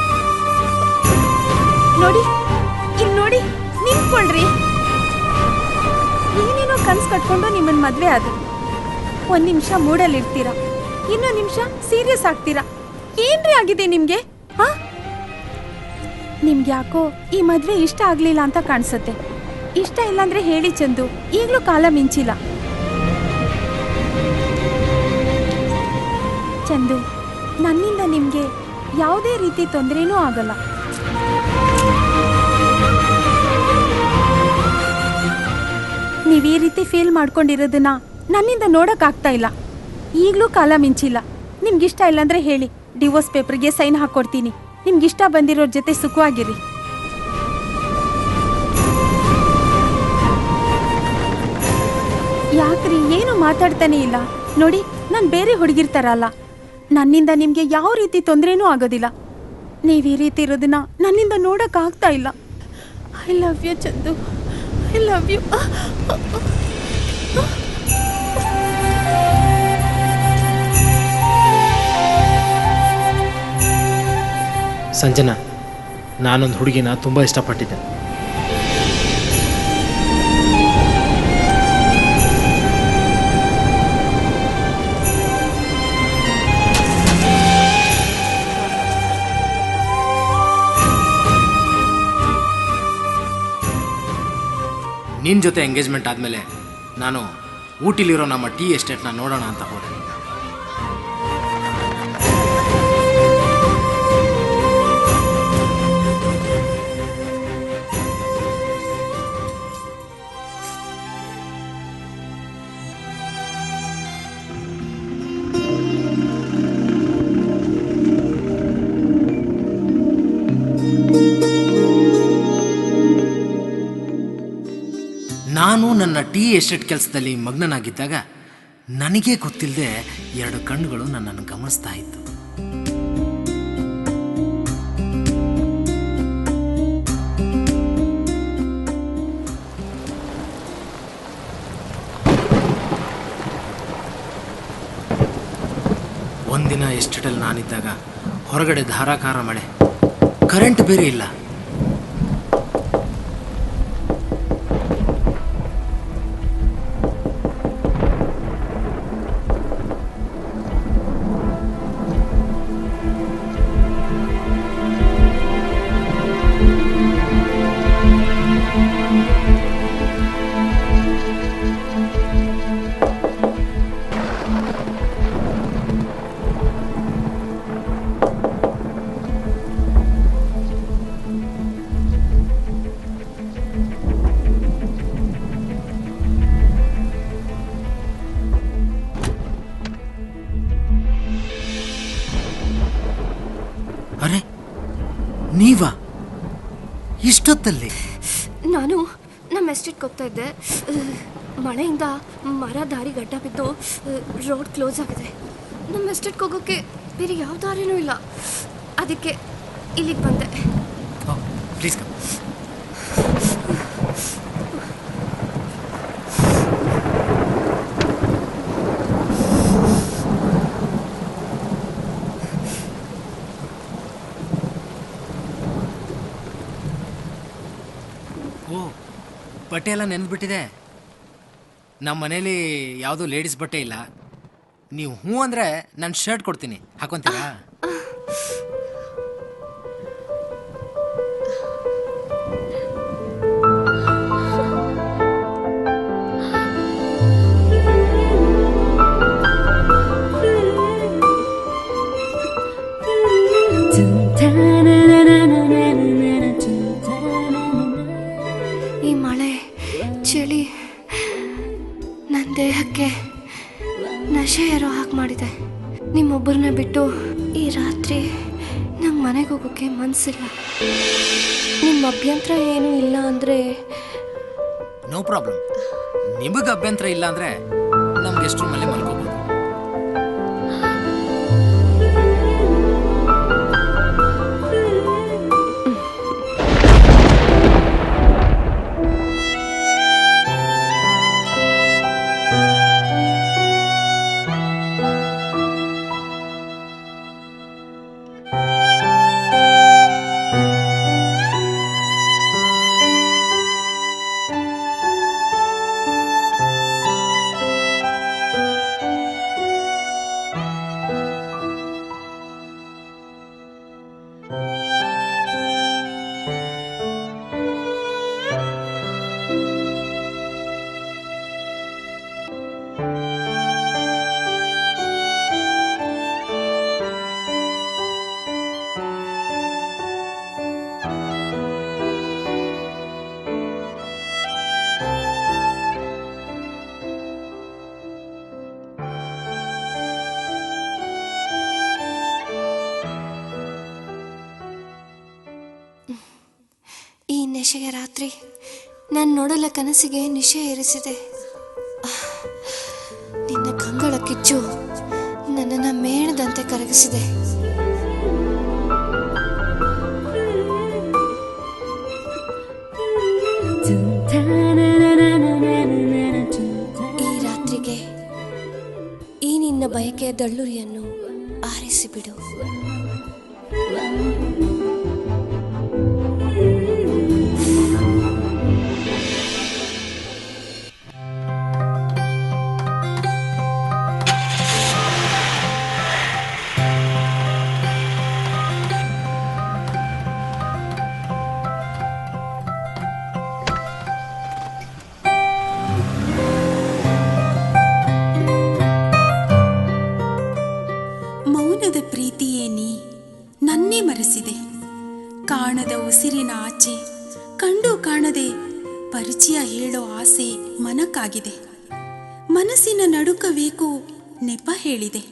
ನೋಡಿ ಇಲ್ಲಿ ನೋಡಿ ನಿಂತ್ಕೊಳ್ರಿ. ಏನೇನೋ ಕನ್ಸ್ ಕಟ್ಕೊಂಡು ನಿಮ್ಮನ್ ಮದ್ವೆ ಆದ್ರು. ಒಂದ್ ನಿಮಿಷ ಮೂಡಲ್ಲಿ ಇರ್ತೀರಾ, ಇನ್ನೊಂದ್ ನಿಮಿಷ ಸೀರಿಯಸ್ ಆಗ್ತೀರಾ. ಏನ್ರಿ ಆಗಿದೆ ನಿಮ್ಗೆ? ಹಾ, ನಿಮ್ಗೆ ಯಾಕೋ ಈ ಮದ್ವೆ ಇಷ್ಟ ಆಗ್ಲಿಲ್ಲ ಅಂತ ಕಾಣಿಸುತ್ತೆ. ಇಷ್ಟ ಇಲ್ಲ ಅಂದ್ರೆ ಹೇಳಿ ಚಂದು, ಈಗ್ಲೂ ಕಾಲ ಮಿಂಚಿಲ್ಲ. ಚಂದು, ನನ್ನಿಂದ ನಿಮ್ಗೆ ಯಾವುದೇ ರೀತಿ ತೊಂದರೆನೂ ಆಗಲ್ಲ. ನೀವ್ ಈ ರೀತಿ ಫೀಲ್ ಮಾಡ್ಕೊಂಡಿರೋದನ್ನ ನನ್ನಿಂದ ನೋಡಕ್ ಆಗ್ತಾ ಇಲ್ಲ. ಈಗ್ಲೂ ಕಾಲ ಮಿಂಚಿಲ್ಲ. ನಿಮ್ಗಿಷ್ಟ ಇಲ್ಲಾಂದ್ರೆ ಹೇಳಿ, ಡಿವೋರ್ಸ್ ಪೇಪರ್ಗೆ ಸೈನ್ ಹಾಕೊಡ್ತೀನಿ. ನಿಮ್ಗಿಷ್ಟ ಬಂದಿರೋರ್ ಜೊತೆ ಸುಖವಾಗಿರಿ. ಯಾಕ್ರಿ ಏನು ಮಾತಾಡ್ತಾನೆ ಇಲ್ಲ? ನೋಡಿ, ನಾನ್ ಬೇರೆ ಹುಡುಗಿರ್ತಾರಲ್ಲ, ನನ್ನಿಂದ ನಿಮ್ಗೆ ಯಾವ ರೀತಿ ತೊಂದರೆನೂ ಆಗೋದಿಲ್ಲ. ನೀವ್ ಈ ರೀತಿ ಇರೋದನ್ನ ನನ್ನಿಂದ ನೋಡಕ್ ಆಗ್ತಾ ಇಲ್ಲ. I love you Chandu, I love you.
Sanjana, ನಾನೊಂದು ಹುಡುಗಿನ ತುಂಬ ಇಷ್ಟಪಟ್ಟಿದ್ದೆ. ನಿನ್ನ ಜೊತೆ ಎಂಗೇಜ್ಮೆಂಟ್ ಆದಮೇಲೆ ನಾನು ಊಟಿಲಿರೋ ನಮ್ಮ ಟೀ ಎಸ್ಟೇಟ್ನ ನೋಡೋಣ ಅಂತ ಹೋದೆ. ನಾನು ನನ್ನ ಟೀ ಎಸ್ಟೇಟ್ ಕೆಲಸದಲ್ಲಿ ಮಗ್ನನಾಗಿದ್ದಾಗ ನನಗೇ ಗೊತ್ತಿಲ್ಲದೆ 2 ಕಣ್ಣುಗಳು ನನ್ನನ್ನು ಗಮನಿಸ್ತಾ ಇತ್ತು. ಒಂದಿನ ಎಸ್ಟೇಟಲ್ಲಿ ನಾನಿದ್ದಾಗ ಹೊರಗಡೆ ಧಾರಾಕಾರ ಮಳೆ, ಕರೆಂಟ್ ಬೇರೆ ಇಲ್ಲ. ಅರೆ, ನೀವಾ ಇಷ್ಟೊತ್ತಲ್ಲಿ?
ನಾನು ನಮ್ಮ ಎಸ್ಟೇಟ್ಗೆ ಹೋಗ್ತಾ ಇದ್ದೆ. ಮಳೆಯಿಂದ ಮರ ದಾರಿ ಗಡ್ಡ ಬಿದ್ದು ರೋಡ್ ಕ್ಲೋಸ್ ಆಗಿದೆ. ನಮ್ಮ ಎಸ್ಟೇಟ್ಗೆ ಹೋಗೋಕ್ಕೆ ಬೇರೆ ಯಾವ ದಾರಿನೂ ಇಲ್ಲ. ಅದಕ್ಕೆ ಇಲ್ಲಿಗೆ ಬಂದೆ.
Please come. ಓ, ಬಟ್ಟೆ ಎಲ್ಲ ನೆನೆದ್ಬಿಟ್ಟಿದೆ. ನಮ್ಮ ಮನೇಲಿ ಯಾವುದೂ ಲೇಡೀಸ್ ಬಟ್ಟೆ ಇಲ್ಲ. ನೀವು ಹ್ಞೂ ಅಂದರೆ ನಾನು ಶರ್ಟ್ ಕೊಡ್ತೀನಿ, ಹಾಕೊತೀರಾ?
ಈ ಮಳೆ ಚಳಿ ನನ್ನ ದೇಹಕ್ಕೆ ನಶೆ ಏರೋ ಹಾಗೆ ಮಾಡಿದೆ. ನಿಮ್ಮೊಬ್ಬರನ್ನ ಬಿಟ್ಟು ಈ ರಾತ್ರಿ ನಂಗೆ ಮನೆಗೆ ಹೋಗೋಕ್ಕೆ ಮನಸ್ಸಿಲ್ಲ. ನಿಮ್ಮ ಅಭ್ಯಂತರ ಏನೂ ಇಲ್ಲ ಅಂದರೆ?
No problem. ನಿಮಗೆ ಅಭ್ಯಂತರ ಇಲ್ಲ ಅಂದರೆ ನಮ್ಗೆ ಎಷ್ಟು ರೂಮಲ್ಲೇ ಮಲ್ಕೋಬೋದು.
ಈ ನೆಶೆಗೆ ರಾತ್ರಿ ನಾನು ನೋಡಲ ಕನಸಿಗೆ ನಿಶೆ ಏರಿಸಿದೆ. ನಿನ್ನ ಕಂಗಳ ಕಿಚ್ಚು ನನ್ನನ್ನು ಮೇಣದಂತೆ ಕರಗಿಸಿದೆ. ಈ ರಾತ್ರಿಗೆ ಈ ನಿನ್ನ ಬಯಕೆಯ ದಳ್ಳುರಿಯನ್ನು ಆರಿಸಿಬಿಡು.
ಮೌನದ ಪ್ರೀತಿಯೇ ನೀ ನನ್ನೇ ಮರೆಸಿದೆ. ಕಾಣದ ಉಸಿರಿನ ಆಚೆ ಕಂಡು ಕಾಣದೆ ಪರಿಚಯ ಹೇಳೋ ಆಸೆ ಮನಕ್ಕಾಗಿದೆ. ಮನಸ್ಸಿನ ನಡುಕವೇಕೋ ನೆಪ ಹೇಳಿದೆ.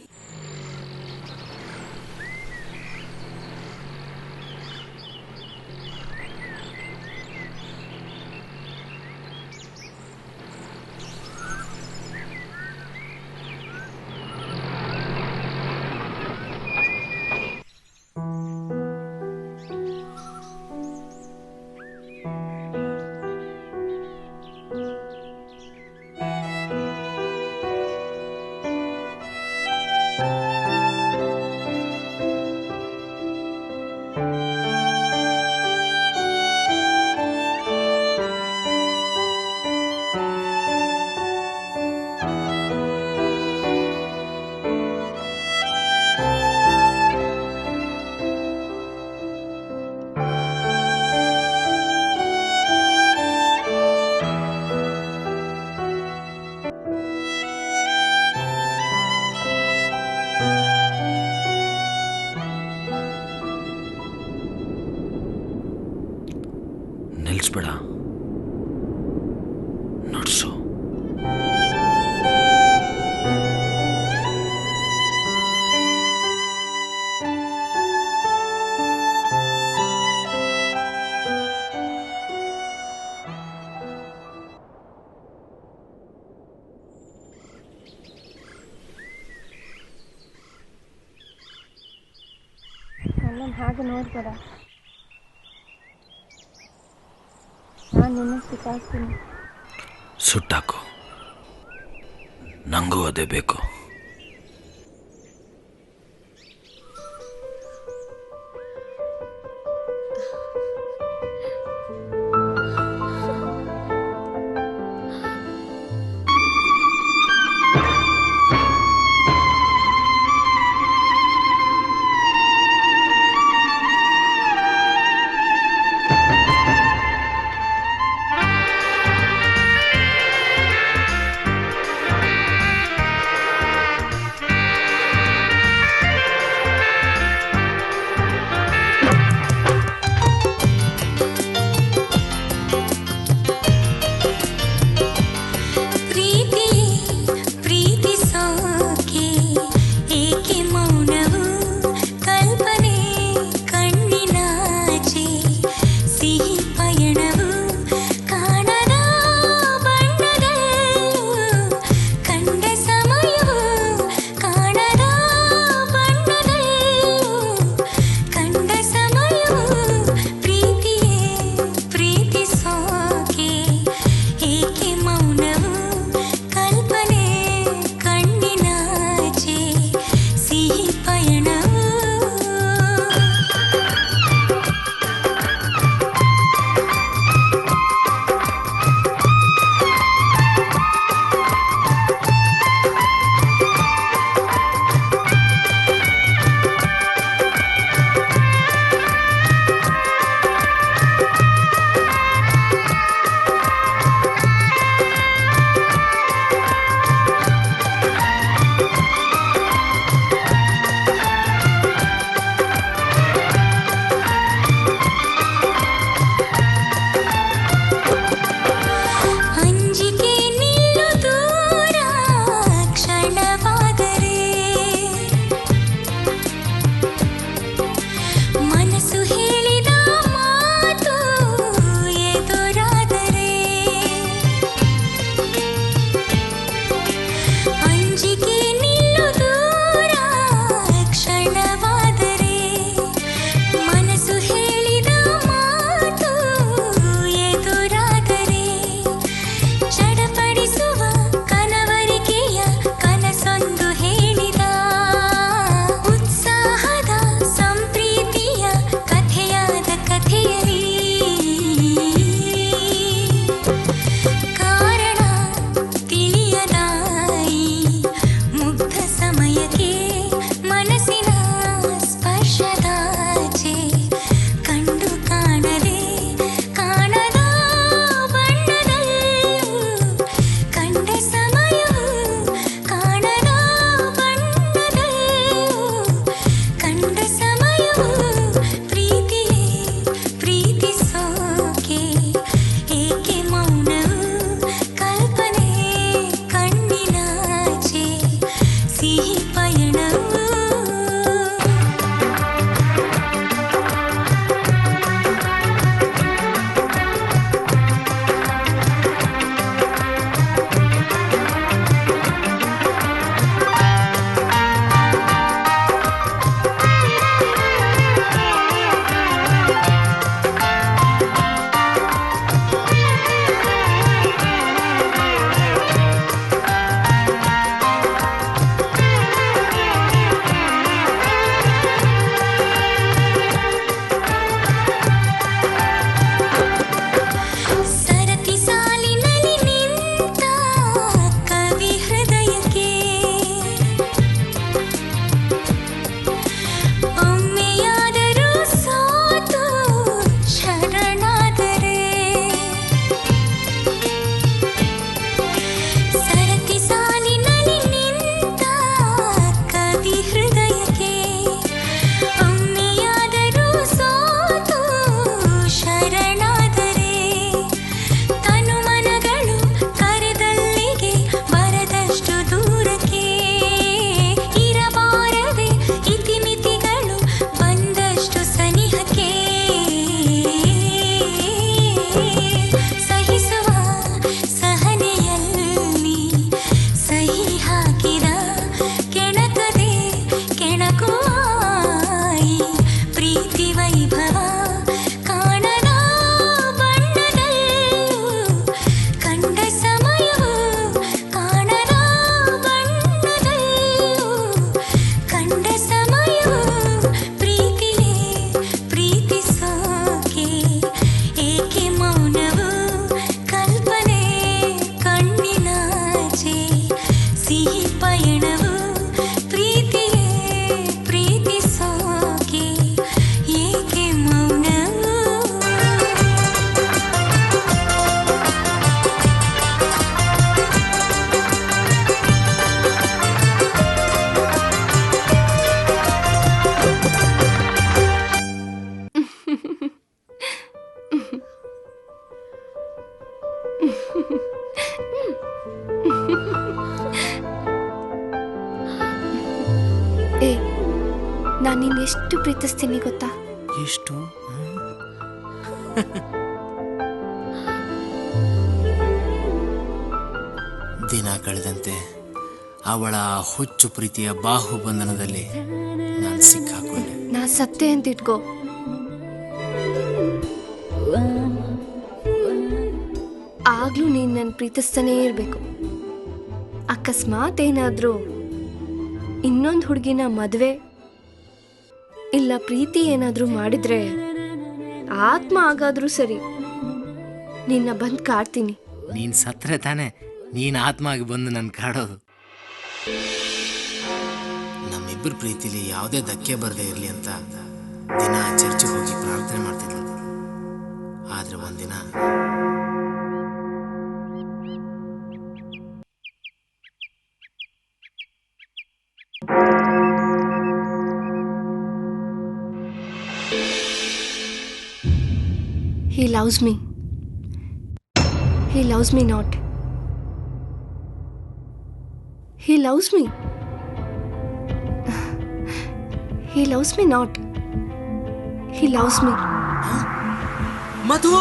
ನಿಲ್ಲಿಸ್ಬೇಡ, ನುಡ್ಸು.
ನನ್ನನ್ನು ಹಾಗೆ ನೋಡ್ಬೇಡ, ನಾನು ನಿನ್ನ ಸಿಕ್ಕಾಕ್ತೀನಿ.
ಸುಟ್ಟಾಕು, ನಂಗೂ ಅದೇ ಬೇಕು.
ಎಷ್ಟು ಪ್ರೀತಿಸ್ತೀನಿ ಗೊತ್ತಾ?
ಎಷ್ಟು? ದಿನ ಕಳೆದಂತೆ ಅವಳ ಹುಚ್ಚು ಪ್ರೀತಿಯ ಬಾಹುಬಂಧನದಲ್ಲಿ ನಾನು ಸಿಕ್ಕಾಕೊಂಡೆ.
ನಾ ಸತ್ತೆ ಅಂತ ಇಟ್ಕೋ, ಆಗ್ಲೂ ನೀನ್ ನನ್ನ ಪ್ರೀತಿಸ್ತಾನೇ ಇರ್ಬೇಕು. ಅಕಸ್ಮಾತ್ ಏನಾದ್ರೂ ಇನ್ನೊಂದು ಹುಡುಗಿನ ಮದುವೆ ಇಲ್ಲ ಪ್ರೀತಿ ಏನಾದ್ರೂ ಮಾಡಿದ್ರೆ ಆತ್ಮ ಆಗಾದ್ರೂ ಸರಿ ನಿನ್ನ ಬಂದ್ ಕಾಡ್ತೀನಿ.
ನೀನ್ ಸತ್ರೆ ತಾನೆ ನೀನ್ ಆತ್ಮ ಆಗಿ ಬಂದು ನನ್ ಕಾಡೋದು. ನಮ್ಮಿಬ್ಬರ ಪ್ರೀತಿಲಿ ಯಾವುದೇ ಧಕ್ಕೆ ಬರದೇ ಇರಲಿ ಅಂತ ದಿನ ಚರ್ಚಿಗೆ ಹೋಗಿ ಪ್ರಾರ್ಥನೆ ಮಾಡ್ತಿದ್ಲು. ಆದ್ರೆ ಒಂದಿನ
He loves me. He loves me not. He loves me. He loves me not. He loves me.
Madhu,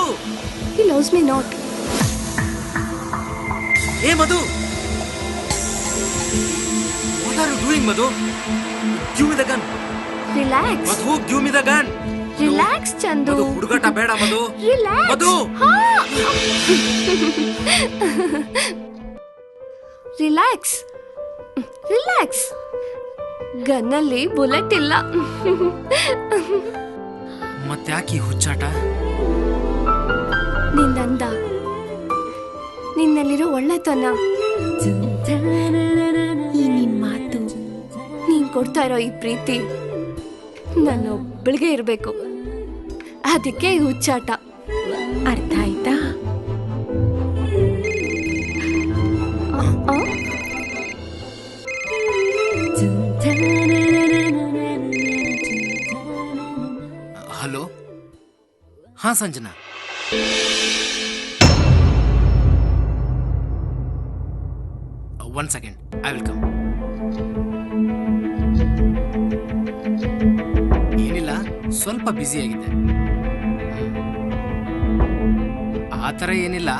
He loves me not.
ಏ Madhu, what are you doing Madhu? Give me the gun.
Relax.
Madhu, give me the gun.
Relax, Chandu.
Madhu, ಹುಡುಗಾಟ ಬೇಡ Madhu.
Relax.
Madhu,
relax relax. ಗನ್ನಲ್ಲಿ bullet ಇಲ್ಲ.
ಮತ್ತ್ಯಾಕೆ ಈ ಹುಚ್ಚಾಟ?
ನಿನ್ನಂದ, ನಿನ್ನಲ್ಲಿರೋ ಒಳ್ಳೆತನ, ಈ ನಿನ್ ಮಾತು, ನೀನ್ ಕೊಡ್ತಾ ಇರೋ ಈ ಪ್ರೀತಿ ನನ್ನೊಬ್ಬಳಿಗೆ ಇರಬೇಕು. ಅದಕ್ಕೆ ಈ ಹುಚ್ಚಾಟ.
ಅರ್ಥ ಆಯ್ತಾ?
ಹಲೋ, ಹಾ Sanjana, one second, I will come. ಏನಿಲ್ಲ, ಸ್ವಲ್ಪ ಬ್ಯುಸಿ ಆಗಿದ್ದೆ. ಆ ಥರ ಏನಿಲ್ಲ,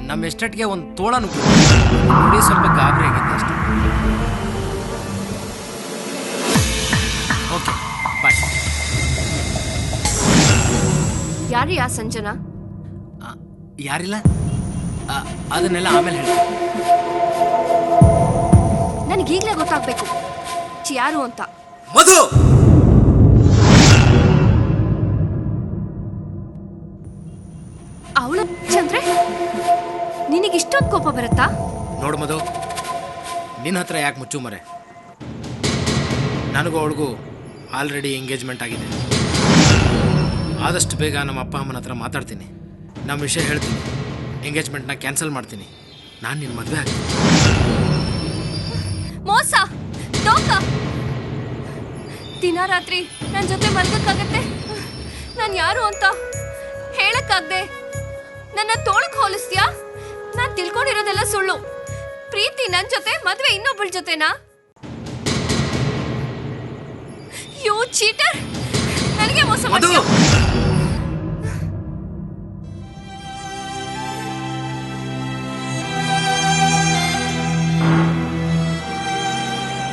ನಮ್ಮ ಎಸ್ಟೇಟ್ಗೆ ಒಂದು ತೋಳ ನೋಡಿ ಸ್ವಲ್ಪ ಗಾಬರಿ ಆಗಿದ್ದೆ ಅಷ್ಟೇ. ಓಕೆ, ಬಾಯ್.
ಯಾರಿಯಾ ಸಂಜನಾ?
ಯಾರಿಲ್ಲ, ಅದನ್ನೆಲ್ಲ ಆಮೇಲೆ ಹೇಳಿ.
ನನಗೀಗಲೇ ಗೊತ್ತಾಗ್ಬೇಕು ಯಾರು ಅಂತ.
ಮಧು,
ಅವಳು ಚಂದ್ರೆ, ನಿನಗಿಷ್ಟೊಂದು ಕೋಪ ಬರುತ್ತಾ?
ನೋಡು ಮಧು, ನಿನ್ನ ಹತ್ರ ಯಾಕೆ ಮುಚ್ಚು ಮರೆ? ನನಗೂ ಅವಳಿಗೂ ಆಲ್ರೆಡಿ ಎಂಗೇಜ್ಮೆಂಟ್ ಆಗಿದೆ. ಆದಷ್ಟು ಬೇಗ ನಮ್ಮ ಅಪ್ಪ ಅಮ್ಮನ ಹತ್ರ ಮಾತಾಡ್ತೀನಿ, ನಮ್ಮ ವಿಷಯ ಹೇಳ್ತೀನಿ, ಎಂಗೇಜ್ಮೆಂಟ್ನ ಕ್ಯಾನ್ಸಲ್ ಮಾಡ್ತೀನಿ, ನಾನು ನಿನ್ನ ಮದುವೆ ಆಗ್ತೀನಿ.
ಮೋಸ, ಡೋಕ. ದಿನ ರಾತ್ರಿ ನನ್ನ ಜೊತೆ ಮಲ್ಗಕ್ಕಾಗತ್ತೆ? ನಾನು ಯಾರು ಅಂತ ಹೇಳಕ್ಕಾಗ್ದೆ ನನ್ನ ತೋಳಕ್ ಹೋಲಿಸ್ತೀಯಾ? ನಾನು ತಿಳ್ಕೊಂಡಿರೋದೆಲ್ಲ ಸುಳ್ಳು. ಪ್ರೀತಿ ನನ್ನ ಜೊತೆ, ಮದುವೆ ಇನ್ನೊಬ್ಬಳ ಜೊತೆನಾ? ಯು ಚೀಟರ್, ನನಗೆ ಮೋಸ ಮಾಡ್ತೀಯ.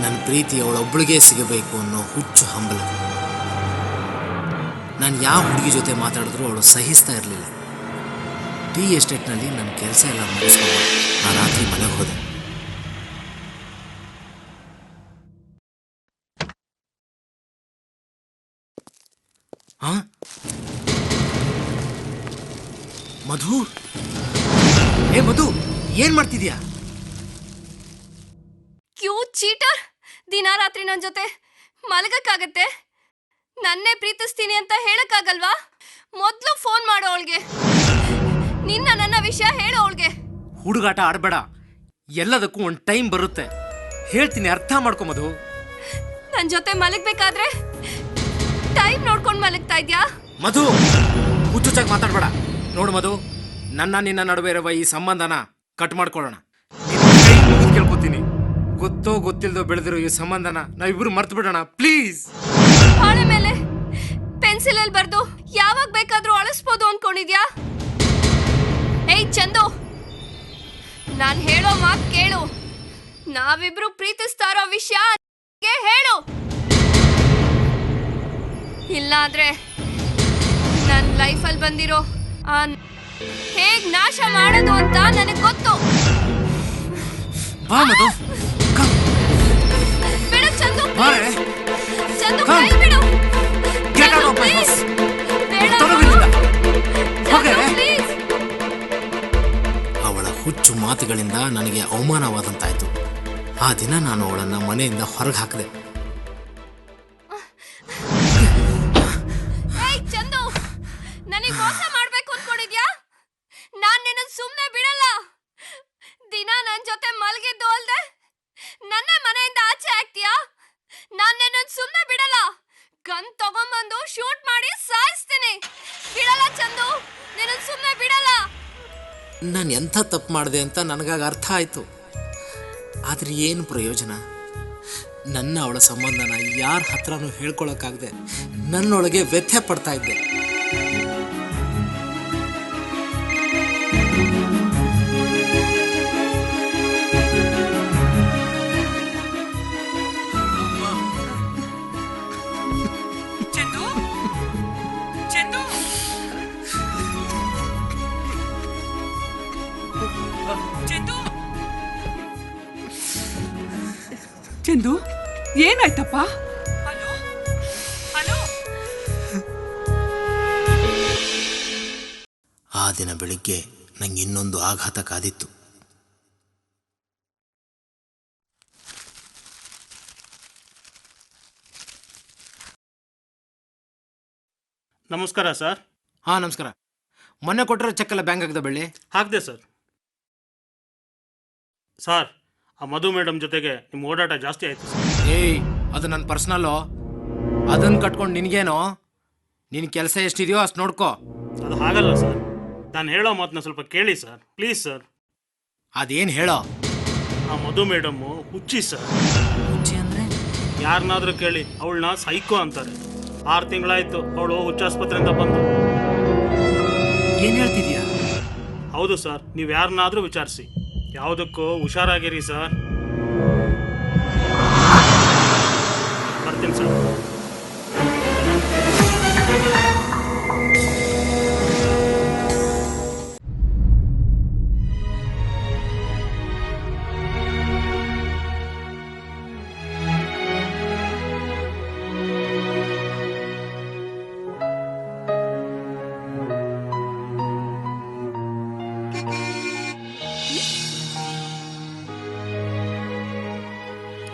ನನ್ನ ಪ್ರೀತಿ ಅವಳೊಬ್ಬಳಿಗೆ ಸಿಗಬೇಕು ಅನ್ನೋ ಹುಚ್ಚು ಹಂಬಲ. ನಾನು ಯಾವ ಹುಡುಗಿ ಜೊತೆ ಮಾತಾಡಿದ್ರು ಅವಳು ಸಹಿಸ್ತಾ ಇರಲಿಲ್ಲ. ಟೀ ಎಸ್ಟೇಟ್ನಲ್ಲಿ ನನ್ನ ಕೆಲಸ ಎಲ್ಲ ಮುಗಿಸ್ಕೊಂಡು ನಾನು ರಾತ್ರಿ ಮನೆಗೆ ಹೋದೆ. ಮಧು, ಏ ಮಧು, ಏನ್ ಮಾಡ್ತಿದ್ಯಾ?
ಕ್ಯೂ ಚೀಟರ್, ದಿನ ರಾತ್ರಿ ನನ್ನ ಜೊತೆ ಮಲಗಕ್ಕಾಗತ್ತೆ? ನನ್ನೇ ಪ್ರೀತಿಸ್ತೀನಿ ಅಂತ ಹೇಳಕ್ಕಾಗಲ್ವಾ? ಮೊದ್ಲು ಫೋನ್ ಮಾಡೋ ಅವಳಿಗೆ, ನನ್ನ ವಿಷಯ ಹೇಳೋ ಅವಳಿಗೆ.
ಹುಡುಗಾಟ ಆಡಬೇಡ, ಎಲ್ಲದಕ್ಕೂ ಒಂದು ಟೈಮ್ ಬರುತ್ತೆ. ಹೇಳ್ತೀನಿ, ಅರ್ಥ ಮಾಡ್ಕೊ ಮಧು.
ನನ್ನ ಜೊತೆ ಮಲಗ್ಬೇಕಾದ್ರೆ ಟೈಮ್ ನೋಡ್ಕೊಂಡು ಮಲಗ್ತಾ ಇದ್ಯಾ?
ಮಧು, ಹುಚ್ಚುಚ್ಚಾಗಿ ಮಾತಾಡ್ಬೇಡ. ನೋಡು ಮಧು, ನಿನ್ನ ನಡುವೆ ಇರುವ ಈ ಸಂಬಂಧನ ಕಟ್ ಮಾಡ್ಕೊಳ್ಳೋಣ. ಕೇಳ್ಕೊತೀನಿ, ಗೊತ್ತೋ ಗೊತ್ತಿಲ್ದೋ ಬೆಳೆದಿರೋ ಈ ಸಂಬಂಧನ ನಾವಿಬ್ರು ಮರ್ತು ಬಿಡೋಣ ಪ್ಲೀಸ್.
ಹಾಳೆ ಮೇಲೆ ಪೆನ್ಸಿಲ್ ಅಲ್ಲಿ ಬರ್ದು ಯಾವಾಗ ಬೇಕಾದ್ರೂ ಅಳಿಸ್ಬೋದು ಅನ್ಕೊಂಡಿದ್ಯಾ? ಏಯ್ ಚಂದು, ನಾನ್ ಹೇಳೋ ಮಾತ್ ಕೇಳು. ನಾವಿಬ್ರು ಪ್ರೀತಿಸ್ತಾ ಇರೋ ವಿಷಯ ಹೇಳು, ಇಲ್ಲಾಂದ್ರೆ ನನ್ ಲೈಫಲ್ಲಿ ಬಂದಿರೋ ಹೇಗ್ ನಾಶ ಮಾಡೋದು ಅಂತ ನನಗ್ ಗೊತ್ತು. ಬಿಡು ಚಂದು, ಚಂದು ಕೈ ಬಿಡು. ಚಂದು, please. ಬೇಡ, ಚಂದು, please.
ಅವಳ ಹುಚ್ಚು ಮಾತುಗಳಿಂದ ನನಗೆ ಅವಮಾನವಾದಂತಾಯ್ತು. ಆ ದಿನ ನಾನು ಅವಳನ್ನ ಮನೆಯಿಂದ ಹೊರಗೆ ಹಾಕಿದೆ.
ಚಂದು, ನನಗೆ ಮೋಸ ಮಾಡ್ಬೇಕು ಅನ್ಕೊಂಡಿದ್ಯಾ? ನಾನ್ ನಿನ್ನ ಸುಮ್ನೆ ಬಿಡಲ್ಲ. ದಿನ ನನ್ ಜೊತೆ ಮಲಗಿದ್ದು ಅಲ್ದೆ ನನ್ನ ಮನೆಯಿಂದ ಆಚೆ ಹಾಕ್ತೀಯಾ? ನಾನ್ ನಿನ್ನ ಸುಮ್ನೆ ಬಿಡಲ್ಲ. ಗನ್ ತಗೊಂಬಂದು ಶೂಟ್ ಮಾಡಿ ಸಾಯಿಸ್ತೀನಿ. ಬಿಡಲ್ಲ ಚಂದು, ನಿನ್ನ ಸುಮ್ನೆ ಬಿಡಲ್ಲ.
ನಾನು ಎಂಥ ತಪ್ಪು ಮಾಡಿದೆ ಅಂತ ನನಗಾಗ ಅರ್ಥ ಆಯಿತು. ಆದರೆ ಏನು ಪ್ರಯೋಜನ? ನನ್ನ ಅವಳ ಸಂಬಂಧನ ಯಾರ ಹತ್ರನೂ ಹೇಳ್ಕೊಳಕ್ಕಾಗದೆ ನನ್ನೊಳಗೆ ವ್ಯಥೆ ಪಡ್ತಾ ಇದ್ದೆ.
ಚಂದು, ಚಂದು, ಚಂದು, ಚಂದು, ಏನಾಯ್ತಪ್ಪ? Hello, hello.
ಆ ದಿನ ಬೆಳಿಗ್ಗೆ ನಂಗೆ ಇನ್ನೊಂದು ಆಘಾತ ಕಾದಿತ್ತು.
ನಮಸ್ಕಾರ ಸರ್.
ಹಾಂ ನಮಸ್ಕಾರ. ಮೊನ್ನೆ ಕೊಟ್ಟಿರೋ ಚೆಕ್ ಎಲ್ಲ ಬ್ಯಾಂಕ್ ಹಾಕಿದ ಬೆಳ್ಳಿ
ಹಾಕಿದೆ ಸರ್. ಸರ್, ಆ ಮಧು ಮೇಡಮ್ ಜೊತೆಗೆ ನಿಮ್ಮ ಓಡಾಟ ಜಾಸ್ತಿ ಆಯಿತು ಸರ್.
ಏಯ್, ಅದು ನನ್ನ ಪರ್ಸ್ನಲ್ಲು. ಅದನ್ನು ಕಟ್ಕೊಂಡು ನಿನಗೇನೋ? ನಿನ್ನ ಕೆಲಸ ಎಷ್ಟಿದೆಯೋ ಅಷ್ಟು ನೋಡ್ಕೋ.
ಅದು ಹಾಗಲ್ಲ ಸರ್. ನಾನು ಹೇಳೋ ಮಾತನ್ನ ಸ್ವಲ್ಪ ಕೇಳಿ ಸರ್, ಪ್ಲೀಸ್ ಸರ್.
ಅದೇನು ಹೇಳೋ?
ಆ ಮಧು ಮೇಡಮ್ಮು ಹುಚ್ಚಿ ಸರ್.
ಹುಚ್ಚಿ ಅಂದರೆ?
ಯಾರನ್ನಾದ್ರೂ ಕೇಳಿ ಅವಳನ್ನ ಸೈಕೋ ಅಂತಾರೆ. 6 ತಿಂಗಳಾಯ್ತು ಅವಳು ಹುಚ್ಚಾಸ್ಪತ್ರೆಯಿಂದ ಬಂದು.
ಏನು ಹೇಳ್ತಿದ್ಯಾ?
ಹೌದು ಸರ್, ನೀವು ಯಾರನ್ನಾದ್ರೂ ವಿಚಾರಿಸಿ. ಯಾವುದಕ್ಕೂ ಹುಷಾರಾಗಿರಿ ಸರ್. ಬರ್ತೀನಿ ಸರ್.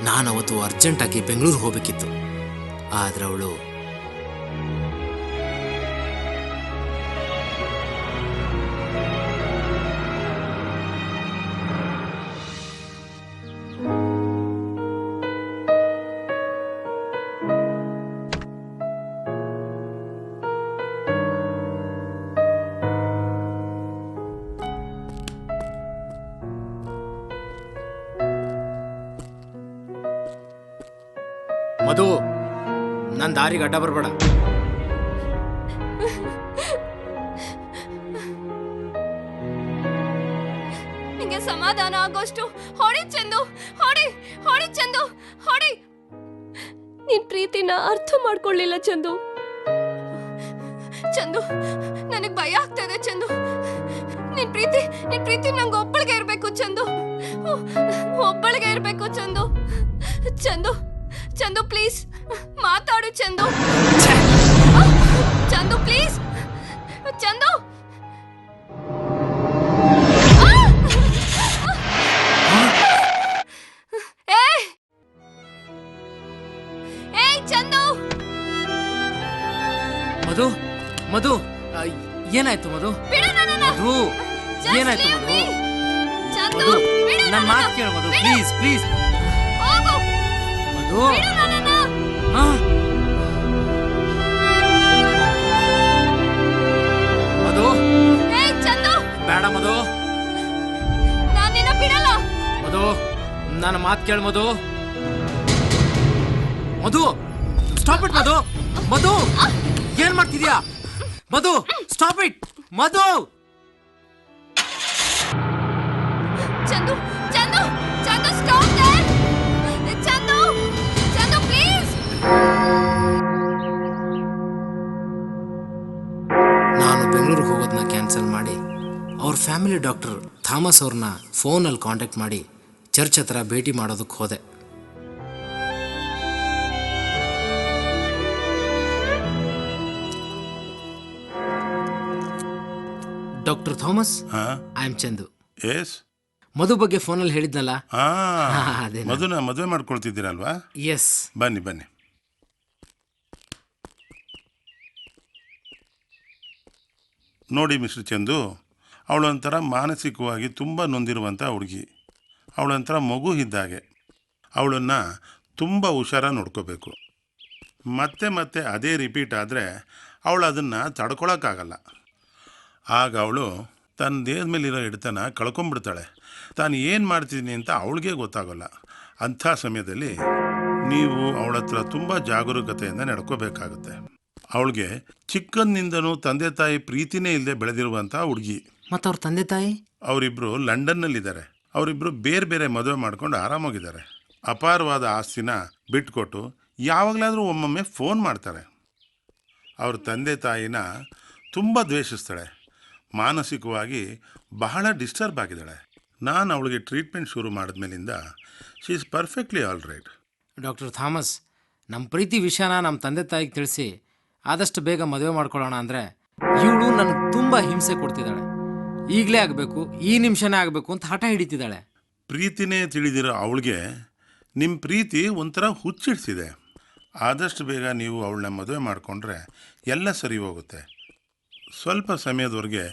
ನಾನು ಅವತ್ತು ಅರ್ಜೆಂಟಾಗಿ ಬೆಂಗಳೂರು ಹೋಗಬೇಕಿತ್ತು. ಆದರೆ ಅವಳು ಮಧು, ನನ್ನ ದಾರಿಗೆ ಅಡ್ಡ ಬರಬೇಡ.
ನಿಂಗೆ ಸಮಾಧಾನ ಆಗೋಷ್ಟು ಹೊಡಿ ಚಂದು, ಹೊಡಿ, ಹೊಡಿ ಚಂದು, ಹೊಡಿ. ನಿನ್ ಪ್ರೀತಿನ ಅರ್ಥ ಮಾಡ್ಕೊಳ್ಳಿಲ್ಲ ಚಂದು. ಚಂದು, ನನಗ್ ಭಯ ಆಗ್ತಾ ಇದೆ ಚಂದು. ನಿನ್ ಪ್ರೀತಿ ನಂಗೆ ಒಬ್ಬಳಿಗೆ ಇರ್ಬೇಕು ಚಂದು, ಒಬ್ಬಳಿಗೆ ಇರ್ಬೇಕು ಚಂದು. ಚಂದು, ಚಂದು ಪ್ಲೀಸ್ ಮಾತಾಡು ಚಂದು. ಚಂದು ಪ್ಲೀಸ್, ಚಂದು. ಏಯ್ ಚಂದು.
ಮಧು, ಮಧು, ಏನಾಯ್ತು ಮಧು? ಮಧು, ಏನಾಯ್ತು ಮಧು?
ಚಂದು,
ನನ್ನ ಮಾತು ಕೇಳು ಮಧು, ಪ್ಲೀಸ್ ಪ್ಲೀಸ್. ಮಧು, ಮಧು,
ಚಂದು,
ಬೇಡ ಮಧು.
ನಾನು ನಿನ್ನ ಬಿಡಲ್ಲ.
ಮಧು, ನನ್ನ ಮಾತು ಕೇಳು ಮಧು. ಮಧು, ಸ್ಟಾಪ್ ಇಟ್ ಮಧು. ಮಧು ಏನ್ ಮಾಡ್ತಿದ್ಯಾ? Madhu stop it. Madhu
Chandu Chandu Chandu stop there. Chandu Chandu please.
ನಾನು ಬೆಂಗಳೂರಿಗೆ ಹೋಗೋದನ್ನ ಕ್ಯಾನ್ಸಲ್ ಮಾಡಿ ಅವ್ರ ಫ್ಯಾಮಿಲಿ ಡಾಕ್ಟರ್ ಥಾಮಸ್ ಅವ್ರನ್ನ ಫೋನಲ್ಲಿ ಕಾಂಟ್ಯಾಕ್ಟ್ ಮಾಡಿ ಚರ್ಚ್ ಹತ್ರ ಭೇಟಿ ಮಾಡೋದಕ್ಕೆ ಹೋದೆ. Doctor Thomas, I am Chandu.
Yes,
Madhu ಬಗ್ಗೆ ಫೋನಲ್ಲಿ ಹೇಳಿದ್ನಲ್ಲ, ಅದೇ
ಮಧುನ ಮದುವೆ ಮಾಡ್ಕೊಳ್ತಿದ್ದೀರಲ್ವಾ?
ಎಸ್.
ಬನ್ನಿ ಬನ್ನಿ. ನೋಡಿ ಮಿಸ್ಟರ್ ಚಂದು, ಅವಳೊಂಥರ ಮಾನಸಿಕವಾಗಿ ತುಂಬ ನೊಂದಿರುವಂಥ ಹುಡುಗಿ. ಅವಳೊಂಥರ ಮಗು ಇದ್ದಾಗೆ. ಅವಳನ್ನು ತುಂಬ ಹುಷಾರಾಗಿ ನೋಡ್ಕೋಬೇಕು. ಮತ್ತೆ ಮತ್ತೆ ಅದೇ ರಿಪೀಟ್ ಆದರೆ ಅವಳು ಅದನ್ನು ತಡ್ಕೊಳಕ್ಕಾಗಲ್ಲ. ಆಗ ಅವಳು ತನ್ನ ದೇಹದ ಮೇಲಿರೋ ಹಿಡಿತನ ಕಳ್ಕೊಂಬಿಡ್ತಾಳೆ. ತಾನು ಏನು ಮಾಡ್ತಿದ್ದೀನಿ ಅಂತ ಅವಳಿಗೆ ಗೊತ್ತಾಗೋಲ್ಲ. ಅಂಥ ಸಮಯದಲ್ಲಿ ನೀವು ಅವಳ ಹತ್ರ ತುಂಬ ಜಾಗರೂಕತೆಯಿಂದ ನಡ್ಕೋಬೇಕಾಗುತ್ತೆ. ಅವಳಿಗೆ ಚಿಕ್ಕಂದಿನಿಂದನೂ ತಂದೆ ತಾಯಿ ಪ್ರೀತಿನೇ ಇಲ್ಲದೆ ಬೆಳೆದಿರುವಂಥ ಹುಡುಗಿ.
ಮತ್ತು ಅವ್ರ ತಂದೆ ತಾಯಿ?
ಅವರಿಬ್ಬರು ಲಂಡನ್ನಲ್ಲಿದ್ದಾರೆ. ಅವರಿಬ್ಬರು ಬೇರೆ ಬೇರೆ ಮದುವೆ ಮಾಡ್ಕೊಂಡು ಆರಾಮಾಗಿದ್ದಾರೆ. ಅಪಾರವಾದ ಆಸ್ತಿನ ಬಿಟ್ಕೊಟ್ಟು ಯಾವಾಗಲಾದರೂ ಒಮ್ಮೊಮ್ಮೆ ಫೋನ್ ಮಾಡ್ತಾರೆ. ಅವ್ರ ತಂದೆ ತಾಯಿನ ತುಂಬ ದ್ವೇಷಿಸ್ತಾಳೆ. ಮಾನಸಿಕವಾಗಿ ಬಹಳ ಡಿಸ್ಟರ್ಬ್ ಆಗಿದ್ದಾಳೆ. ನಾನು ಅವಳಿಗೆ ಟ್ರೀಟ್ಮೆಂಟ್ ಶುರು ಮಾಡಿದ್ಮೇಲಿಂದ she is perfectly all right.
Doctor Thomas, ನಮ್ಮ ಪ್ರೀತಿ ವಿಷಯನ ನಮ್ಮ ತಂದೆ ತಾಯಿಗೆ ತಿಳಿಸಿ ಆದಷ್ಟು ಬೇಗ ಮದುವೆ ಮಾಡ್ಕೊಳ್ಳೋಣ ಅಂದರೆ ಇವಳು ನನಗೆ ತುಂಬ ಹಿಂಸೆ ಕೊಡ್ತಿದ್ದಾಳೆ. ಈಗಲೇ ಆಗಬೇಕು, ಈ ನಿಮಿಷನೇ ಆಗಬೇಕು ಅಂತ ಹಠ ಹಿಡಿತಿದ್ದಾಳೆ.
ಪ್ರೀತಿನೇ ತಿಳಿದಿರೋ ಅವಳಿಗೆ ನಿಮ್ಮ ಪ್ರೀತಿ ಒಂಥರ ಹುಚ್ಚಿಡ್ಸಿದೆ. ಆದಷ್ಟು ಬೇಗ ನೀವು ಅವಳನ್ನ ಮದುವೆ ಮಾಡಿಕೊಂಡ್ರೆ ಎಲ್ಲ ಸರಿ ಹೋಗುತ್ತೆ. ಸ್ವಲ್ಪ ಸಮಯದವರೆಗೆ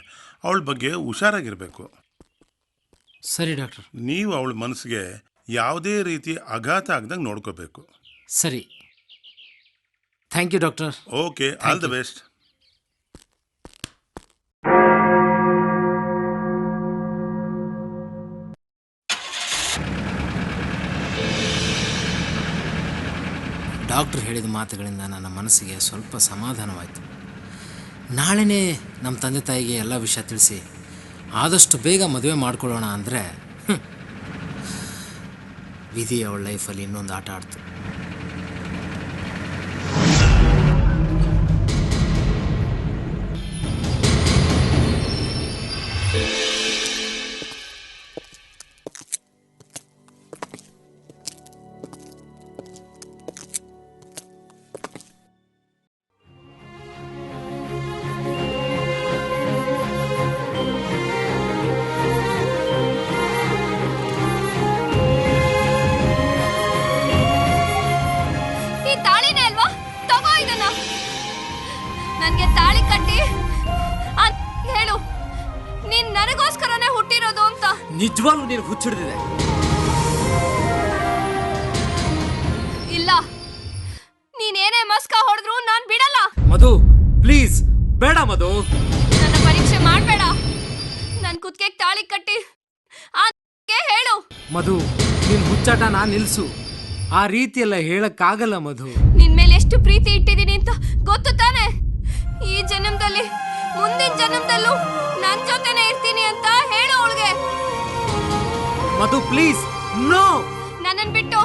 ಅವಳ ಬಗ್ಗೆ ಹುಷಾರಾಗಿರಬೇಕು.
ಸರಿ ಡಾಕ್ಟರ್.
ನೀವು ಅವಳ ಮನಸ್ಸಿಗೆ ಯಾವುದೇ ರೀತಿ ಆಘಾತ ಆಗದಂಗೆ ನೋಡ್ಕೋಬೇಕು.
ಸರಿ, thank you doctor.
Okay, all the best.
Doctor ಹೇಳಿದ ಮಾತುಗಳಿಂದ ನನ್ನ ಮನಸ್ಸಿಗೆ ಸ್ವಲ್ಪ ಸಮಾಧಾನವಾಯಿತು. ನಾಳೆನೇ ನಮ್ಮ ತಂದೆ ತಾಯಿಗೆ ಎಲ್ಲ ವಿಷಯ ತಿಳಿಸಿ ಆದಷ್ಟು ಬೇಗ ಮದುವೆ ಮಾಡ್ಕೊಳ್ಳೋಣ ಅಂದರೆ ವಿಧಿ ಅವಳ ಲೈಫಲ್ಲಿ ಇನ್ನೊಂದು ಆಟ ಆಡ್ತು.
ನನ್ಗೆ ತಾಳಿ ಕಟ್ಟಿ ಹೇಳು, ನೀನ್ ನನಗೋಸ್ಕರನೇ ಹುಟ್ಟಿರೋದು ಅಂತ.
ನಿಜವಾಗ್ಲೂ ನೀನು ಹುಚ್ಚಿಡ್ದಿದೆ.
ಇಲ್ಲ, ನೀನೇನೇ ಮಸ್ಕ ಹೊಡೆದ್ರು ನಾನ್ ಬಿಡಲ್ಲ.
ಮಧು ಪ್ಲೀಸ್, ಬೇಡ ಮಧು.
ನನ್ನ ಪರೀಕ್ಷೆ ಮಾಡ್ಬೇಡ. ನನ್ ಕುತ್ತಿಗೆಗೆ ತಾಳಿ ಕಟ್ಟಿ ಹೇಳು.
ಮಧು, ನಿನ್ ಹುಚ್ಚಾಟನ ನಿಲ್ಸು. ಆ ರೀತಿಯೆಲ್ಲ ಹೇಳಕ್ಕಾಗಲ್ಲ ಮಧು.
ನಿನ್ ಮೇಲೆ ಎಷ್ಟು ಪ್ರೀತಿ ಇಟ್ಟಿದ್ದೀನಿ ಅಂತ ಗೊತ್ತು ತಾನೆ. ಈ ಜನ್ಮದಲ್ಲಿ ಮುಂದಿನ ಜನ್ಮದಲ್ಲೂ ನನ್ ಜೊತೆನೆ ಇರ್ತೀನಿ ಅಂತ ಹೇಳು ಅವಳಿಗೆ.
ಮಧು ಪ್ಲೀಸ್, ನೋ.
ನನ್ನನ್ ಬಿಟ್ಟು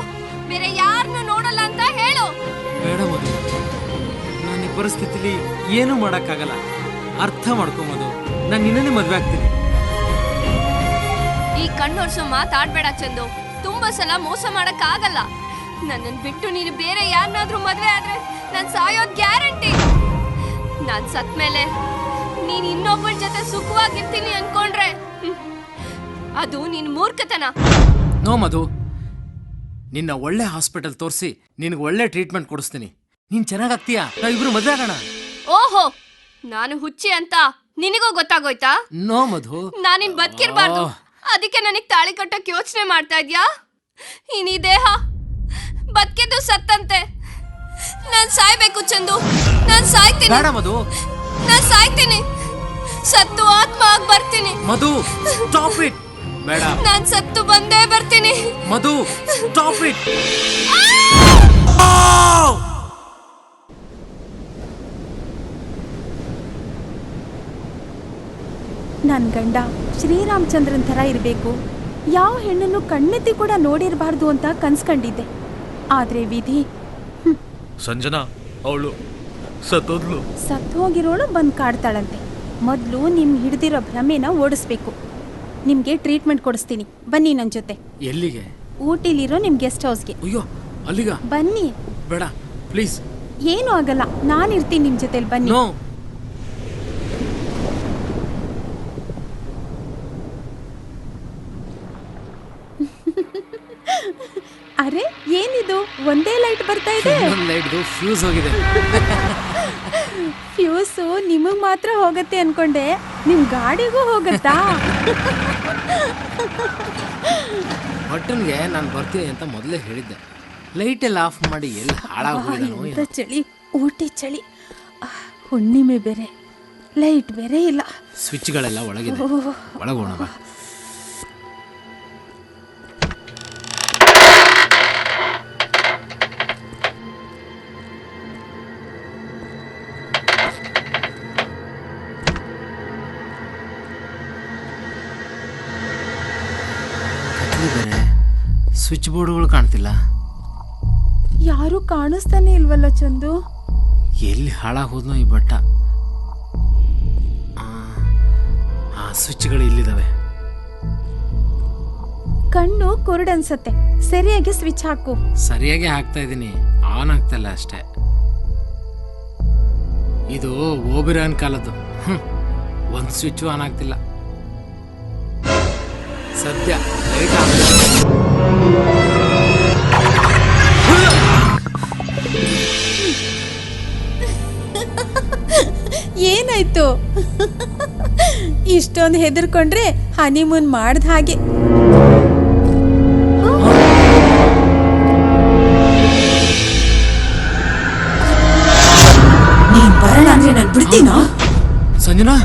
ಬೇರೆ ಯಾರನ್ನು ನೋಡಲ್ಲ ಅಂತ ಹೇಳು.
ಬೇಡ ಮಧು, ನಾನು ಈ ಪರಿಸ್ಥಿತಿಲಿ ಏನೂ ಮಾಡಕ್ಕಾಗಲ್ಲ. ಅರ್ಥ ಮಾಡ್ಕೊ ಮಧು, ನಾನು ನಿನ್ನೇ ಮದ್ವೆ ಆಗ್ತೀನಿ.
ಈ ಕಣ್ಣೊರ್ಸು ಮಾತಾಡ್ಬೇಡ ಚಂದು. ತುಂಬಾ ಸಲ ಮೋಸ ಮಾಡಕ್ ಆಗಲ್ಲ. ನನ್ನನ್ ಬಿಟ್ಟು ನೀನು ಬೇರೆ ಯಾರನ್ನಾದ್ರೂ ಮದ್ವೆ ಆದ್ರೆ ನಾನ್ ಸಾಯೋದ್ ಗ್ಯಾರಂಟಿ. ನಾನ್ ಸತ್ ಮೇಲೆ ನೀನ್ ಇನ್ನೊಬ್ಬಳ ಜೊತೆ ಸುಖವಾಗಿರ್ತೀನಿ ಅನ್ಕೊಂಡ್ರೆ ಅದು ನಿನ್ ಮೂರ್ಖತನ.
ನೋ ಮಧು, ನಿನ್ನ ಒಳ್ಳೆ ಹಾಸ್ಪಿಟಲ್ ತೋರಿಸಿ ನಿನಗೆ ಒಳ್ಳೆ ಟ್ರೀಟ್ಮೆಂಟ್ ಕೊಡಿಸ್ತೀನಿ. ನೀನ್ ಚೆನ್ನಾಗಾಗ್ತೀಯಾ? ನಾವಿಬ್ರು ಮದ್ವೆ ಆಗೋಣ.
ಓಹೋ, ನಾನು ಹುಚ್ಚಿ ಅಂತ ನಿನಗೂ ಗೊತ್ತಾಗೋಯ್ತಾ?
ನೋ ಮಧು,
ನಾನಿನ್ ಬದುಕಿರ್ಬಾರ್ದು. ಅದಕ್ಕೆ ನನಗ್ ತಾಳಿ ಕಟ್ಟೋಕ್ ಯೋಚನೆ ಮಾಡ್ತಾ ಇದ್ಯಾ? ಈ ದೇಹ ಬದುಕಿದ್ದು ಸತ್ತಂತೆ. ನಾನ್ ಸಾಯ್ಬೇಕು ಚಂದು. ನಾನ್ ಸಾಯ್ತೀನಿ.
ಬೇಡ ಮಧು.
ನಾನ್ ಸಾಯ್ತೀನಿ. ಸತ್ತು ಆತ್ಮ ಆಗಿ ಬರ್ತೀನಿ.
ಮಧು ಸ್ಟಾಪ್ ಇಟ್. ಬೇಡ.
ನಾನ್ ಸತ್ತು ಬಂದೇ ಬರ್ತೀನಿ.
ಮಧು ಸ್ಟಾಪ್ ಇಟ್.
ನನ್ನ ಗಂಡ ಶ್ರೀರಾಮಚಂದ್ರನ್ ಥರ ಇರಬೇಕು, ಯಾವ ಹೆಣ್ಣನ್ನು ಕಣ್ಣೆತ್ತಿ ಕೂಡ ನೋಡಿರಬಾರ್ದು ಅಂತ ಕನ್ಸ್ಕೊಂಡಿದ್ದೆ. ಆದರೆ ವಿಧಿ
ಸಂಜನಾ ಅವಳು ಸತ್ತೋದ್ಲು.
ಸತ್ತು ಹೋಗಿರೋಳು ಬಂದು ಕಾಡ್ತಾಳಂತೆ. ಮೊದಲು ನಿಮ್ ಹಿಡ್ದಿರೋ ಭ್ರಮೆನ ಓಡಿಸ್ಬೇಕು. ನಿಮ್ಗೆ ಟ್ರೀಟ್ಮೆಂಟ್ ಕೊಡಿಸ್ತೀನಿ, ಬನ್ನಿ ನನ್ನ ಜೊತೆ.
ಎಲ್ಲಿಗೆ?
ಊಟಿಲಿರೋ ನಿಮ್ ಗೆಸ್ಟ್ ಹೌಸ್ಗೆ.
ಅಯ್ಯೋ ಅಲ್ಲಿಗ
ಬನ್ನಿ.
ಬೇಡ ಪ್ಲೀಸ್.
ಏನೂ ಆಗಲ್ಲ, ನಾನಿರ್ತೀನಿ ನಿಮ್ ಜೊತೆಲಿ, ಬನ್ನಿ.
ನೋ.
ಅರೆ ಏನಿದು, ಒಂದೇ ಲೈಟ್ ಬರ್ತಾ ಇದೆ.
ಲೈಟ್ದು ಫ್ಯೂಸ್ ಹೋಗಿದೆ.
ಫ್ಯೂಸು ನಿಮಗ್ ಮಾತ್ರ ಹೋಗತ್ತೆ ಅನ್ಕೊಂಡೆ, ನಿಮ್ ಗಾಡಿಗೂ ಹೋಗತ್ತಾ?
ಬಟನ್ಗೆ ನಾನು ಬರ್ತೀನಿ ಅಂತ ಮೊದಲೇ ಹೇಳಿದ್ದೆ. ಲೈಟ್ ಎಲ್ಲ ಆಫ್ ಮಾಡಿ ಎಲ್ಲಿ ಹಾಳಾಗೋಗಿದ್ದಾನೋ
ಎಂತ ಚಳಿ, ಊಟಿ ಚಳಿ, ಹುಣ್ಣಿಮೆ ಬೇರೆ, ಲೈಟ್ ಬೇರೆ ಇಲ್ಲ.
ಸ್ವಿಚ್ಗಳೆಲ್ಲ ಒಳಗಿದೆ, ಒಳಗೋಣ ಬಾ. ಸ್ವಿಚ್ ಬೋರ್ಡ್ಗಳು ಕಾಣ್ತಿಲ್ಲ.
ಯಾರು ಕಾಣಿಸ್ತಾನೆ ಇಲ್ವಲ್ಲ ಚಂದು.
ಎಲ್ಲಿ ಹಾಳಾಗೋದ್ನೋ ಈ ಬಟ್ಟ. ಆ ಸ್ವಿಚ್ಗಳು ಇಲ್ಲಿದ್ದಾವೆ.
ಕಣ್ಣು ಕುರುಡನ್ಸತ್ತೆ, ಸರಿಯಾಗಿ ಸ್ವಿಚ್ ಹಾಕು.
ಸರಿಯಾಗಿ ಹಾಕ್ತಾ ಇದ್ದೀನಿ, ಆನ್ ಆಗ್ತಲ್ಲ ಅಷ್ಟೇ. ಇದು ಓಬಿರಾನ್ ಕಾಲದ್ದು. ಒಂದು ಸ್ವಿಚ್ ಆನ್ ಆಗ್ತಿಲ್ಲ. ಸದ್ಯ ಲೈಟ್
ಏನಾಯ್ತು? ಇಷ್ಟೊಂದು ಹೆದರ್ಕೊಂಡ್ರೆ ಹನಿಮೂನ್ ಮಾಡ್ದ ಹಾಗೆ.
ನೀನ್ ಬರಲ್ಲ ಅಂದ್ರೆ ನಾನು ಬಿಡ್ತೀನಾ?
ಸಂಜನಾ,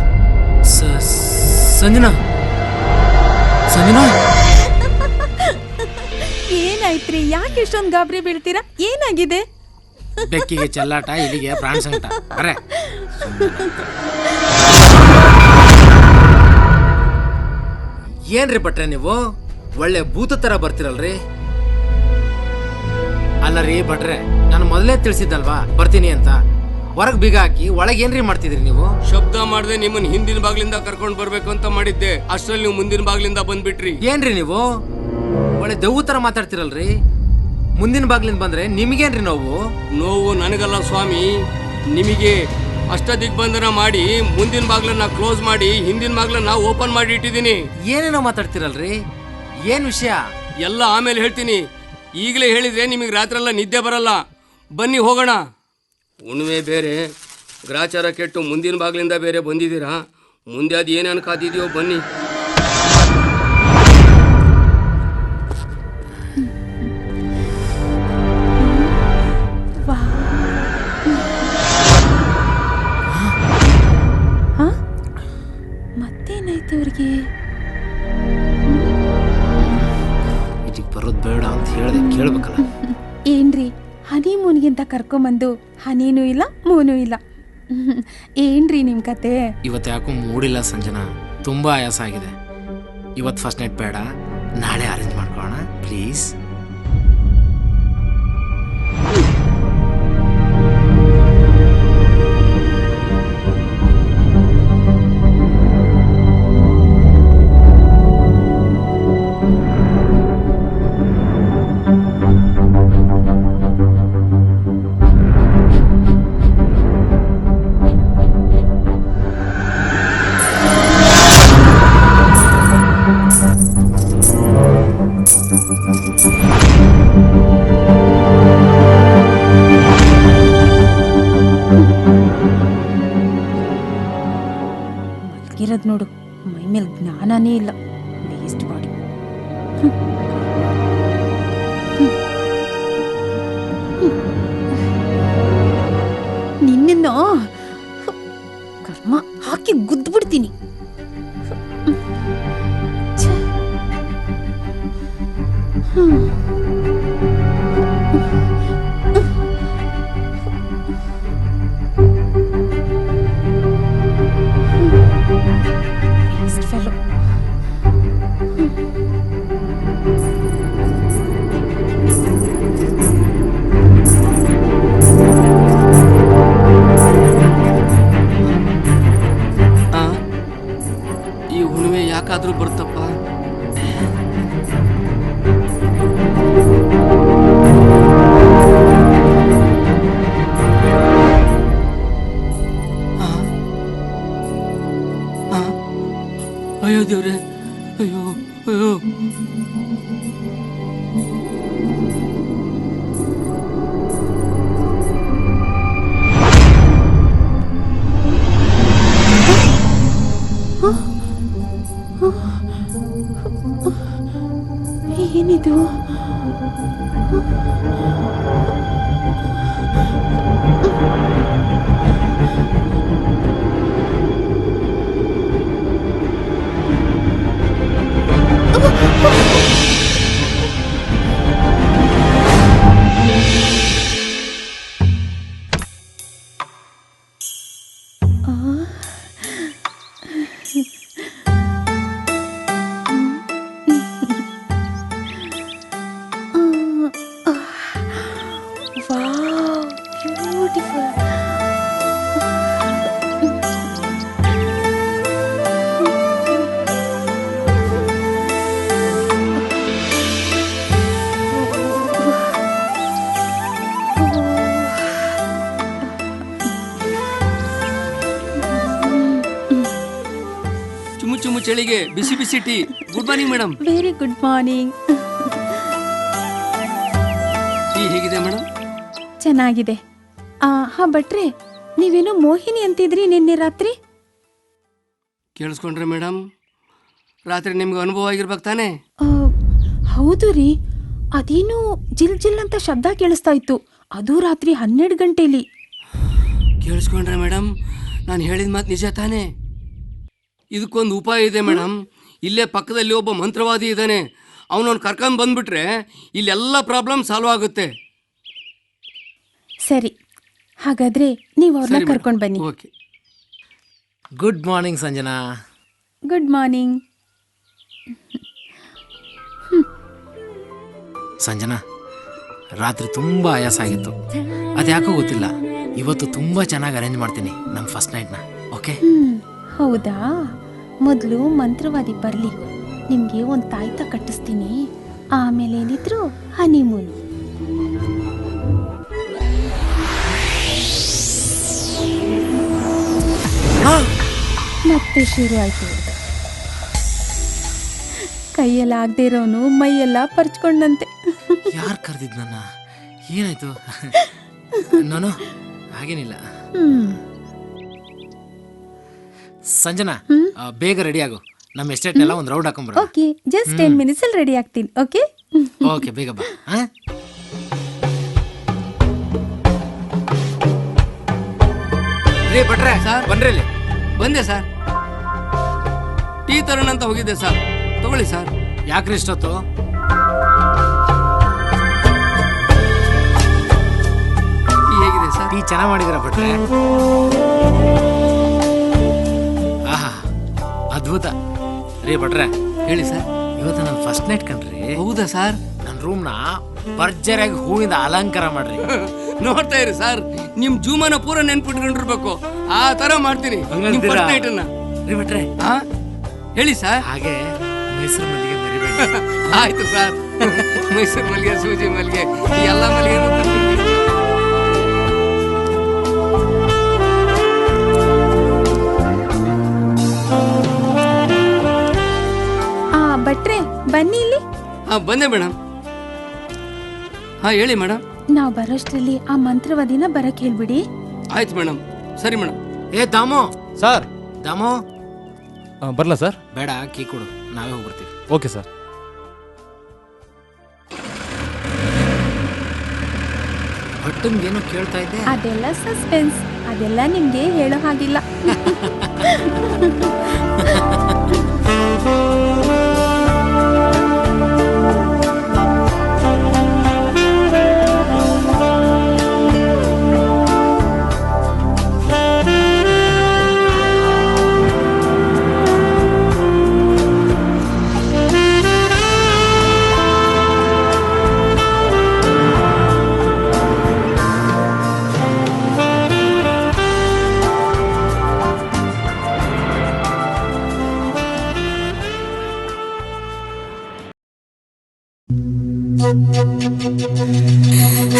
ಸಂಜನಾ, ಸಂಜನಾ.
ಏನಾಯ್ತ್ರಿ? ಯಾಕೆ ಇಷ್ಟೊಂದು ಗಾಬರಿ ಬೀಳ್ತೀರಾ? ಏನಾಗಿದೆ?
ಬೆಕ್ಕಿಗೆ ಚೆಲ್ಲಾಟ, ಇಲ್ಲಿಗೆ ಪ್ರಾಣ ಸಂಕಟ. ಅರೆ ಏನ್ರಿ ಭಟ್ರೆ ನೀವು ಒಳ್ಳೆ ಭೂತ ತರ ಬರ್ತಿರಲ್ರಿ. ಅಲ್ಲ ರೀ ಭಟ್ರೆ, ನಾನು ಮೊದಲೇ ತಿಳಿಸಿದ್ದಲ್ವಾ ಬರ್ತೀನಿ ಅಂತ. ಹೊರಗ್ ಬೀಗ ಹಾಕಿ ಒಳಗೆ ಏನ್ರಿ ಮಾಡ್ತಿದ್ರಿ ನೀವು?
ಶಬ್ದ ಮಾಡದೆ ನಿಮ್ಮನ್ನ ಹಿಂದಿನ ಬಾಗ್ಲಿಂದ ಕರ್ಕೊಂಡ್ ಬರ್ಬೇಕು ಅಂತ ಮಾಡಿದ್ದೆ, ಅಷ್ಟ್ರಲ್ಲಿ ನೀವು ಮುಂದಿನ ಬಾಗ್ಲಿಂದ ಬಂದ್ಬಿಟ್ರಿ.
ಏನ್ರಿ ನೀವು ಒಳ್ಳೆ ದೆವ್ವ ತರ ಮಾತಾಡ್ತಿರಲ್ರಿ. ಮುಂದಿನ ಬಾಗ್ಲಿಂದ ಬಂದ್ರೆ ನಿಮ್ಗೇನ್ರಿ ನೋವು?
ನೋವು ನನಗಲ್ಲ ಸ್ವಾಮಿ, ನಿಮಗೆ. ಅಷ್ಟ ದಿಗ್ಬಂಧನ ಮಾಡಿ ಮುಂದಿನ ಬಾಗ್ಲನ್ನ ಕ್ಲೋಸ್ ಮಾಡಿ ಹಿಂದಿನ ಬಾಗ್ಲನ್ನ ಓಪನ್ ಮಾಡಿ ಇಟ್ಟಿದ್ದೀನಿ.
ಏನೇನೋ ಮಾತಾಡ್ತಿರಲ್ರಿ, ಏನ್ ವಿಷಯ?
ಎಲ್ಲ ಆಮೇಲೆ ಹೇಳ್ತೀನಿ. ಈಗಲೇ ಹೇಳಿದ್ರೆ ನಿಮಗೆ ರಾತ್ರೆಲ್ಲ ನಿದ್ದೆ ಬರಲ್ಲ. ಬನ್ನಿ ಹೋಗೋಣ. ಉಣ್ಮೆ ಬೇರೆ, ಗ್ರಾಚಾರ ಕೆಟ್ಟು ಮುಂದಿನ ಬಾಗ್ಲಿಂದ ಬೇರೆ ಬಂದಿದ್ದೀರಾ. ಮುಂದೆ ಅದು ಏನೇನು ಕಾದಿದೆಯೋ ಬನ್ನಿ.
ಮತ್ತೇನಾಯ್ತು ಅವ್ರಿಗೆ?
ಇದಕ್ಕೆ ಬರೋದು ಬೇಡ ಅಂತ ಹೇಳ್ದೆ, ಕೇಳ್ಬೇಕಲ್ಲ.
ಏನ್ರಿ, ಹನಿಮೂನ್ಗಿಂತ ಕರ್ಕೊಂಬಂದು ಹನಿನೂ ಇಲ್ಲ ಮೂನೂ ಇಲ್ಲ. ಏನ್ರಿ ನಿಮ್ ಕತೆ?
ಇವತ್ತು ಯಾಕೋ ಮೂಡಿಲ್ಲ ಸಂಜನಾ, ತುಂಬಾ ಆಯಾಸ ಆಗಿದೆ. ಇವತ್ತು ಫಸ್ಟ್ ನೈಟ್ ಬೇಡ, ನಾಳೆ ಅರೇಂಜ್ ಮಾಡ್ಕೊಳ್ಳೋಣ ಪ್ಲೀಸ್.
ಮಲ್ಗಿರೋದು ನೋಡು, ಮೈ ಮೇಲೆ ಜ್ಞಾನನೇ ಇಲ್ಲ. Waste body. ನಿನ್ನ ಕರ್ಮ ಹಾಕಿ ಗುದ್ಬಿಡ್ತೀನಿ.
ಅಯ್ಯೋ ದೇವ್ರೆ, ಅಯ್ಯೋ ಅಯ್ಯೋ.
ಏನಿದು? Wow, beautiful.
ಚುಮ್ಮು ಚುಮ್ಮು ಚಳಿಗೆ ಬಿಸಿ ಬಿಸಿ tea. Good morning madam.
Very good morning.
Tea ಹೇಗಿದೆ ಮೇಡಮ್?
ಚೆನ್ನಾಗಿದೆ. ಹಾ ಭಟ್ರೆ, ನೀವೇನೋ ಮೋಹಿನಿ ಅಂತಿದ್ರಿ ನಿನ್ನೆ ರಾತ್ರಿ?
ಕೇಳಿಸ್ಕೊಂಡ್ರೆ ಮೇಡಮ್, ರಾತ್ರಿ ನಿಮ್ಗೆ ಅನುಭವ ಆಗಿರ್ಬೇಕು ತಾನೆ?
ಹೌದು ರೀ, ಅದೇನೋ ಜಿಲ್ ಜಿಲ್ ಅಂತ ಶಬ್ದ ಕೇಳಿಸ್ತಾ ಇತ್ತು, ಅದು ರಾತ್ರಿ 12 ಗಂಟೆಲಿ.
ಕೇಳಿಸ್ಕೊಂಡ್ರೆ ಮೇಡಮ್, ನಾನು ಹೇಳಿದ ಮಾತು ನಿಜ ತಾನೆ? ಇದಕ್ಕೊಂದು ಉಪಾಯ ಇದೆ ಮೇಡಮ್. ಇಲ್ಲೇ ಪಕ್ಕದಲ್ಲಿ ಒಬ್ಬ ಮಂತ್ರವಾದಿ ಇದ್ದಾನೆ, ಅವನನ್ನು ಕರ್ಕೊಂಡು ಬಂದ್ಬಿಟ್ರೆ ಇಲ್ಲೆಲ್ಲ ಪ್ರಾಬ್ಲಮ್ ಸಾಲ್ವ್ ಆಗುತ್ತೆ.
ಸರಿ, ಹಾಗಾದ್ರೆ ನೀವು ಅವ್ರನ್ನ ಕರ್ಕೊಂಡು ಬನ್ನಿ.
Okay.
Good morning Sanjana.
Good morning.
Sanjana, ರಾತ್ರಿ ತುಂಬ ಆಯಾಸ ಆಗಿತ್ತು, ಅದ್ಯಾಕೋ ಗೊತ್ತಿಲ್ಲ. ಇವತ್ತು ತುಂಬ ಚೆನ್ನಾಗಿ ಅರೇಂಜ್ ಮಾಡ್ತೀನಿ ನಮ್ಮ ಫಸ್ಟ್ ನೈಟ್ನ. ಓಕೆ?
ಹೌದಾ? ಮೊದಲು ಮಂತ್ರವಾದಿ ಬರಲಿ, ನಿಮಗೆ ಒಂದು ತಾಯ್ತ ಕಟ್ಟಿಸ್ತೀನಿ, ಆಮೇಲೆ ಏನಿದ್ರು ಹನಿಮೂನ್. ಮತ್ತೆ ಶುರು ಆಯ್ತು. ಕೈಯೆಲ್ಲ ಆಗದೆ ಇರೋನು ಮೈಯೆಲ್ಲ ಪರ್ಚ್ಕೊಂಡಂತೆ.
ಯಾರು ಕರೆದಿದ್ ನನ್ನ? ಏನಾಯ್ತು? ನಾನು ಹಾಗೇನಿಲ್ಲ. ಸಂಜನಾ, ಬೇಗ ರೆಡಿ ಆಗು, ನಮ್ಮ ಎಸ್ಟೇಟ್ನೆಲ್ಲ ಒಂದು ರೌಂಡ್ ಹಾಕೊಂಡ್ಬರ.
ಓಕೆ, ಜಸ್ಟ್ 10 minutes ಅಲ್ಲಿ ರೆಡಿ ಆಗ್ತೀನಿ. ಓಕೆ
ಓಕೆ, ಬೇಗ ಬಾ. ರೇ ಭಟ್ರೆ, ಬನ್ರಿ ಇಲ್ಲಿ.
ಬಂದೆ ಸರ್. ಟೀ ತರೋಣ ಅಂತ ಹೋಗಿದ್ದೆ ಸರ್, ತಗೊಳ್ಳಿ ಸರ್.
ಯಾಕ್ರಿ ಇಷ್ಟೊತ್ತು?
ಟೀ ಹೇಗಿದೆ ಸರ್?
ಟೀ ಚೆನ್ನಾಗಿ ಮಾಡಿದಿರ ಭಟ್ರೆ. ಆಹಾ, ಅದ್ಭುತ. ರೇ ಭಟ್ರೆ,
ಹೇಳಿ ಸರ್.
ಇವತ್ತು ನನ್ನ ಫಸ್ಟ್ ನೈಟ್ ಕಣ್ರಿ.
ಹೌದಾ ಸರ್?
ನನ್ನ ರೂಮ್ನ ಭರ್ಜರಿಯಾಗಿ ಹೂವಿಂದ ಅಲಂಕಾರ ಮಾಡ್ರಿ.
ನೋಡ್ತಾ ಇರಿ ಸರ್, ನಿಮ್ ಜೀವನ ಪೂರ ನೆನ್ಪಿಟ್ಕೊಂಡಿರ್ಬೇಕು, ಆ ತರ ಮಾಡ್ತೀನಿ ನಿಮ್ ಫಸ್ಟ್ ನೈಟ್ ಅನ್ನ.
ರೇ ಭಟ್ರೆ,
ಹೇಳಿ ಸರ್.
ಹಾಗೆ ಮೈಸೂರು ಮಲ್ಲಿಗೆ ಮರಿಬೇಡಿ.
ಆಯ್ತು ಸರ್. ಮೈಸೂರು ಮಲ್ಲಿಗೆ, ಸೂಜಿ ಮಲ್ಲಿಗೆ, ಎಲ್ಲ ಮಲ್ಲಿಗೆ.
ಭಟ್ರೆ, ಬನ್ನಿ ಇಲ್ಲಿ.
ಬಂದೆ ಮೇಡಮ್. ಹೇಳಿ ಮೇಡಮ್.
ನಾವು ಬರೋಷ್ಟ್ರಲ್ಲಿ ಆ ಮಂತ್ರವಾದಿನ ಬರಕ್ ಹೇಳ್ಬಿಡಿ.
ಆಯ್ತು ಮೇಡಮ್. ಸರಿ ಮೇಡಮ್.
ಏ ದಾಮು
ಸರ್.
ದಾಮು,
ಬರ್ಲಾ ಸರ್?
ಬೇಡ, ಕೀ ಕೊಡು, ನಾವೇ ಹೋಗ್ಬರ್ತೀವಿ.
Okay sir.
ಭಟ್ಟಂಗೇನು ಕೇಳ್ತಾ ಇದ್ದೆ?
ಅದೆಲ್ಲ ಸಸ್ಪೆನ್ಸ್, ಅದೆಲ್ಲ ನಿಮ್ಗೆ ಹೇಳೋ ಹಾಗಿಲ್ಲ.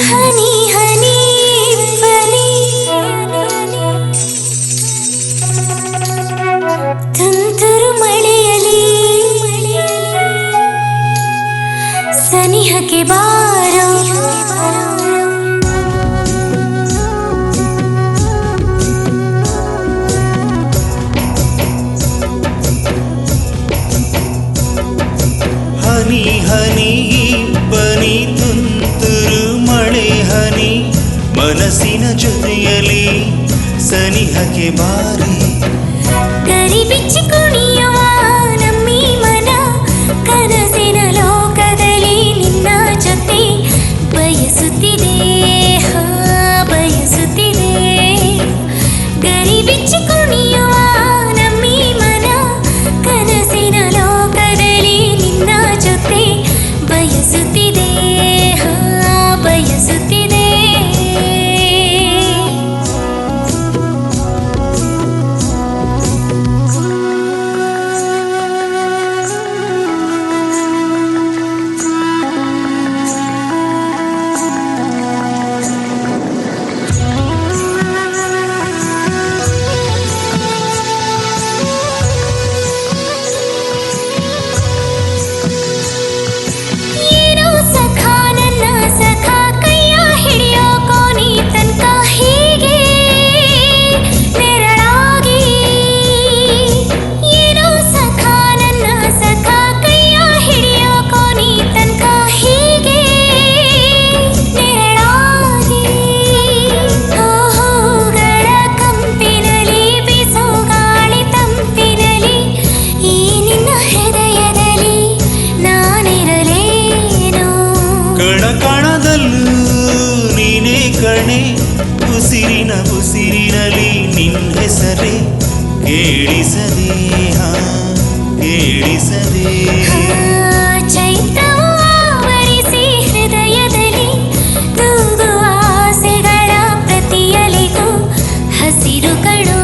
ಹನಿ ಹನಿ ಬನಿ ತುಂತುರು ಮಳೆಯಲ್ಲಿ ಮನಸ್ಸಿನ ಜೊತೆಯಲ್ಲಿ ಸನಿಹಕ್ಕೆ ಬಾರಿ ಗರಿ ಬಿಚ್ಚಿ ಕುಣಿಯುವ ನಮ್ಮಿ ಮನ ಕನಸಿನ ಲೋಕದಲ್ಲಿ ನಿನ್ನ ಜೊತೆ ಬಯಸುತ್ತಿದೆ ಬಯಸುತ್ತಿದೆ ಗರಿ ಬಿಚ್ಚಿ ಕುಣಿಯುವ ನಮ್ಮಿ ಮನ ಕನಸಿನ ಲೋಕದಲ್ಲಿ ನಿನ್ನ ಜೊತೆ ಬಯಸುತ್ತಿದೆ ಬಯಸುತ್ತಿದೆ ಏನೋ ಸಖ ನನ್ನ ಸಖ ಕೈಯ ಹಿಡಿಯೋ ಕೋನಿ ತನಕ ಹೀಗೆ ನೆರಳಾಗಿ ಏನೋ ಸಖ ನನ್ನ ಸಖ ಕೈಯ ಹಿಡಿಯೋ ಕೋನಿ ತನಕ ಹೀಗೆ ನೆರಳಾಗಿ ಹೂಗಳ ಕಂಪಿನಲ್ಲಿ ಬೀಸೋ ಗಾಳಿ ತಂಪಿನಲ್ಲಿ ಈ ನಿನ್ನ ಹೃದಯದಲ್ಲಿ ನಾನಿರಲೇನು
ಕಣ ಕಣದಲ್ಲೂ ನೀನೇ ಕಣೆ ಉಸಿರಿನ ಉಸಿರಿನಲ್ಲಿ ನಿನ್ನ ಹೆಸರೇ ಕೇಳಿಸದೆ ಕೇಳಿಸದೆ
ಚೈತ್ರವು ಆವರಿಸಿ ಹೃದಯದಲ್ಲಿ ತೂಗುವ ಆಸೆಗಳ ಪ್ರತಿಯಲಿಗೂ ಹಸಿರು ಕಣೋ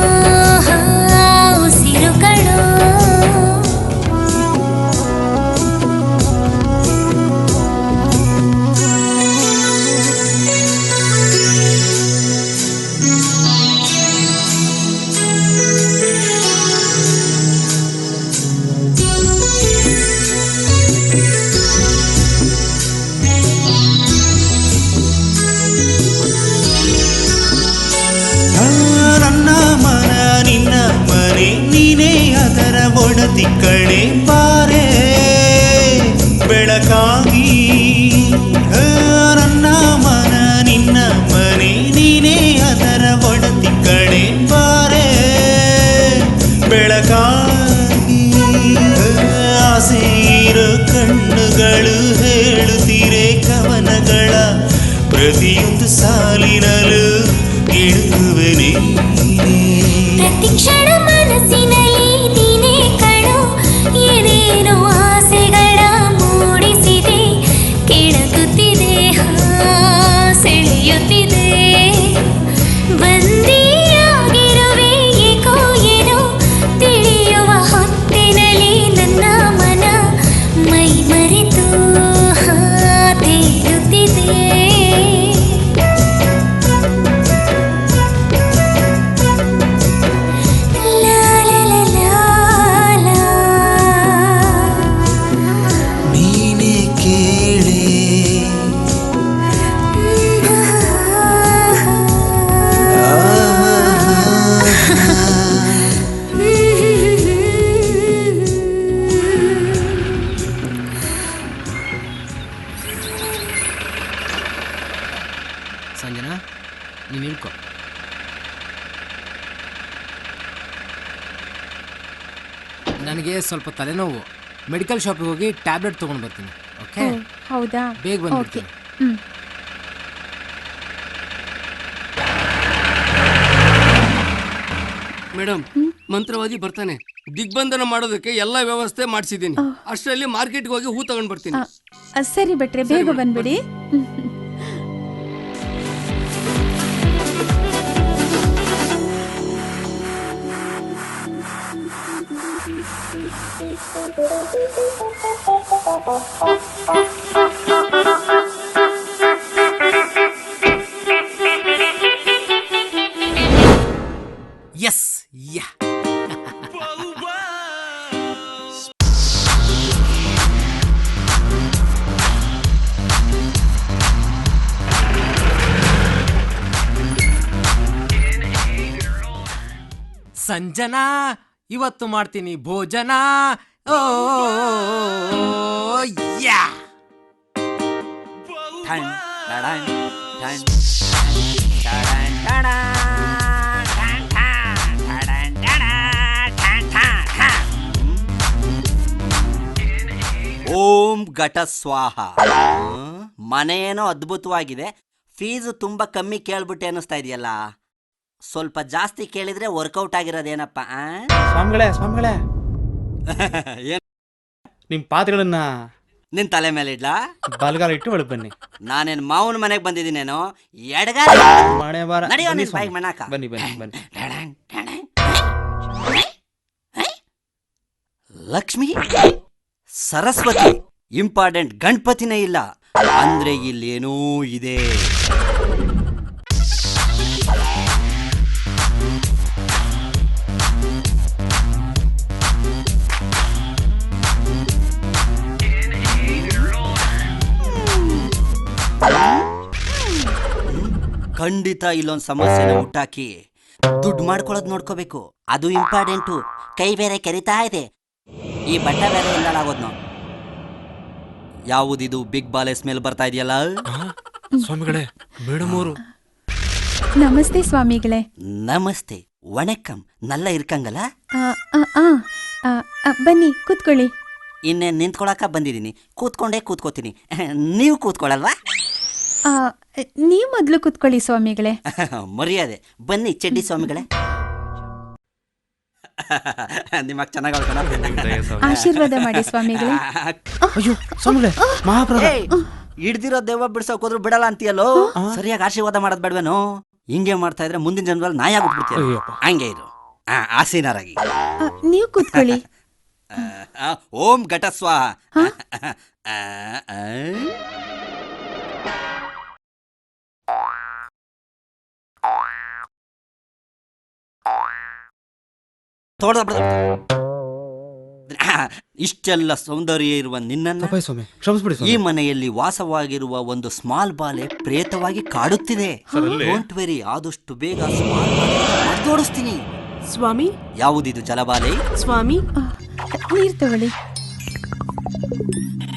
ಉಸಿರು ಕಣೋ
ನನ್ನ ಮನ ನಿನ್ನ ಮನೆ ನೀನೇ ಅದರ ಒಡತಿ ಕಣೆ ಬಾರೆ ಬೆಳಕಾಗಿ ನನ್ನ ಮನ ನಿನ್ನ ಮನೆ ನೀನೇ ಅದರ ಒಡತಿ ಕಣೆ ಬಾರೆ ಬೆಳಕಾಗಿ ಆಸೆ ಇರೋ ಕಣ್ಣುಗಳು ಹೇಳುತ್ತೀರೆ ಕವನಗಳ ಪ್ರತಿಯೊಂದು ಸಾಲಿನಲ್ಲೂ ಗಿಡುವೆ ನೀನೇ
ಪ್ರತಿ ಕ್ಷಣ ಮನಸ್ಸಿನಲ್ಲಿ ನೀನೇ ಕಣೋ ಏನೇನೋ ಆಸೆಗಳ ಮೂಡಿಸಿದೆ ಕೆಣಕುತ್ತಿದೆ ಸೆಳೆಯುತ್ತಿದೆ ಬಂದಿಯಾಗಿರುವೆ ಏಕೋ ಏನೋ ತಿಳಿಯುವ ಹೊತ್ತಿನಲ್ಲಿ ನನ್ನ ಮನ ಮೈ ಮರೆತು ತೇಲುತ್ತಿದೆ
ನೀನೇ ಕೇಳೆ
ಸಂಜನಾ ನೀನು ಇಳ್ಕೊ. ನನಗೆ ಸ್ವಲ್ಪ ತಲೆನೋವು, ಮೆಡಿಕಲ್ ಶಾಪಿಗೆ ಹೋಗಿ ಟ್ಯಾಬ್ಲೆಟ್ ತೊಗೊಂಡು ಬರ್ತೀನಿ. ಓಕೆ,
ಹೌದಾ?
ಬೇಗ ಬಂದ್ಬಿಡ್ತೀನಿ.
ಹ್ಮ್.
ಮೇಡಮ್ ಮಂತ್ರವಾದಿ ಬರ್ತಾನೆ. ದಿಗ್ಬಂಧನ ಮಾಡೋದಕ್ಕೆ ಎಲ್ಲ ವ್ಯವಸ್ಥೆ ಮಾಡಿಸಿದ್ದೀನಿ. ಅಷ್ಟರಲ್ಲಿ ಮಾರ್ಕೆಟ್ಗೆ ಹೋಗಿ ಹೂ ತಗೊಂಡ್ ಬರ್ತೀನಿ.
ಸರಿ ಭಟ್ರೆ, ಬೇಗ ಬಂದ್ಬಿಡಿ.
ಎಸ್, ಯಾ. ಸಂಜನಾ, ಇವತ್ತು ಮಾಡ್ತೀನಿ ಭೋಜನ. ಓ ಯಾ.
ಠಣ್ ಠಣ್ ಠಣ್
ಓಂ ಘಟ ಸ್ವಾಹ. ಮನೆ ಏನೋ ಅದ್ಭುತವಾಗಿದೆ, ಫೀಸು ತುಂಬ ಕಮ್ಮಿ ಕೇಳ್ಬಿಟ್ಟೆ ಅನ್ನಿಸ್ತಾ ಇದೆಯಲ್ಲ. ಸ್ವಲ್ಪ ಜಾಸ್ತಿ ಕೇಳಿದ್ರೆ ವರ್ಕೌಟ್ ಆಗಿರೋದೇನಪ್ಪ?
ಸ್ವಾಮಿಗಳೇ
ಏನ್
ನಿಮ್ಮ ಪಾತ್ರೆಗಳನ್ನ
ನಿನ್ ತಲೆ ಮೇಲೆ ಇಡ್ಲಾ?
ಬಲಗಾಲ ಇಟ್ಟು ಒಳಗೆ ಬನ್ನಿ.
ನಾನೇನು ಮಾವನ ಮನೆಗೆ ಬಂದಿದ್ದೀನೇನೋ, ಎಡಗಾಲ
ಮನೆ ಬಾರ
ನಡೆಯೋ
ಬನ್ನಿ
ನಿನ್ ಬಾಯಿಗೆ ಮಣ್ಣಾಕ.
ಬನ್ನಿ ಬನ್ನಿ ಬನ್ನಿ.
ಲಕ್ಷ್ಮಿ, ಸರಸ್ವತಿ, ಇಂಪಾರ್ಟೆಂಟ್ ಗಣಪತಿನೇ ಇಲ್ಲ ಅಂದ್ರೆ ಇಲ್ಲೇನೋ ಇದೆ. ಖಂಡಿತ ಇಲ್ಲೊಂದು ಸಮಸ್ಯೆನ ಹುಟ್ಟಾಕಿ ದುಡ್ಡು ಮಾಡ್ಕೊಳ್ಳೋದು ನೋಡ್ಕೋಬೇಕು. ಅದು ಇಂಪಾರ್ಟೆಂಟು. ಕೈ ಬೇರೆ ಕೆರಿತಾ ಇದೆ, ಈ ಬಟ್ಟೆ ಬೇರೆ ಇಲ್ಲಲಾಗೋದ್ ನಾವು. ಯಾವುದಿದು ಬಿಗ್ ಬಾಲೆ ಸ್ಮೆಲ್ ಬರ್ತಾ ಇದೆಯಲ್ಲ?
ಸ್ವಾಮಿಗಳೇ, ಮೇಡಮ್ ಅವರು.
ನಮಸ್ತೆ ಸ್ವಾಮಿಗಳೇ.
ನಮಸ್ತೆ, ವಣಕ್ಕಂ. ನಲ್ಲ ಇರ್ಕಂಗಲ್ಲ.
ಬನ್ನಿ ಕೂತ್ಕೊಳ್ಳಿ.
ಇನ್ನೇನು ನಿಂತ್ಕೊಳಕ ಬಂದಿದ್ದೀನಿ, ಕೂತ್ಕೊಂಡೇ ಕೂತ್ಕೋತೀನಿ. ನೀವು ಕೂತ್ಕೊಳ್ಳಲ್ವಾ?
ನೀವು ಮೊದಲು ಕೂತ್ಕೊಳ್ಳಿ ಸ್ವಾಮಿಗಳೇ.
ಮರ್ಯಾದೆ. ಬನ್ನಿ ಚಡ್ಡಿ ಸ್ವಾಮಿಗಳೇ. ನಿಮಗೆ ಚೆನ್ನಾಗಿ
ಆಶೀರ್ವಾದ ಮಾಡಿ ಸ್ವಾಮಿಗಳೇ.
ಅಯ್ಯೋ ಸ್ವಾಮಿಗಳೇ, ಮಹಾಪ್ರಭು.
ಹಿಡ್ದಿರೋ ದೆವ್ವ ಬಿಡ್ಸೋಕ್ ಹೋದ್ರು ಬಿಡಲ್ಲ ಅಂತೀಯಲ್ಲೋ. ಸರಿಯಾಗಿ ಆಶೀರ್ವಾದ ಮಾಡೋದ್ ಬೇಡವೇನೋ? ಹಿಂಗೆ ಮಾಡ್ತಾ ಇದ್ರೆ ಮುಂದಿನ ಜನ್ಮದಲ್ಲಿ ನಾಯಿ ಆಗ್ಬಿಡ್ತೀಯ. ಹಂಗೆ ಇರು, ಆಸೀನರಾಗಿ.
ನೀವು ಕೂತ್ಕೊಳ್ಳಿ.
ಓಂ ಘಟ ಸ್ವಾಹ. ಇಷ್ಟೆಲ್ಲ ಸೌಂದರ್ಯ ಇರುವ ನಿನ್ನನ್ನು ಈ ಮನೆಯಲ್ಲಿ ವಾಸವಾಗಿರುವ ಒಂದು ಸ್ಮಾಲ್ ಬಾಲೆ ಪ್ರೇತವಾಗಿ ಕಾಡುತ್ತಿದೆ. ಡೋಂಟ್ ವೆರಿ, ಆದಷ್ಟು ಬೇಗ ಸ್ಮಾಲ್ ಬಾಲೆ ಓಡಿಸ್ತೀನಿ.
ಸ್ವಾಮಿ,
ಯಾವುದಿದು ಜಲಬಾಲೆ?
ಸ್ವಾಮಿ,
ನೀರು ತಗೊಳ್ಳಿ.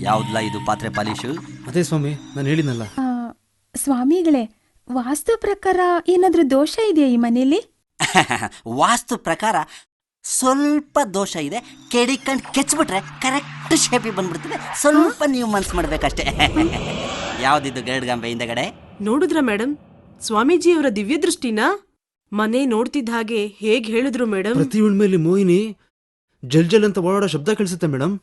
ಯಾವ್ದಲ್ಲ ಇದು ಪಾತ್ರೆ ಪಾಲಿಶು?
ಅದೇ ಸ್ವಾಮಿ, ನಾನು ಹೇಳಿದ್ನಲ್ಲ.
ಸ್ವಾಮಿಗಳೇ, ವಾಸ್ತು ಪ್ರಕಾರ ಏನಾದ್ರೂ ದೋಷ ಇದೆಯಾ ಈ ಮನೆಯಲ್ಲಿ?
ವಾಸ್ತು ಪ್ರಕಾರ ಸ್ವಲ್ಪ ದೋಷ ಇದೆ. ಕೆಡಿಕಂಡು ಕೆಚ್ಬಿಟ್ರೆ ಕರೆಕ್ಟ್ ಶೇಪಿಗೆ ಬಂದ್ಬಿಡ್ತದೆ. ಸ್ವಲ್ಪ ನೀವು ಮನ್ಸು ಮಾಡ್ಬೇಕಷ್ಟೇ. ಯಾವ್ದಿದ್ದು ಗರಡ್ಗಂಬೆ ಹಿಂದಗಡೆ?
ನೋಡಿದ್ರ ಮೇಡಮ್, ಸ್ವಾಮೀಜಿಯವರ ದಿವ್ಯ ದೃಷ್ಟಿನ ಮನೆ ನೋಡ್ತಿದ್ದ ಹಾಗೆ ಹೇಗ್ ಹೇಳಿದ್ರು ಮೇಡಮ್.
ಪ್ರತಿ ಉಣ್ಮೇಲಿ ಮೋಹಿನಿ ಜಲ್ ಜಲ್ ಅಂತ ಓಡಾಡೋ ಶಬ್ದ ಕೇಳಿಸುತ್ತೆ ಮೇಡಮ್.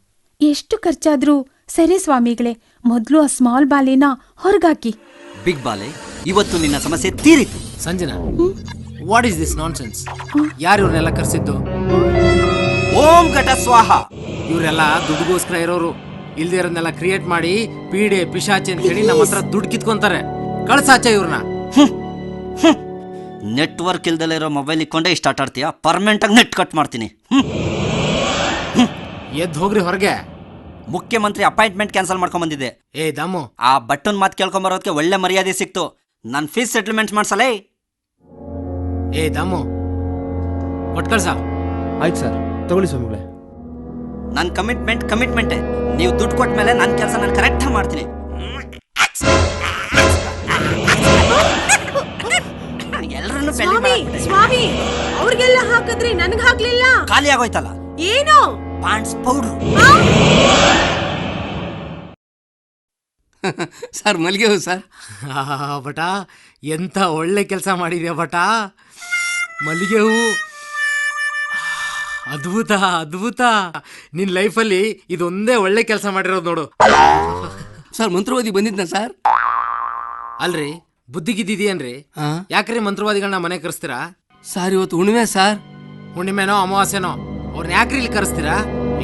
ಎಷ್ಟು ಖರ್ಚಾದ್ರೂ ಸರಿ ಸ್ವಾಮಿಗಳೇ, ಮೊದಲು ಆ ಸ್ಮಾಲ್ ಬಾಲೆನ ಹೊರಗಾಕಿ.
ಬಿಗ್ ಬಾಲೆ, ಇವತ್ತು ನಿನ್ನ ಸಮಸ್ಯೆ ತೀರಿತು.
Sanjana, what is this nonsense? ಯಾರು ಇವ್ರನ್ನೆಲ್ಲ ಕರ್ಸಿದ್ದು?
ಓಂ ಘಟ ಸ್ವಾಹ.
ಇವರೆಲ್ಲ ದುಡ್ಡುಗೋಸ್ಕರ ಇರೋರು. ಇಲ್ದೇ ಇರೋದನ್ನೆಲ್ಲ ಕ್ರಿಯೇಟ್ ಮಾಡಿ ಪೀಡೆ ಪಿಶಾಚಿ ಅಂತ ಹೇಳಿ ನಮ್ಮ ಹತ್ರ ದುಡ್ಡು ಕಿತ್ಕೊಂತಾರೆ. ಕಳ್ಸಾಚೆ ಇವ್ರನ್ನ.
ನೆಟ್ವರ್ಕ್ ಇಲ್ದಲ್ಲೇ ಇರೋ ಮೊಬೈಲ್ ಇಕ್ಕೊಂಡೆ ಇಷ್ಟ ಆಟ ಆಡ್ತೀಯ? ಪರ್ಮನೆಂಟ್ ಆಗಿ ನೆಟ್ ಕಟ್ ಮಾಡ್ತೀನಿ.
ಎದ್ದು ಹೋಗ್ರಿ ಹೊರಗೆ.
ಮುಖ್ಯಮಂತ್ರಿ ಅಪಾಯಿಂಟ್ಮೆಂಟ್ ಕ್ಯಾನ್ಸಲ್ ಮಾಡ್ಕೊಂಡ್ ಬಂದಿದ್ದೆ.
ಏ ದಮ್ಮು,
ಆ ಬಟ್ಟನ್ ಮಾತು ಕೇಳ್ಕೊಂಬರೋದಕ್ಕೆ ಒಳ್ಳೆ ಮರ್ಯಾದೆ ಸಿಕ್ತು. ನನ್ನ ಫೀಸ್ ಸೆಟಲ್ಮೆಂಟ್ ಮಾಡ್ಸಲೇ.
ಏ ದಮ್ಮು, ಕೊಟ್ಕಳ್ಸ.
ಆಯ್ತು ಸರ್, ತಗೊಳ್ಳಿ ಸ್ವಾಮಿಗಳೇ.
ನನ್ನ ಕಮಿಟ್ಮೆಂಟೇ. ನೀವು ದುಡ್ಡು ಕೊಟ್ಟ ಮೇಲೆ ನನ್ನ ಕೆಲಸ ನಾನು ಕರೆಕ್ಟ್ ಮಾಡ್ತೀನಿ. ಎಲ್ಲರನ್ನು
ಸ್ವಾಮಿ, ಅವ್ರಿಗೆಲ್ಲ ಹಾಕಿದ್ರಿ, ನನಗೆ ಹಾಕ್ಲಿಲ್ಲ.
ಖಾಲಿ ಆಗೋಯ್ತಲ್ಲ.
ಏನು?
Pond's powder.
ಸರ್, ಮಲ್ಲಿಗೆ ಹೂ ಸರ್.
ಬಟ, ಎಂತ ಒಳ್ಳೆ ಕೆಲಸ ಮಾಡಿದ್ಯಾ ಬಟ. ಮಲ್ಲಿಗೆ ಹೂವು ಅದ್ಭುತ ಅದ್ಭುತ. ನಿನ್ ಲೈಫಲ್ಲಿ ಇದೊಂದೇ ಒಳ್ಳೆ ಕೆಲಸ ಮಾಡಿರೋದು ನೋಡು.
ಸರ್, ಮಂತ್ರವಾದಿ ಬಂದಿದ್ನ ಸರ್?
ಅಲ್ರಿ, ಬುದ್ಧಿಗಿದ್ದೀಯನ್ರಿ? ಯಾಕ್ರಿ ಮಂತ್ರವಾದಿಗಳನ್ನ ಮನೆ ಕರೆಸ್ತೀರಾ?
ಸರ್, ಇವತ್ತು ಹುಣ್ಣಿಮೆ ಸರ್.
ಹುಣ್ಣಿಮೆನೋ ಅಮಾವಾಸ್ಯನೋ ಅವ್ರನ್ನ ಯಾಕ್ರಿ ಇಲ್ಲಿ ಕರೆಸ್ತೀರಾ?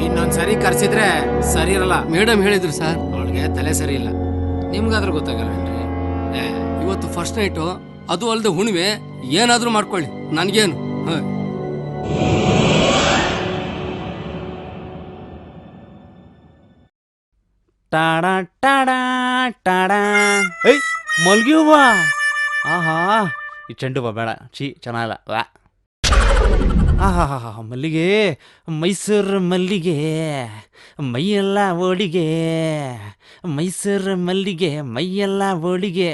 ಇನ್ನೊಂದ್ಸರಿ ಕರ್ಸಿದ್ರೆ ಸರಿ ಇರಲ್ಲ.
ಮೇಡಮ್ ಹೇಳಿದ್ರು ಸರ್.
ಅವಳಿಗೆ ತಲೆ ಸರಿ ಇಲ್ಲ. ನಿಮ್ಗಾದ್ರೂ ಗೊತ್ತಾಗಲ್ವೇನ್ರಿ?
ಇವತ್ತು ಫಸ್ಟ್ ನೈಟು, ಅದು ಅಲ್ಲದೆ ಹುಣ್ಣಿಮೆ. ಏನಾದ್ರೂ ಮಾಡ್ಕೊಳ್ಳಿ, ನನ್ಗೇನು.
ಏಯ್, ಮಲ್ಗಿ ಹೂವಾ. ಆಹಾ, ಈ ಚೆಂಡು ಹೂವ ಬೇಡ, ಚೆನ್ನಾಗಿಲ್ಲ. ಆಹಾ ಮಲ್ಲಿಗೆ, ಮೈಸೂರು ಮಲ್ಲಿಗೆ, ಮೈಯೆಲ್ಲ ಓಡಿಗೆ, ಮೈಸೂರು ಮಲ್ಲಿಗೆ, ಮೈಯೆಲ್ಲ ಓಡಿಗೆ.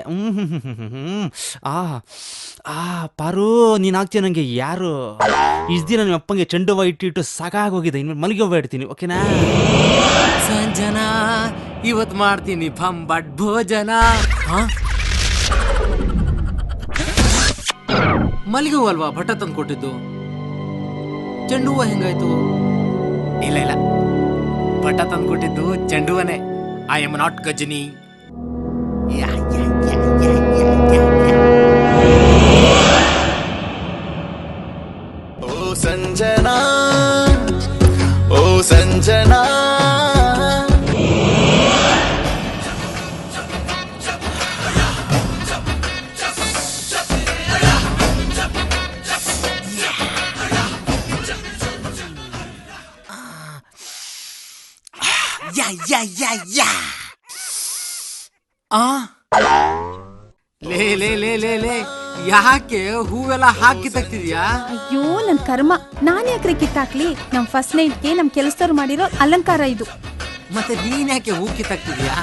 ಪಾರು, ನೀನು ಆಗ್ತೀಯ ನನಗೆ ಯಾರು? ಇಷ್ಟು ದಿನ ನಿಮ್ಮ ಅಪ್ಪಂಗೆ ಚೆಂಡು ಹೂವು ಇಟ್ಟು ಸಾಕಾಗೋಗಿದೆ. ಇನ್ನು ಮಲ್ಲಿಗೆ ಹೂವು ಇಡ್ತೀನಿ, ಓಕೆನಾ?
ಸಂಜನಾ, ಇವತ್ತು ಮಾಡ್ತೀನಿ ಬಂಬಟ್ ಭೋಜನ. ಮಲ್ಲಿಗೆ ಹೂವು ಅಲ್ವಾ ಭಟ್ಟ ತಂದು ಕೊಟ್ಟಿದ್ದು? ಚೆಂಡು ಹೂವು ಹೆಂಗಾಯ್ತು? ಇಲ್ಲ, ಭಟ್ಟ ತಂದು ಕೊಟ್ಟಿದ್ದು ಚೆಂಡು ಹೂವನೇ. I am not Ghajini.
Oh Sanjana, oh Sanjana,
ಲೇ ಯಾಕೆ ಹೂವೆಲ್ಲ ಹಾಕಿ ತೆಗ್ತಿದ್ಯಾ?
ಅಯ್ಯೋ ನನ್ ಕರ್ಮ, ನಾನ್ ಯಾಕ್ರೆ ಕಿತ್ತಾಕ್ಲಿ? ನಮ್ ಫಸ್ಟ್ ನೈಟ್ಗೆ ನಮ್ ಕೆಲಸದವ್ರು ಮಾಡಿರೋ ಅಲಂಕಾರ ಇದು.
ಮತ್ತೆ ನೀನ್ ಯಾಕೆ ಹೂ ಕಿತ್ತಾಕ್ತಿದ್ಯಾ?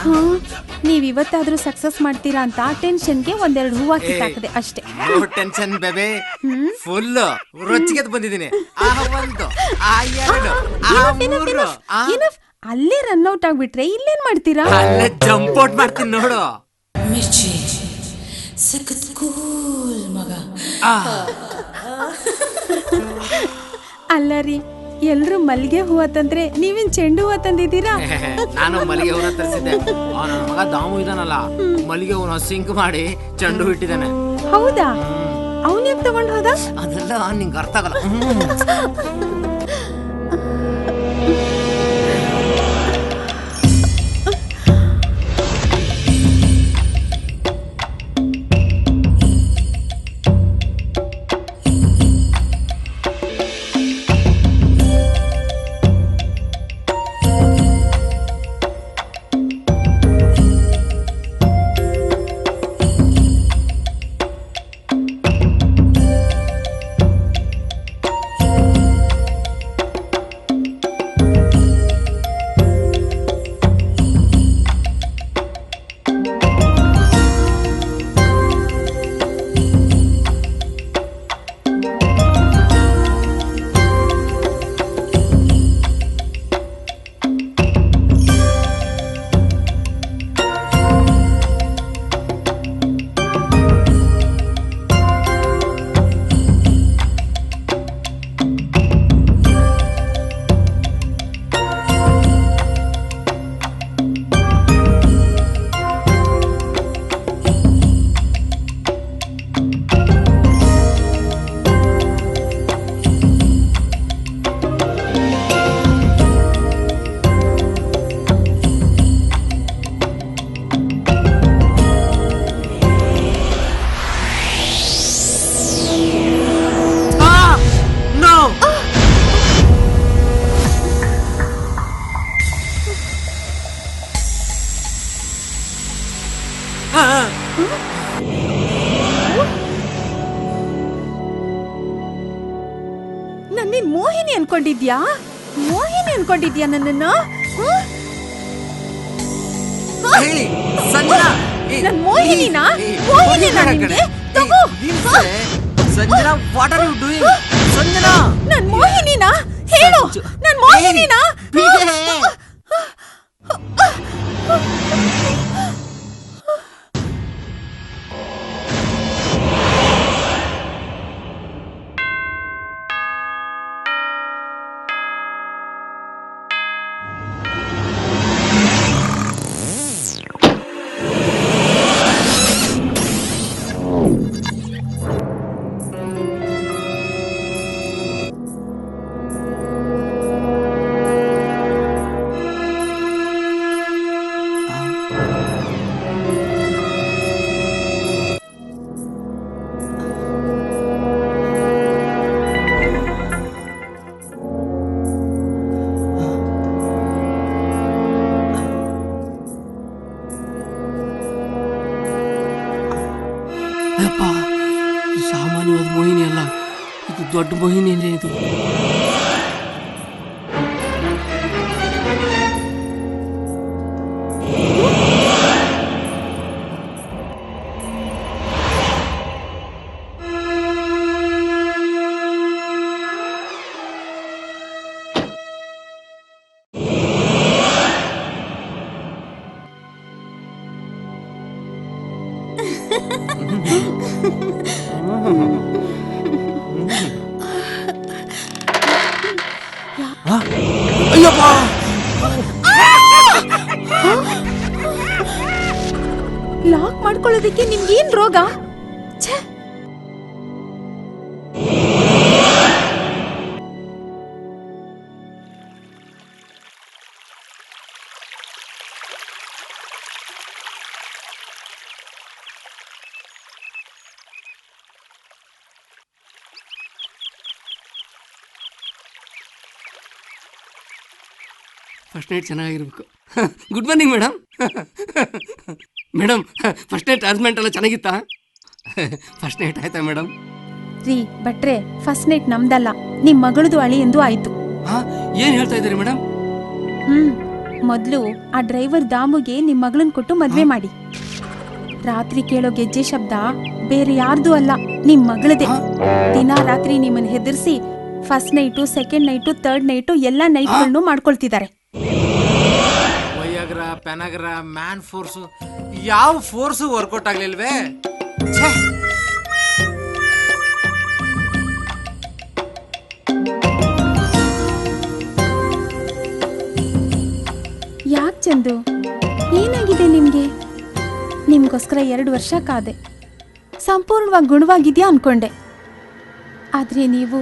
ನೀವ್ ಇವತ್ತಾದ್ರೂ ಸಕ್ಸಸ್ ಮಾಡ್ತೀರಾ ಅಂತ ಟೆನ್ಷನ್ಗೆ ಒಂದೆರಡು ಹೂವ ಕಿತ್ತಾಕದೆ ಅಷ್ಟೇ.
ಟೆನ್ಷನ್ ಬೇಬೆ, ಫುಲ್ ರೊಚ್ಚಿಗೆ ಬಂದಿದ್ದೀನಿ.
ಅಲ್ಲೇ ರನ್ ಔಟ್ ಆಗ್ಬಿಟ್ರೆ ಇಲ್ಲೇನ್ ಮಾಡ್ತೀರಾ?
ಅಲ್ಲೇ ಜಂಪ್ ಔಟ್ ಮಾಡ್ತೀನಿ ನೋಡು.
ಮಿರ್ಚಿ ಸಖತ್ ಕೂಲ್ ಮಗ.
ಅಲ್ಲ ರೀ, ಎಲ್ರು ಮಲ್ಲಿಗೆ ಹೂವ ತಂದ್ರೆ ನೀವೇನ್ ಚೆಂಡು ಹೂವ ತಂದಿದ್ದೀರಾ?
ನಾನು ಮಲ್ಲಿಗೆ ಹೂವನ್ನ ತರಿಸಿದ್ದೆ. ನನ್ನ ಮಗ ದಾಮು ಇದಾನಲ್ಲ, ಮಲ್ಲಿಗೆ ಹೂವನ್ನ ಸಿಂಕ್ ಮಾಡಿ ಚೆಂಡು ಇಟ್ಟಿದ್ದಾನೆ.
ಹೌದಾ? ಅವನ್ ಯಾಕೆ ತಗೊಂಡ್ ಹೋದ?
ಅದೆಲ್ಲ ನಿಂಗೆ ಅರ್ಥ ಆಗಲ್ಲ.
ನನ್ನೇನ್ ಮೋಹಿನಿ ಅನ್ಕೊಂಡಿದ್ಯಾ? ಮೋಹಿನಿ ಅನ್ಕೊಂಡಿದ್ಯಾ ನನ್ನನ್ನ? ನನ್ ಮೋಹಿನಿನಾ? ಮೋಹಿನಿನಾ ನಿನ್ಗೆ? ತಗೋ.
Sanjana, what are you doing? Sanjana,
ನನ್ ಮೋಹಿನಿನಾ? ಹೇಳು, ನನ್ ಮೋಹಿನಿನಾ?
ಸಾಮಾನ್ಯವಾದ ಮೋಹಿನಿ ಅಲ್ಲ, ಇದು ದೊಡ್ಡ ಮೋಹಿನಿ ಇದು.
ಲಾಕ್ ಮಾಡ್ಕೊಳ್ಳೋದಕ್ಕೆ ನಿಮ್ಗೇನ್ ರೋಗ? ಛೇ!
ಫಸ್ಟ್ ನೈಟ್ ಚೆನ್ನಾಗಿರ್ಬೇಕು. Good morning madam. Madam, first night arrangement ಎಲ್ಲ ಚೆನ್ನಾಗಿತ್ತಾ? ಫಸ್ಟ್ ನೈಟ್ ಆಯ್ತಾ ಮೇಡಮ್?
ರೀ ಭಟ್ರೆ, ಫಸ್ಟ್ ನೈಟ್ ನಮ್ದಲ್ಲ, ನಿಮ್ ಮಗಳದು ಅಳಿ ಎಂದು ಆಯ್ತು.
ಏನ್ ಹೇಳ್ತಾ ಇದ್ದೀರಿ ಮೇಡಮ್?
ಮೊದ್ಲು ಆ ಡ್ರೈವರ್ ದಾಮುಗೆ ನಿಮ್ ಮಗಳನ್ ಕೊಟ್ಟು ಮದ್ವೆ ಮಾಡಿ. ರಾತ್ರಿ ಕೇಳೋ ಗೆಜ್ಜೆ ಶಬ್ದ ಬೇರೆ ಯಾರ್ದು ಅಲ್ಲ, ನಿಮ್ ಮಗಳದೇ. ದಿನ ರಾತ್ರಿ ನಿಮ್ಮನ್ನ ಹೆದರ್ಸಿ first night, second night, third night ಎಲ್ಲಾ ನೈಟ್ಗಳನ್ನು ಮಾಡ್ಕೊಳ್ತಿದ್ದಾರೆ.
ವೈಯಾಗ್ರ, ಪೆನಾಗ್ರ, ಮ್ಯಾನ್ ಫೋರ್ಸು, ಯಾವ ಫೋರ್ಸು ವರ್ಕೌಟ್ ಆಗ್ಲಿಲ್ವೇ?
ಯಾಕ್ ಚಂದು, ಏನಾಗಿದೆ ನಿಮ್ಗೆ? ನಿಮ್ಗೋಸ್ಕರ 2 ವರ್ಷ ಕಾದೆ, ಸಂಪೂರ್ಣವಾಗಿ ಗುಣವಾಗಿದ್ಯಾ ಅನ್ಕೊಂಡೆ. ಆದ್ರೆ ನೀವು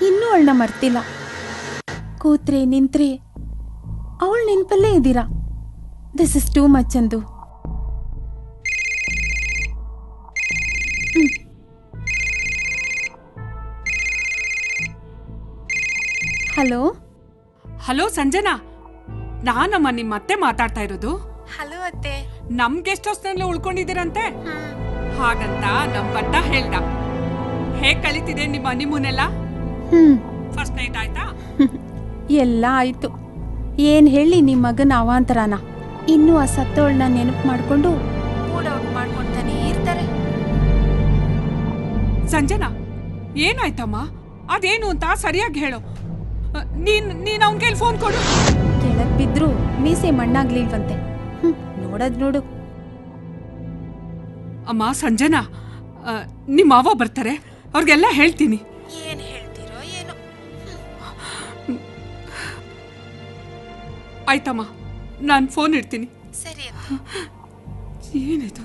ಇನ್ನೂ ಅವಳನ್ನ ಮರ್ತಿಲ್ಲ. ಕೂತ್ರೆ ನಿಂತ್ರೆ ಅವಳ ನೆನಪಲ್ಲೇ ಇದ್ದೀರಾ. This is too much Chandu. Hello
hello Sanjana, ನಾನಮ್ಮ ನಿಮ್ಮ ಅತ್ತೆ ಮಾತಾಡ್ತಾ ಇರೋದು.
ಹಲೋ ಅತ್ತೆ.
ನಮ್ ಗೆಸ್ಟ್ ಹೌಸ್ನಲ್ಲೇ ಉಳ್ಕೊಂಡಿದ್ದೀರಂತೆ. ಹಾಗಂತ ನಮ್ ಬಟ್ಟ ಹೇಳ್ದ. ಹೇಗ್ ಕಳೀತಿದೆ ನಿಮ್ಮ ಹನಿಮೂನೆಲ್ಲ? ಫಸ್ಟ್ ನೈಟ್ ಆಯ್ತಾ?
ಎಲ್ಲ ಆಯ್ತು. ಏನ್ ಹೇಳಿ ನಿಮ್ ಮಗನ ಅವಾಂತರನ. ಇನ್ನೂ ಆ ಸತ್ತೋಳ್ನ ನೆನಪು ಮಾಡ್ಕೊಂಡು ಮಾಡ್ಕೊಂತಾನೆ ಇರ್ತಾರೆ.
ಸಂಜನಾ, ಏನಾಯ್ತಮ್ಮ? ಅದೇನು ಅಂತ ಸರಿಯಾಗಿ ಹೇಳು. ನೀನ್ ಅವನ್ ಕೈಲಿ ಫೋನ್ ಕೊಡು.
ಕೆಳಗ್ ಬಿದ್ರು ಮೀಸೆ ಮಣ್ಣಾಗ್ಲಿಲ್ವಂತೆ. ನೋಡದ್ ನೋಡು.
ಅಮ್ಮ ಸಂಜನಾ, ನಿಮ್ಮ ಮಾವ ಬರ್ತಾರೆ, ಅವ್ರಿಗೆಲ್ಲ ಹೇಳ್ತೀನಿ.
ಏನ್ ಹೇಳ್ತೀರೋ ಏನೋ.
ಆಯ್ತಮ್ಮ, ನಾನು ಫೋನ್ ಇಡ್ತೀನಿ.
ಸರಿ.
ಏನಿದು?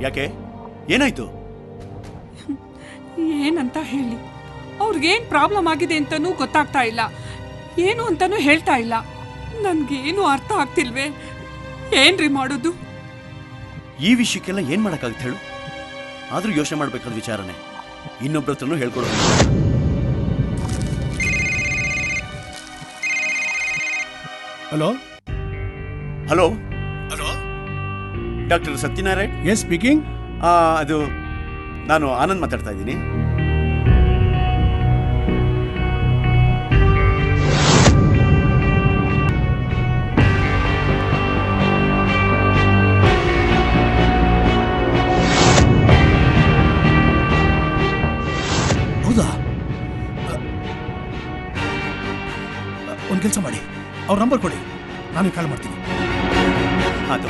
ಯಾಕೆ, ಏನಾಯ್ತು?
ಏನಂತ ಹೇಳಿ? ಅವ್ರಿಗೇನ್ ಪ್ರಾಬ್ಲಮ್ ಆಗಿದೆ ಅಂತಾನೂ ಗೊತ್ತಾಗ್ತಾ ಇಲ್ಲ, ಏನು ಅಂತಾನೂ ಹೇಳ್ತಾ ಇಲ್ಲ. ನನ್ಗೇನು ಅರ್ಥ ಆಗ್ತಿಲ್ವೇ. ಏನ್ರಿ ಮಾಡೋದು?
ಈ ವಿಷಯಕ್ಕೆಲ್ಲ ಏನ್ ಮಾಡಕ್ಕಾಗುತ್ತೆ ಹೇಳು? ಆದ್ರೂ ಯೋಚನೆ ಮಾಡ್ಬೇಕಾದ ವಿಚಾರನೆ. ಇನ್ನೊಬ್ರ ಹತ್ರನೂ ಹೇಳ್ಕೊಡೋದು.
Hello
hello hello, doctor Satyanarayan?
Yes speaking.
ಅದು ನಾನು ಆನಂದ್ ಮಾತಾಡ್ತಾ ಇದ್ದೀನಿ.
ಹೌದಾ? ಒಂದು ಕೆಲಸ ಮಾಡಿ, ಅವ್ರ ನಂಬರ್ ಕೊಡಿ, ನಾನು ಕಾಲ್ ಮಾಡ್ತೀನಿ.
ಅದು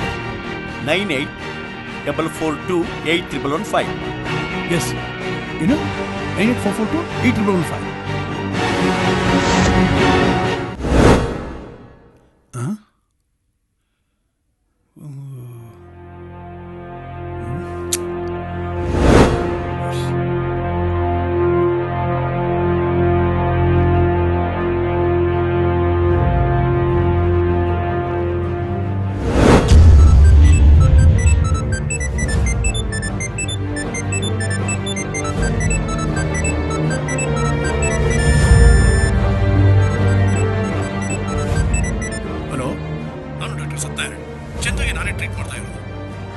9844281115.
ಎಸ್, ಏನು 9844281115.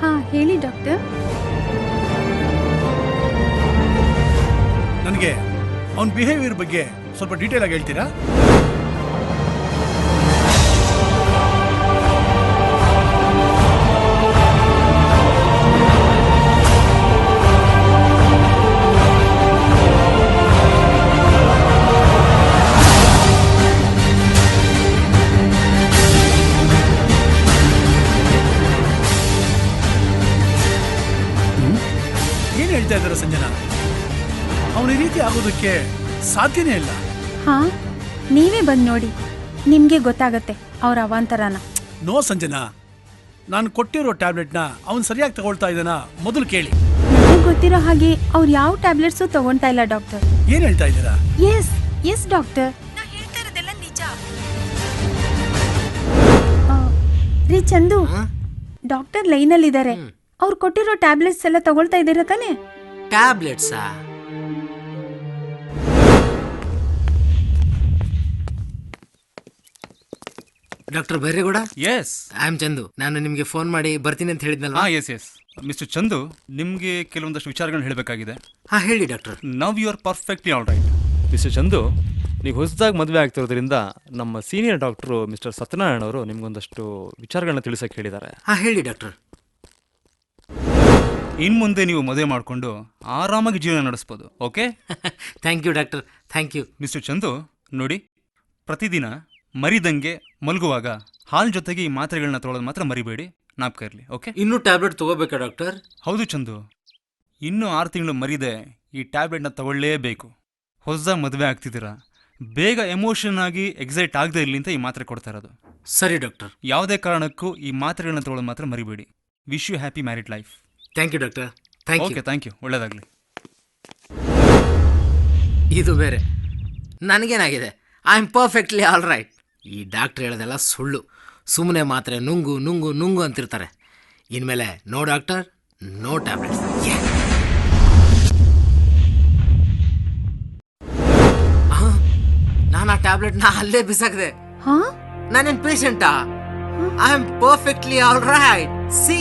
ಹಾ ಹೇಳಿ ಡಾಕ್ಟರ್.
ನನಗೆ ಅವನ ಬಿಹೇವಿಯರ್ ಬಗ್ಗೆ ಸ್ವಲ್ಪ ಡೀಟೇಲ್ ಆಗಿ ಹೇಳ್ತೀರಾ? ಏನ್ ಹೇಳ್ತಾ ಇದ್ದಾರೆ ಸಂಜನಾ? ಅವನ ಈ ರೀತಿ ಆಗೋದಕ್ಕೆ ಸಾಧ್ಯನೇ ಇಲ್ಲ.
ಹಾ ನೀವೇ ಬಂದು ನೋಡಿ, ನಿಮ್ಗೆ ಗೊತ್ತಾಗತ್ತೆ ಅವ್ರ ಅವಾಂತರನ.
ನೋ ಸಂಜನಾ, ನಾನು ಕೊಟ್ಟಿರೋ ಟ್ಯಾಬ್ಲೆಟ್ನ ಅವನು ಸರಿಯಾಗಿ ತಗೊಳ್ತಾ ಇದ್ದಾನ ಮೊದಲು ಕೇಳಿ.
ನನಗೆ ಗೊತ್ತಿರೋ ಹಾಗೆ ಅವ್ರು ಯಾವ ಟ್ಯಾಬ್ಲೆಟ್ಸು ತಗೊಂತಾ ಇಲ್ಲ ಡಾಕ್ಟರ್.
ಏನ್ ಹೇಳ್ತಾ ಇದ್ದೀರಾ?
ಎಸ್ ಎಸ್ ಡಾಕ್ಟರ್, ನಾ ಹೇಳ್ತಾ ಇರೋದೆಲ್ಲ ನಿಜ. ರೀ ಚಂದು, ಡಾಕ್ಟರ್ ಲೈನಲ್ಲಿ ಇದ್ದಾರೆ. ಅವ್ರು ಕೊಟ್ಟಿರೋ ಟ್ಯಾಬ್ಲೆಟ್ಸ್ ಎಲ್ಲ ತಗೊಳ್ತಾ ಇದ್ದೀರಾ ತಾನೇ?
ಟ್ಯಾಬ್ಲೆಟ್ಸಾ? Doctor Byregowda.
Yes,
I am Chandu. ನಾನು ನಿಮಗೆ ಫೋನ್ ಮಾಡಿ ಬರ್ತೀನಿ ಅಂತ ಹೇಳಿದ್ನಲ್ಲ.
ಎಸ್ ಎಸ್ ಮಿಸ್ಟರ್ ಚಂದು, ನಿಮಗೆ ಕೆಲವೊಂದಷ್ಟು ವಿಚಾರಗಳನ್ನ ಹೇಳಬೇಕಾಗಿದೆ.
ಹಾ ಹೇಳಿ doctor.
Now you are perfectly all right.
Mister Chandu, ನೀವು ಹೊಸದಾಗಿ ಮದುವೆ ಆಗ್ತಿರೋದ್ರಿಂದ ನಮ್ಮ ಸೀನಿಯರ್ ಡಾಕ್ಟ್ರು ಮಿಸ್ಟರ್ ಸತ್ಯನಾರಾಯಣ ಅವರು ನಿಮ್ಗೊಂದಷ್ಟು ವಿಚಾರಗಳನ್ನ ತಿಳಿಸಕ್ಕೆ ಹೇಳಿದ್ದಾರೆ.
ಹಾ ಹೇಳಿ ಡಾಕ್ಟರ್.
ಇನ್ ಮುಂದೆ ನೀವು ಮದುವೆ ಮಾಡಿಕೊಂಡು ಆರಾಮಾಗಿ ಜೀವನ ನಡೆಸ್ಬೋದು. Okay?
Thank you doctor, thank you.
Mister Chandu ನೋಡಿ, ಪ್ರತಿದಿನ ಮರಿದಂಗೆ ಮಲಗುವಾಗ ಹಾಲ್ ಜೊತೆಗೆ ಈ ಮಾತ್ರೆಗಳನ್ನ ತಗೊಳ್ಳೋದು ಮಾತ್ರ ಮರಿಬೇಡಿ, ಜ್ಞಾಪಕ ಇರಲಿ. ಓಕೆ?
ಇನ್ನೂ ಟ್ಯಾಬ್ಲೆಟ್ ತಗೋಬೇಕಾ ಡಾಕ್ಟರ್?
ಹೌದು ಚಂದು, ಇನ್ನೂ 6 ತಿಂಗಳು ಮರಿದೆ ಈ ಟ್ಯಾಬ್ಲೆಟ್ನ ತಗೊಳ್ಳೇಬೇಕು. ಹೊಸದಾಗಿ ಮದುವೆ ಆಗ್ತಿದ್ದೀರಾ, ಬೇಗ ಎಮೋಷನ್ ಆಗಿ ಎಕ್ಸೈಟ್ ಆಗದೆ ಇರಲಿ ಅಂತ ಈ ಮಾತ್ರೆ ಕೊಡ್ತಾ ಇರೋದು.
ಸರಿ ಡಾಕ್ಟರ್.
ಯಾವುದೇ ಕಾರಣಕ್ಕೂ ಈ ಮಾತ್ರೆಗಳನ್ನ ತಗೊಳ್ಳೋದು ಮಾತ್ರ ಮರಿಬೇಡಿ. Wish you happy married life.
Thank you doctor. Thank you.
Okay, thank you. ಒಳ್ಳೆಯದಾಗಲಿ.
ಇದು ಬೇರೆ, ನನಗೇನಾಗಿದೆ? I am perfectly all right. ಈ ಡಾಕ್ಟ್ರ್ ಹೇಳೋದೆಲ್ಲ ಸುಳ್ಳು. ಸುಮ್ಮನೆ ಮಾತ್ರೆ ನುಂಗು ನುಂಗು ನುಂಗು ಅಂತಿರ್ತಾರೆ. ಇನ್ಮೇಲೆ ನೋ ಡಾಕ್ಟರ್, ನೋ ಟ್ಯಾಬ್ಲೆಟ್ಸ್. ನಾನು ಆ ಟ್ಯಾಬ್ಲೆಟ್ನ ಅಲ್ಲೇ ಬಿಸಾಕಿದೆ. ನಾನೇನು ಪೇಷಂಟಾ? I am perfectly all right. See,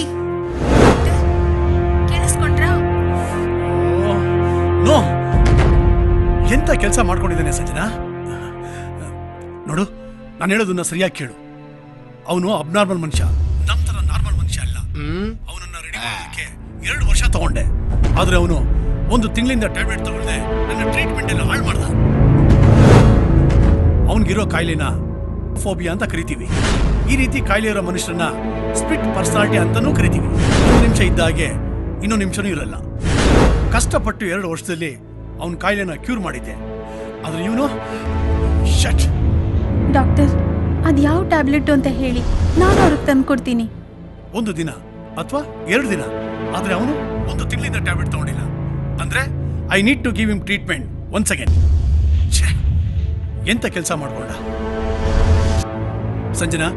ಕೇಳಿಸ್ಕೊಂಡ್ರಾ?
ನೋ, ಎಂತ ಕೆಲಸ ಮಾಡ್ಕೊಂಡಿದ್ದಾನೆ ಸಂಜನಾ? ನೋಡು, ನಾನು ಹೇಳೋದನ್ನ ಸರಿಯಾಗಿ ಕೇಳು. ಅವನು ಅಬ್ನಾರ್ಮಲ್ ಮನುಷ್ಯ, ನಮ್ಮ ತರ ನಾರ್ಮಲ್ ಮನುಷ್ಯ ಅಲ್ಲ. ಅವನನ್ನ ರೆಡಿ ಮಾಡೋದಕ್ಕೆ 2 ವರ್ಷ ತಗೊಂಡೆ. ಆದ್ರೆ ಅವನು 1 ತಿಂಗಳಿಂದ ಟ್ಯಾಬ್ಲೆಟ್ ತಗೊಳ್ಳದೆ ನನ್ನ ಟ್ರೀಟ್ಮೆಂಟ್ ಎಲ್ಲ ಹಾಳು ಮಾಡ್ದ. ಅವನಿಗಿರೋ ಕಾಯಿಲೆನ ಫೋಬಿಯಾ ಅಂತ ಕರಿತೀವಿ. ಈ ರೀತಿ ಕಾಯಿಲೆ ಇರೋ ಮನುಷ್ಯರನ್ನ ಸ್ಪ್ಲಿಟ್ ಪರ್ಸನಾಲಿಟಿ ಅಂತಾನೂ ಕರಿತೀವಿ. 1 ನಿಮಿಷ ಇದ್ದ ಹಾಗೆ ಇನ್ನೊಂದು ನಿಮಿಷನೂ ಇರಲ್ಲ. ಕಷ್ಟಪಟ್ಟು 2 ವರ್ಷದಲ್ಲಿ ಅವನ ಕಾಯಿಲೆನ ಕ್ಯೂರ್ ಮಾಡಿದ್ದೆ. ಆದ್ರೆ ಇವನು ಶಟ್.
ಡಾಕ್ಟರ್, ಅದು ಯಾವ ಟ್ಯಾಬ್ಲೆಟ್ ಅಂತ ಹೇಳಿ, ನಾನು ಅವ್ರಿಗೆ ತಂದ್ಕೊಡ್ತೀನಿ.
1 ದಿನ ಅಥವಾ 2 ದಿನ, ಆದ್ರೆ ಅವನು 1 ತಿಂಗಳಿಂದ ಟ್ಯಾಬ್ಲೆಟ್ ತಗೊಂಡಿಲ್ಲ. ಅಂದ್ರೆ I need to give him treatment once again. ಎಂತ ಕೆಲಸ ಮಾಡ್ಕೊಂಡ ಸಂಜನಾ?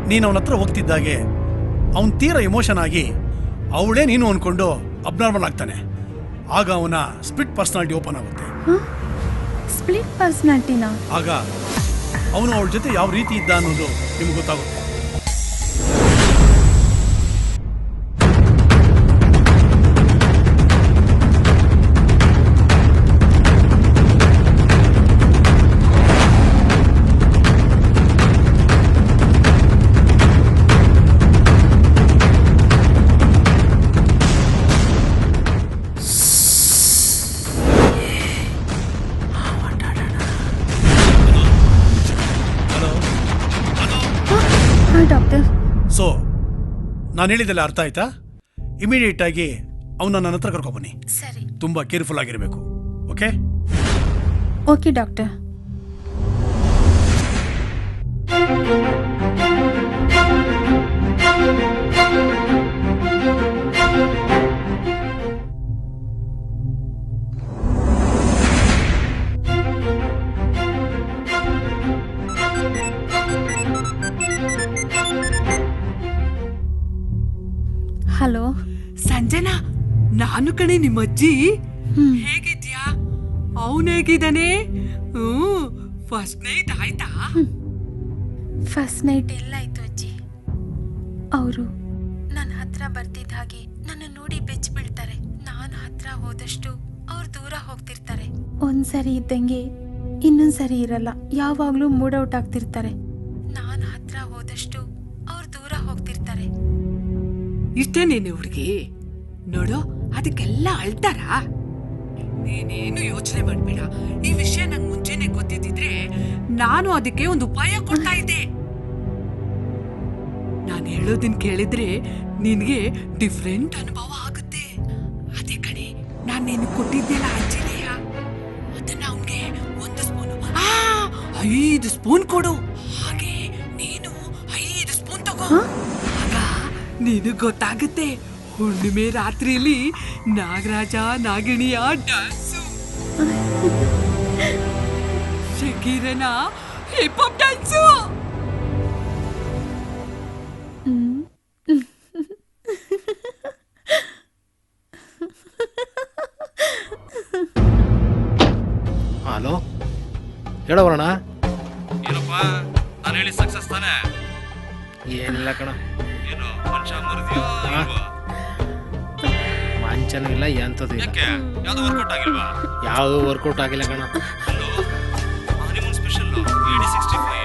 ನೀನು ಅವನ ಹತ್ರ ಹೋಗ್ತಿದ್ದಾಗೆ ಅವನ್ ತೀರಾ ಎಮೋಷನ್ ಆಗಿ ಅವಳೇ ನೀನು ಅನ್ಕೊಂಡು ಅಬ್ನಾರ್ಮಲ್ ಆಗ್ತಾನೆ. ಆಗ ಅವನ ಸ್ಪ್ಲಿಟ್ ಪರ್ಸನಾಲಿಟಿ ಓಪನ್ ಆಗುತ್ತೆ.
ಸ್ಪ್ಲಿಟ್ ಪರ್ಸನಾಲಿಟಿನಾ?
ಆಗ ಅವನು ಅವಳ ಜೊತೆ ಯಾವ ರೀತಿ ಇದ್ದ ಅನ್ನೋದು ನಿಮ್ಗೆ ಗೊತ್ತಾಗುತ್ತೆ. ಸೊ ನಾನು ಹೇಳಿದೆಲ್ಲ ಅರ್ಥ ಆಯ್ತಾ? ಇಮಿಡಿಯೇಟ್ ಆಗಿ ಅವನ್ನ ನನ್ನ ಹತ್ರ ಕರ್ಕೊಬನ್ನಿ.
ಸರಿ.
ತುಂಬಾ ಕೇರ್ಫುಲ್ ಆಗಿರಬೇಕು. Okay?
Okay doctor. Hello
Sanjana, ನಾನು ಕಣೆ ನಿಮ್ಮ ಅಜ್ಜಿ. ಹೇಗಿದ್ಯಾ? ಅವನು ಹೇಗಿದ್ದಾನೆ? ಫಸ್ಟ್ ನೈಟ್ ಆಯ್ತಾ?
ಫಸ್ಟ್ ನೈಟ್ ಎಲ್ಲ ಆಯ್ತು ಅಜ್ಜಿ. ಅವರು ನನ್ನ ಹತ್ರ ಬರ್ತಿದ್ದ ಹಾಗೆ ನನ್ನ ನೋಡಿ ಬೆಚ್ಚ ಬೀಳ್ತಾರೆ. ನಾನು ಹತ್ರ ಹೋದಷ್ಟು ಅವ್ರು ದೂರ ಹೋಗ್ತಿರ್ತಾರೆ. ಒಂದ್ಸರಿ ಇದ್ದಂಗೆ ಇನ್ನೊಂದ್ಸರಿ ಇರಲ್ಲ. ಯಾವಾಗ್ಲೂ ಮೂಡ್ ಔಟ್ ಆಗ್ತಿರ್ತಾರೆ. ನಾನು ಹತ್ರ ಹೋದಷ್ಟು ಅವ್ರು ದೂರ ಹೋಗ್ತಿರ್ತಾರೆ.
ಇಷ್ಟೇ ನೀನು ಹುಡುಗಿ ನೋಡು, ಅದಕ್ಕೆಲ್ಲ ಅಳ್ತಾರ. ನೀನೇನು ಯೋಚನೆ ಮಾಡ್ಬೇಡ. ಈ ವಿಷಯ ನಂಗೆ ಮುಂಚೆನೆ ಗೊತ್ತಿದ್ದಿದ್ರೆ ನಾನು ಅದಕ್ಕೆ ಒಂದು ಉಪಾಯ ಕೊಡ್ತಾ ಇದ್ದೆ. ನಾನು ಹೇಳೋದನ್ನ ಕೇಳಿದ್ರೆ ನಿನ್ಗೆ ಡಿಫ್ರೆಂಟ್ ಅನುಭವ ಆಗುತ್ತೆ. ಅದೇ ಕಡೆ ನಾನು ನೀನು ಕೊಟ್ಟಿದ್ದೆಲ್ಲ ಅಜ್ಜಿದೇಯ, ಅದನ್ನ ಅವನ್ಗೆ 1 ಸ್ಪೂನ್ 5 ಸ್ಪೂನ್ ಕೊಡು. ಹಾಗೆ ನೀನು 5 ಸ್ಪೂನ್ ತಗೋ. ಆಗ ನೀನು ಗೊತ್ತಾಗುತ್ತೆ ಹುಣ್ಣಿಮೆ ರಾತ್ರಿಯಲ್ಲಿ ನಾಗರಾಜ ನಾಗಿಣಿಯ ಡ್ಯಾನ್ಸು, ಶಕೀರನ ಹಿಪ್ ಹಾಪ್ ಡ್ಯಾನ್ಸು.
ಹಲೋ, ಹೇಳೋಣ.
ಏನಪ್ಪ ನಾನು ಹೇಳಿ ಸಕ್ಸಸ್ ತಾನೆ?
ಏನಿಲ್ಲ ಕಣ,
ಏನು ಮನುಷ್ಯ ಮುರಿದ್ಯೋ ಇಲ್ವಾ?
ಮಂಚನೂ ಇಲ್ಲ, ಎಂಥದ್ದು ಇಲ್ಲ.
ಯಾಕೆ ಯಾವುದು ವರ್ಕೌಟ್ ಆಗಿಲ್ವಾ?
ಯಾವುದು ವರ್ಕೌಟ್ ಆಗಿಲ್ಲ ಕಣ.
ಹನಿಮೂನ್ ಸ್ಪೆಷಲ್ AD 65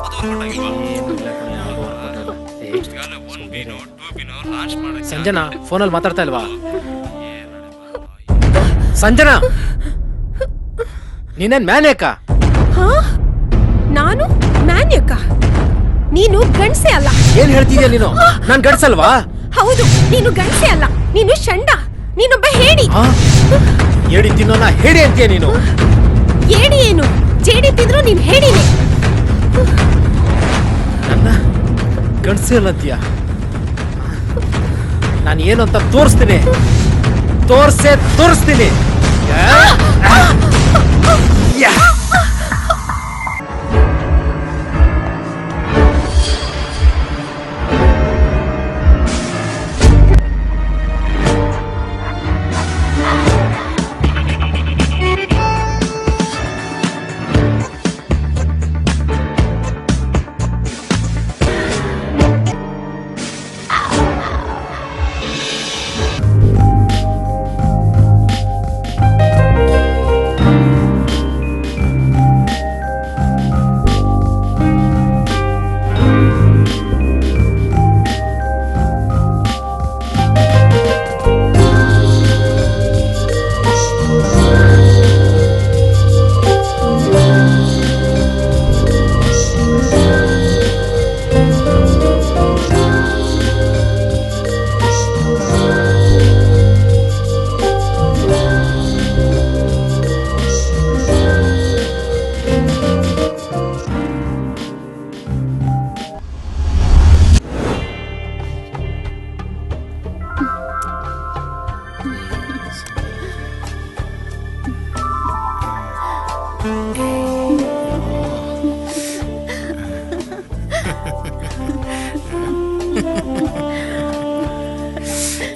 ಅದು ವರ್ಕೌಟ್ ಆಗಿಲ್ವಾ?
ಏನಿಲ್ಲ ಕಣ, ಯಾವುದು ವರ್ಕೌಟ್ ಇಲ್ಲ.
ಈಗಾಗಲೇ 1B note 2B note launch ಮಾಡಿ.
ಸಂಜನಾ ಫೋನಲ್ಲಿ ಮಾತಾಡ್ತಾ ಇಲ್ವಾ? ಸಂಜನಾ, ನೀನೇನ್ ಮ್ಯಾನೇಕ?
ನಾನು ಮ್ಯಾನ್ಯಕ? ನೀನು ಗಂಡ್ಸೆ ಅಲ್ಲ.
ಏನ್ ಹೇಳ್ತಿದ್ಯಾ ನೀನು? ನಾನ್ ಗಂಡ್ಸಲ್ವಾ?
ಹೌದು, ನೀನು ಗಂಡ್ಸೆ ಅಲ್ಲ, ನೀನು ಷಂಡ, ನೀನೊಬ್ಬ ಹೇಡಿ.
ಹೇಳಿ ತಿನ್ನೋನ ಹೇಳಿ ಅಂತೀಯ ನೀನು?
ಹೇಡಿ ಏನು, ಜೇಡಿ ತಿಂದ್ರು ನೀನ್ ಹೇಡಿನೇ.
ನನ್ನ ಗಂಡ್ಸೆ ಅಲ್ಲ ಅಂತೀಯ? ನಾನು ಏನು ಅಂತ ತೋರಿಸ್ತೀನಿ, ತೋರಿಸ್ತೀನಿ.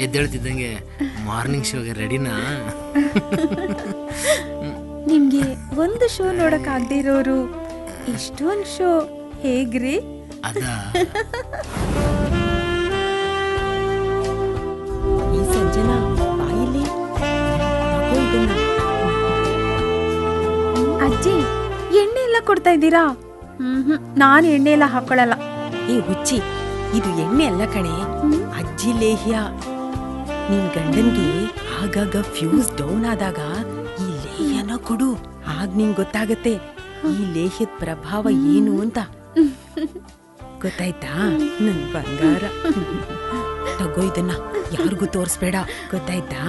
ಎದ್ದೇಳ್ತಿದ್ದಂಗೆ ಮಾರ್ನಿಂಗ್ ಶೋಗೆ ರೆಡಿನಾ?
ನಿಮ್ಗೆ ಒಂದು ಶೋ ನೋಡಕ್ ಆಗದೆ ಇರೋರು ಇಷ್ಟೊಂದು ಶೋ ಹೇಗ್ರಿ?
ಈ ಸಂಜನಾ ಬಾಯಿಲಿ
ಅಜ್ಜಿ, ಎಣ್ಣೆ ಎಲ್ಲ ಕೊಡ್ತಾ ಇದ್ದೀರಾ? ನಾನು ಎಣ್ಣೆ ಎಲ್ಲ ಹಾಕೊಳ್ಳಲ್ಲ.
ಈ ಹುಚ್ಚಿ, ಇದು ಎಣ್ಣೆ ಅಲ್ಲ ಕಣೆ, ಅಜ್ಜಿ ಲೇಹ್ಯ. ನಿನ್ ಗಂಡನ್ಗೆ ಆಗಾಗ ಫ್ಯೂಸ್ ಡೌನ್ ಆದಾಗ ಈ ಲೇಹ್ಯನ ಕೊಡು, ಆಗ ನಿಂಗ್ ಗೊತ್ತಾಗತ್ತೆ ಈ ಲೇಹ್ಯದ ಪ್ರಭಾವ ಏನು ಅಂತ. ಗೊತ್ತಾಯ್ತಾ ನನ್ ಬಂಗಾರ? ತಗೋ ಇದನ್ನ, ಯಾರಿಗೂ ತೋರಿಸ್ಬೇಡ, ಗೊತ್ತಾಯ್ತಾ?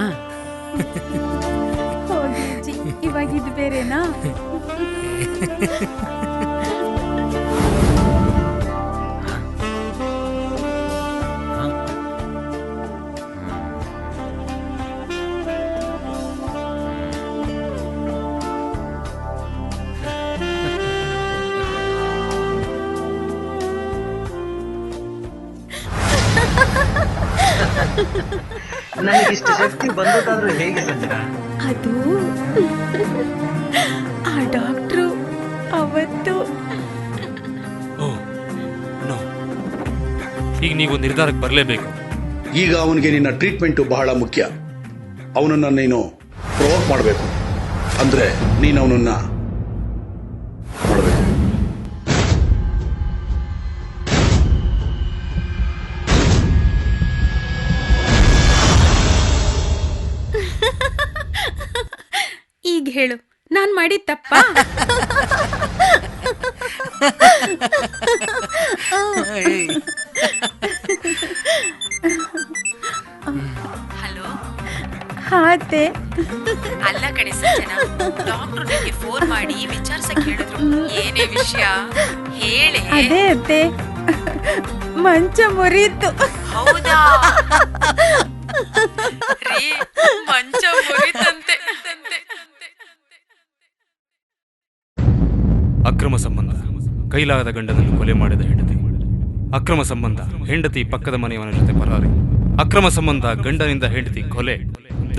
ಹೋಗಿ ಅಜ್ಜಿ, ಇವಾಗ ಇದು ಬೇರೆನಾ?
ನನಗಿಷ್ಟು ಶಕ್ತಿ ಬಂದದಾದ್ರೂ ಹೇಗೆ ಸಂಜನಾ?
ಅದು ಆ ಡಾಕ್ಟ್ರು ಅವತ್ತು
ಈಗ ನೀವು ನಿರ್ಧಾರಕ್ಕೆ ಬರಲೇಬೇಕು.
ಈಗ ಅವನಿಗೆ ನಿನ್ನ ಟ್ರೀಟ್ಮೆಂಟು ಬಹಳ ಮುಖ್ಯ. ಅವನನ್ನು ನೀನು ಪ್ರೊವೋಕ್ ಮಾಡಬೇಕು. ಅಂದ್ರೆ ನೀನು ಅವನನ್ನ ಮಾಡಬೇಕು.
ಈಗ ಹೇಳು, ನಾನ್ ಮಾಡಿದ ತಪ್ಪಾ?
ಹಲೋ,
ಹಾತೆ
ಅಲ್ಲ ಕಣೆ ಸಂಜನಾ, ಡಾಕ್ಟ್ರು ನಿಮಗೆ ಫೋನ್ ಮಾಡಿ ವಿಚಾರಿಸಕ್ ಹೇಳಿದ್ರು. ಏನೇ ವಿಷಯ ಹೇಳಿ.
ಅದೇ ಅತ್ತೆ, ಮಂಚ ಮುರಿತು.
ಹೌದಾ ರೀ, ಮಂಚ ಮುರಿತಂತೆ.
ಅಕ್ರಮ ಸಂಬಂಧ, ಕೈಲಾಗದ ಗಂಡನನ್ನು ಕೊಲೆ ಮಾಡಿದ ಹೆಂಡತಿ. ಅಕ್ರಮ ಸಂಬಂಧ, ಹೆಂಡತಿ ಪಕ್ಕದ ಮನೆಯವನ ಜೊತೆ ಪರಾರಿ. ಅಕ್ರಮ ಸಂಬಂಧ, ಗಂಡನಿಂದ ಹೆಂಡತಿ ಕೊಲೆ.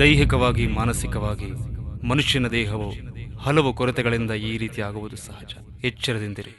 ದೈಹಿಕವಾಗಿ, ಮಾನಸಿಕವಾಗಿ ಮನುಷ್ಯನ ದೇಹವು ಹಲವು ಕೊರತೆಗಳಿಂದ ಈ ರೀತಿ ಆಗುವುದು ಸಹಜ. ಎಚ್ಚರದಿಂದಿರಿ.